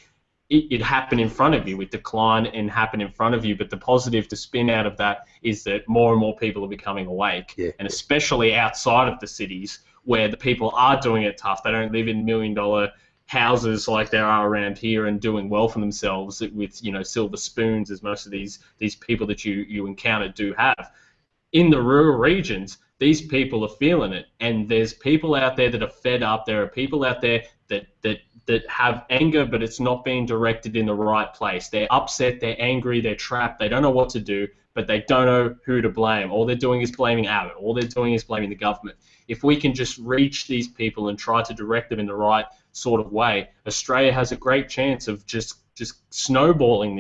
Speaker 2: it happen in front of you, it decline and happen in front of you. But the positive to spin out of that is that more and more people are becoming awake, and especially outside of the cities where the people are doing it tough. They don't live in $1 million houses like there are around here and doing well for themselves with silver spoons, as most of these people that you encounter do have. In the rural regions, these people are feeling it, and there's people out there that are fed up. There are people out there that have anger, but it's not being directed in the right place. They're upset, they're angry, they're trapped, they don't know what to do, but they don't know who to blame. All they're doing is blaming Abbott. All they're doing is blaming the government. If we can just reach these people and try to direct them in the right sort of way, Australia has a great chance of just snowballing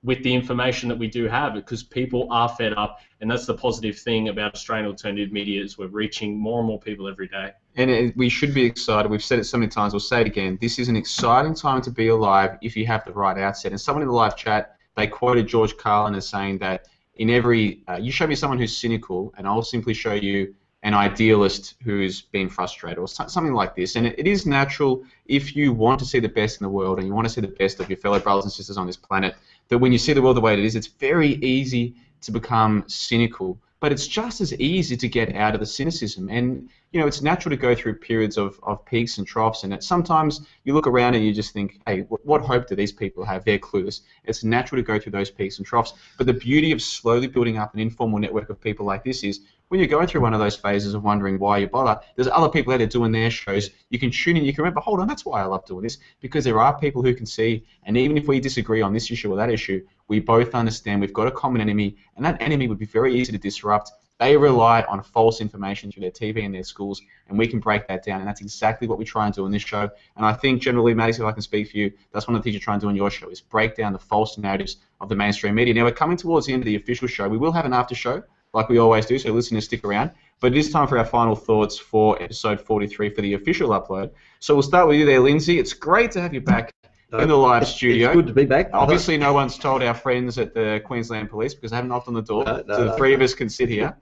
Speaker 2: with the information that we do have, because people are fed up, and that's the positive thing about Australian alternative media is we're reaching more and more people every day.
Speaker 1: And we should be excited. We've said it so many times. We'll say it again. This is an exciting time to be alive if you have the right outset. And someone in the live chat, they quoted George Carlin as saying that in every, you show me someone who's cynical, and I'll simply show you an idealist who's been frustrated, or something like this. And it is natural, if you want to see the best in the world and you want to see the best of your fellow brothers and sisters on this planet, that when you see the world the way it is, it's very easy to become cynical. But it's just as easy to get out of the cynicism. And, you know, it's natural to go through periods of peaks and troughs. And sometimes you look around and you just think, hey, what hope do these people have? They're clueless. It's natural to go through those peaks and troughs. But the beauty of slowly building up an informal network of people like this is when you're going through one of those phases of wondering why you bother, there's other people out there doing their shows. You can tune in, you can remember, hold on, that's why I love doing this, because there are people who can see, and even if we disagree on this issue or that issue, we both understand we've got a common enemy, and that enemy would be very easy to disrupt. They rely on false information through their TV and their schools, and we can break that down, and that's exactly what we try and do in this show. And I think, generally, Maddox, if I can speak for you, that's one of the things you try and do on your show, is break down the false narratives of the mainstream media. Now, we're coming towards the end of the official show. We will have an after show, like we always do, so listeners stick around. But it is time for our final thoughts for episode 43 for the official upload. So we'll start with you there, Lindsay. It's great to have you back in the live studio.
Speaker 3: It's good to be back.
Speaker 1: Obviously, no one's told our friends at the Queensland Police because they haven't knocked on the door, so the three of us can sit here.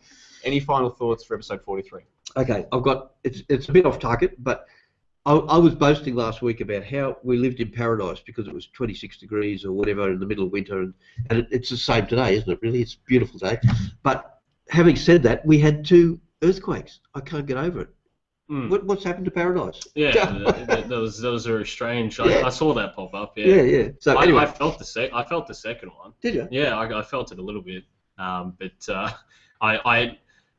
Speaker 1: Any final thoughts for episode 43?
Speaker 3: Okay, I've got, it's a bit off target, but I was boasting last week about how we lived in paradise because it was 26 degrees or whatever in the middle of winter, and it's the same today, isn't it, really? It's a beautiful day. But having said that, we had 2 earthquakes. I can't get over it. What's happened to paradise?
Speaker 2: Yeah, that was very strange. I saw that pop up.
Speaker 3: Yeah. So anyway,
Speaker 2: I felt the second one.
Speaker 3: Did you?
Speaker 2: Yeah, I felt it a little bit.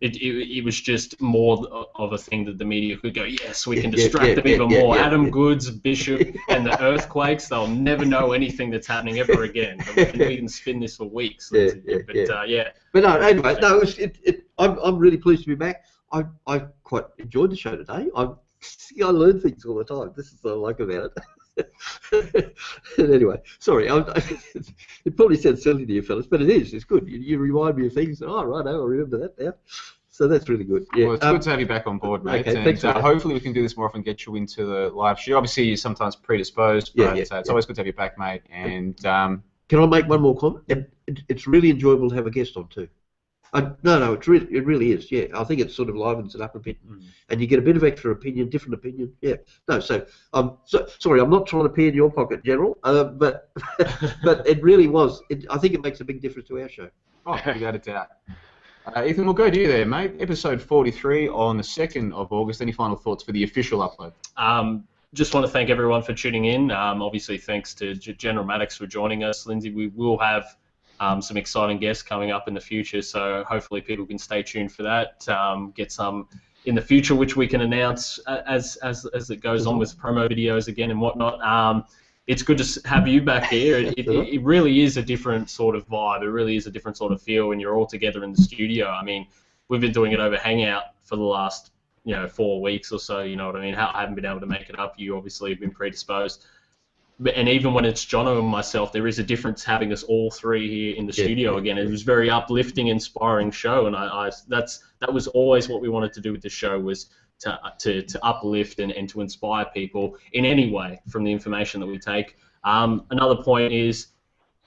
Speaker 2: It was just more of a thing that the media could go, yes, we can distract them even more. Adam Goods, Bishop, and the earthquakes, they'll never know anything that's happening ever again. We can spin this for weeks.
Speaker 3: But no, anyway, no, I'm really pleased to be back. I quite enjoyed the show today. I learn things all the time. This is what I like about it. Anyway, sorry, it probably sounds silly to you fellas, but it is. It's good. You remind me of things. Oh, right, I remember that now. So that's really good. Yeah.
Speaker 1: Well, it's good to have you back on board, mate.
Speaker 3: Okay,
Speaker 1: and hopefully we can do this more often, get you into the live show. Obviously, you're sometimes predisposed, but it's always good to have you back, mate. And
Speaker 3: can I make one more comment? It's really enjoyable to have a guest on too. No, it really is. Yeah, I think it sort of livens it up a bit, and you get a bit of extra opinion, different opinion. Yeah. No, so sorry, I'm not trying to pee in your pocket, General, but it really was. I think it makes a big difference to our show.
Speaker 1: Oh, without a doubt. Ethan, we'll go to you there, mate. Episode 43 on the 2nd of August. Any final thoughts for the official upload?
Speaker 2: Just want to thank everyone for tuning in. Obviously, thanks to General Maddox for joining us. Lindsay, we will have some exciting guests coming up in the future, so hopefully people can stay tuned for that. Get some in the future, which we can announce as it goes on with promo videos again and whatnot. It's good to have you back here. It really is a different sort of vibe. It really is a different sort of feel when you're all together in the studio. I mean, we've been doing it over Hangout for the last 4 weeks or so. You know what I mean? I haven't been able to make it up. You obviously have been predisposed. And even when it's Johnno and myself, there is a difference having us all three here in the studio again. It was a very uplifting, inspiring show, and that was always what we wanted to do with the show, was to uplift and to inspire people in any way from the information that we take. Another point is,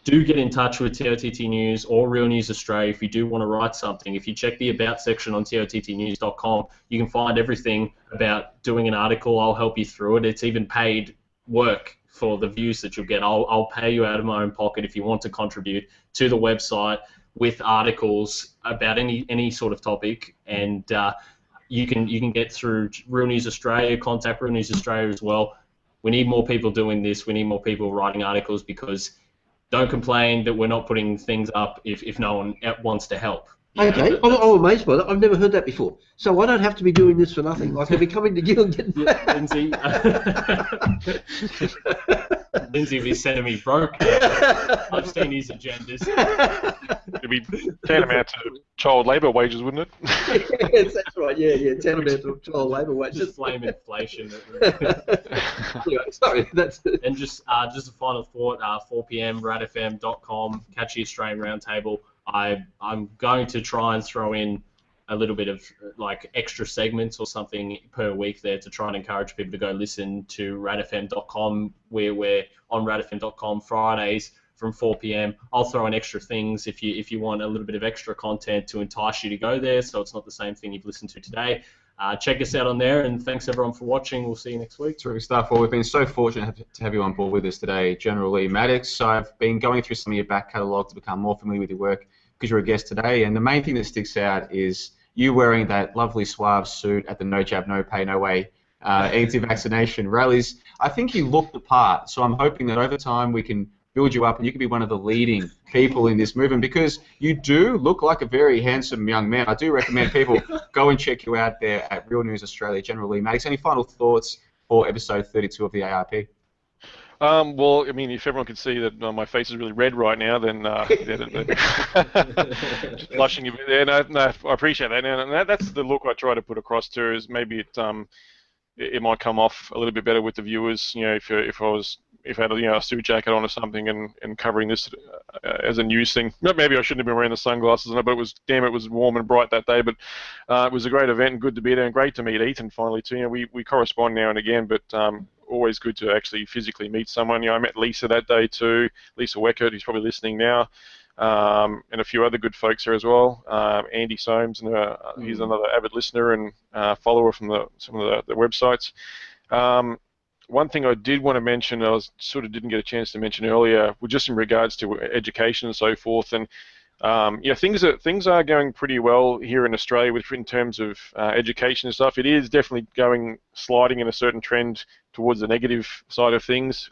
Speaker 2: do get in touch with TOTT News or Real News Australia if you do want to write something. If you check the About section on tottnews.com, you can find everything about doing an article. I'll help you through it. It's even paid work for the views that you'll get. I'll pay you out of my own pocket if you want to contribute to the website with articles about any sort of topic, and you can get through Real News Australia, contact Real News Australia as well. We need more people doing this. We need more people writing articles, because don't complain that we're not putting things up if no one wants to help.
Speaker 3: Okay, I'm amazed by that. I've never heard that before. So I don't have to be doing this for nothing. I can be coming to you and getting
Speaker 2: Lindsay. Lindsay will be sending me broke. I've seen his agendas.
Speaker 4: It'd be tantamount to child labour wages, wouldn't it?
Speaker 3: Yes, that's right. Yeah, tantamount to child labour wages.
Speaker 2: Just blame inflation.
Speaker 3: Anyway, sorry, that's.
Speaker 2: And just a final thought. 4 p.m. radfm.com. Catch the Australian Roundtable. I'm going to try and throw in a little bit of like extra segments or something per week there to try and encourage people to go listen to radfm.com. We're on radfm.com Fridays from 4 p.m. I'll throw in extra things if you want a little bit of extra content to entice you to go there, so it's not the same thing you've listened to today. Check us out on there, and thanks everyone for watching. We'll see you next week.
Speaker 1: Terrific stuff. Well, we've been so fortunate to have you on board with us today, General Lee Maddox. So I've been going through some of your back catalogue to become more familiar with your work because you're a guest today, and the main thing that sticks out is you wearing that lovely suave suit at the No Jab, No Pay, No Way anti-vaccination rallies. I think you look the part, so I'm hoping that over time we can build you up and you can be one of the leading people in this movement because you do look like a very handsome young man. I do recommend people go and check you out there at Real News Australia. General Lee Maddox, any final thoughts for episode 32 of the ARP?
Speaker 4: Well, I mean, if everyone could see that my face is really red right now, then just blushing a bit there. No, I appreciate that. And that's the look I try to put across too. Is maybe it might come off a little bit better with the viewers. You know, if I had a suit jacket on or something and covering this as a news thing. Maybe I shouldn't have been wearing the sunglasses, but it was warm and bright that day. But it was a great event and good to be there and great to meet Ethan finally too. You know, we correspond now and again, but always good to actually physically meet someone. You know, I met Lisa that day too, Lisa Weckert, who's probably listening now, and a few other good folks here as well. Andy Soames, and he's another avid listener and follower from some of the websites. One thing I did want to mention, I didn't get a chance to mention earlier, was just in regards to education and so forth. And things are going pretty well here in Australia in terms of education and stuff. It is definitely sliding in a certain trend towards the negative side of things.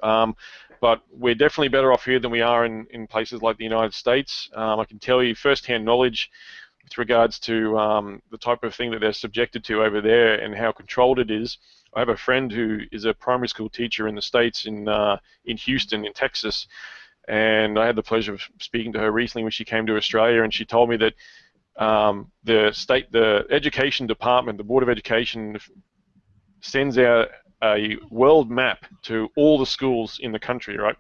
Speaker 4: But we're definitely better off here than we are in places like the United States. I can tell you first-hand knowledge with regards to the type of thing that they're subjected to over there and how controlled it is. I have a friend who is a primary school teacher in the States in Houston, in Texas, and I had the pleasure of speaking to her recently when she came to Australia, and she told me that the education department, the Board of Education, sends out a world map to all the schools in the country, right?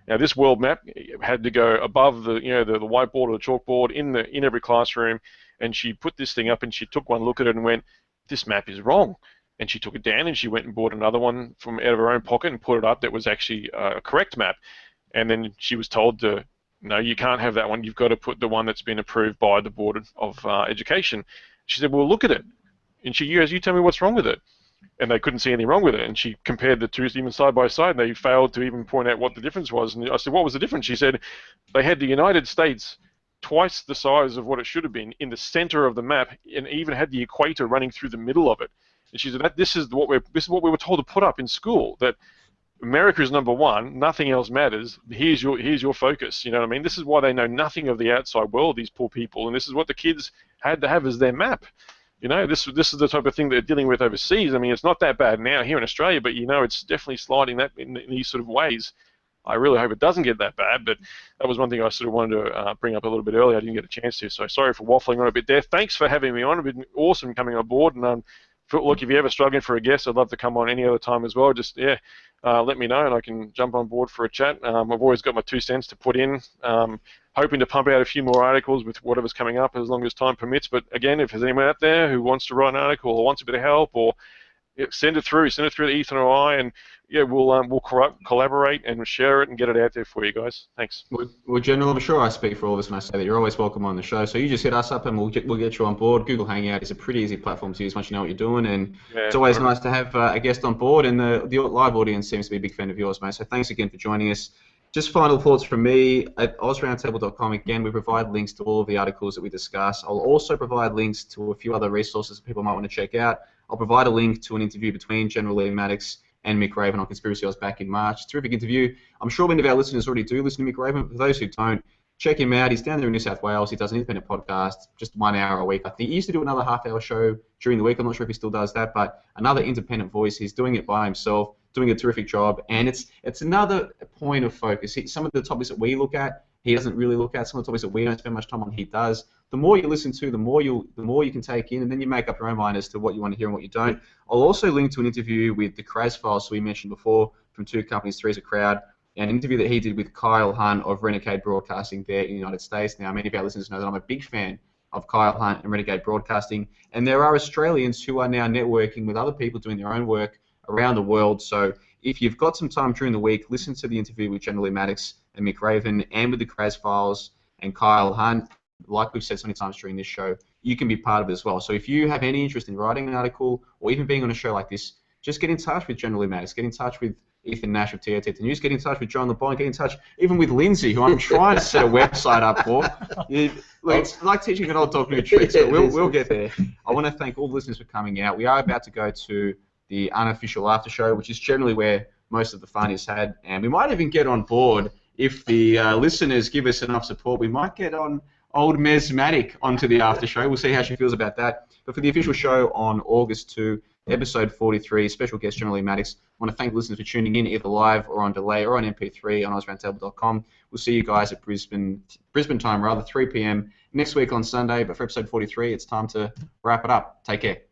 Speaker 4: Now, this world map had to go above the whiteboard or the chalkboard in every classroom, and she put this thing up and she took one look at it and went, "This map is wrong." And she took it down and she went and bought another one from out of her own pocket and put it up that was actually a correct map. And then she was told no, you can't have that one. You've got to put the one that's been approved by the Board of Education. She said, "Well, look at it." And she goes, "You tell me what's wrong with it." And they couldn't see anything wrong with it. And she compared the two even side by side, and they failed to even point out what the difference was. And I said, "What was the difference?" She said, "They had the United States twice the size of what it should have been in the center of the map, and even had the equator running through the middle of it." And she said, "This is what we were told to put up in school, that America is number one, nothing else matters. Here's your focus." You know what I mean? This is why they know nothing of the outside world, these poor people, and this is what the kids had to have as their map. You know, this is the type of thing they're dealing with overseas. I mean, it's not that bad now here in Australia, but it's definitely sliding that in these sort of ways. I really hope it doesn't get that bad, but that was one thing I sort of wanted to bring up a little bit earlier. I didn't get a chance to, so sorry for waffling on a bit there. Thanks for having me on. It's been awesome coming on board, and look, if you're ever struggling for a guest, I'd love to come on any other time as well. Just, let me know and I can jump on board for a chat. I've always got my 2 cents to put in. Hoping to pump out a few more articles with whatever's coming up as long as time permits. But again, if there's anyone out there who wants to write an article or wants a bit of help, or send it through to Ethan or I, and we'll collaborate and share it and get it out there for you guys. Thanks.
Speaker 1: Well, General, I'm sure I speak for all of us when I say that you're always welcome on the show. So you just hit us up and we'll get you on board. Google Hangout is a pretty easy platform to use once you know what you're doing, and it's always nice to have a guest on board. And the live audience seems to be a big fan of yours, mate. So thanks again for joining us. Just final thoughts from me. At AusRoundtable.com, again, we provide links to all of the articles that we discuss. I'll also provide links to a few other resources that people might want to check out. I'll provide a link to an interview between General Lee Maddox and Mick Raven on Conspiracy Oz back in March. Terrific interview. I'm sure many of our listeners already do listen to Mick Raven, but for those who don't, check him out. He's down there in New South Wales. He does an independent podcast, just 1 hour a week. I think he used to do another half-hour show during the week. I'm not sure if he still does that, but another independent voice. He's doing it by himself, doing a terrific job, and it's another point of focus. Some of the topics that we look at, he doesn't really look at. Some of the topics that we don't spend much time on, he does. The more you listen to, the more you can take in, and then you make up your own mind as to what you want to hear and what you don't. I'll also link to an interview with the Kraz files we mentioned before from two companies, Three's a Crowd, an interview that he did with Kyle Hunt of Renegade Broadcasting there in the United States. Now, many of our listeners know that I'm a big fan of Kyle Hunt and Renegade Broadcasting, and there are Australians who are now networking with other people doing their own work around the world. So if you've got some time during the week, listen to the interview with Johnno, Maddox and Mick Raven, and with the Kraz files and Kyle Hunt. Like we've said so many times during this show, you can be part of it as well. So if you have any interest in writing an article or even being on a show like this, just get in touch with Johnno Maddox, get in touch with Ethan Nash of TOT News, get in touch with John LeBon, get in touch even with Lindsay, who I'm trying to set a website up for. It's like teaching an old dog new tricks, but we'll get there. I want to thank all the listeners for coming out. We are about to go to the unofficial after show, which is generally where most of the fun is had, and we might even get on board if the listeners give us enough support. We might get on old Mesmatic onto the after show. We'll see how she feels about that. But for the official show on August 2, episode 43, special guest Johnno and Maddox, I want to thank the listeners for tuning in, either live or on delay or on MP3 on AusRoundtable.com. We'll see you guys at Brisbane time, 3 p.m. next week on Sunday. But for episode 43, it's time to wrap it up. Take care.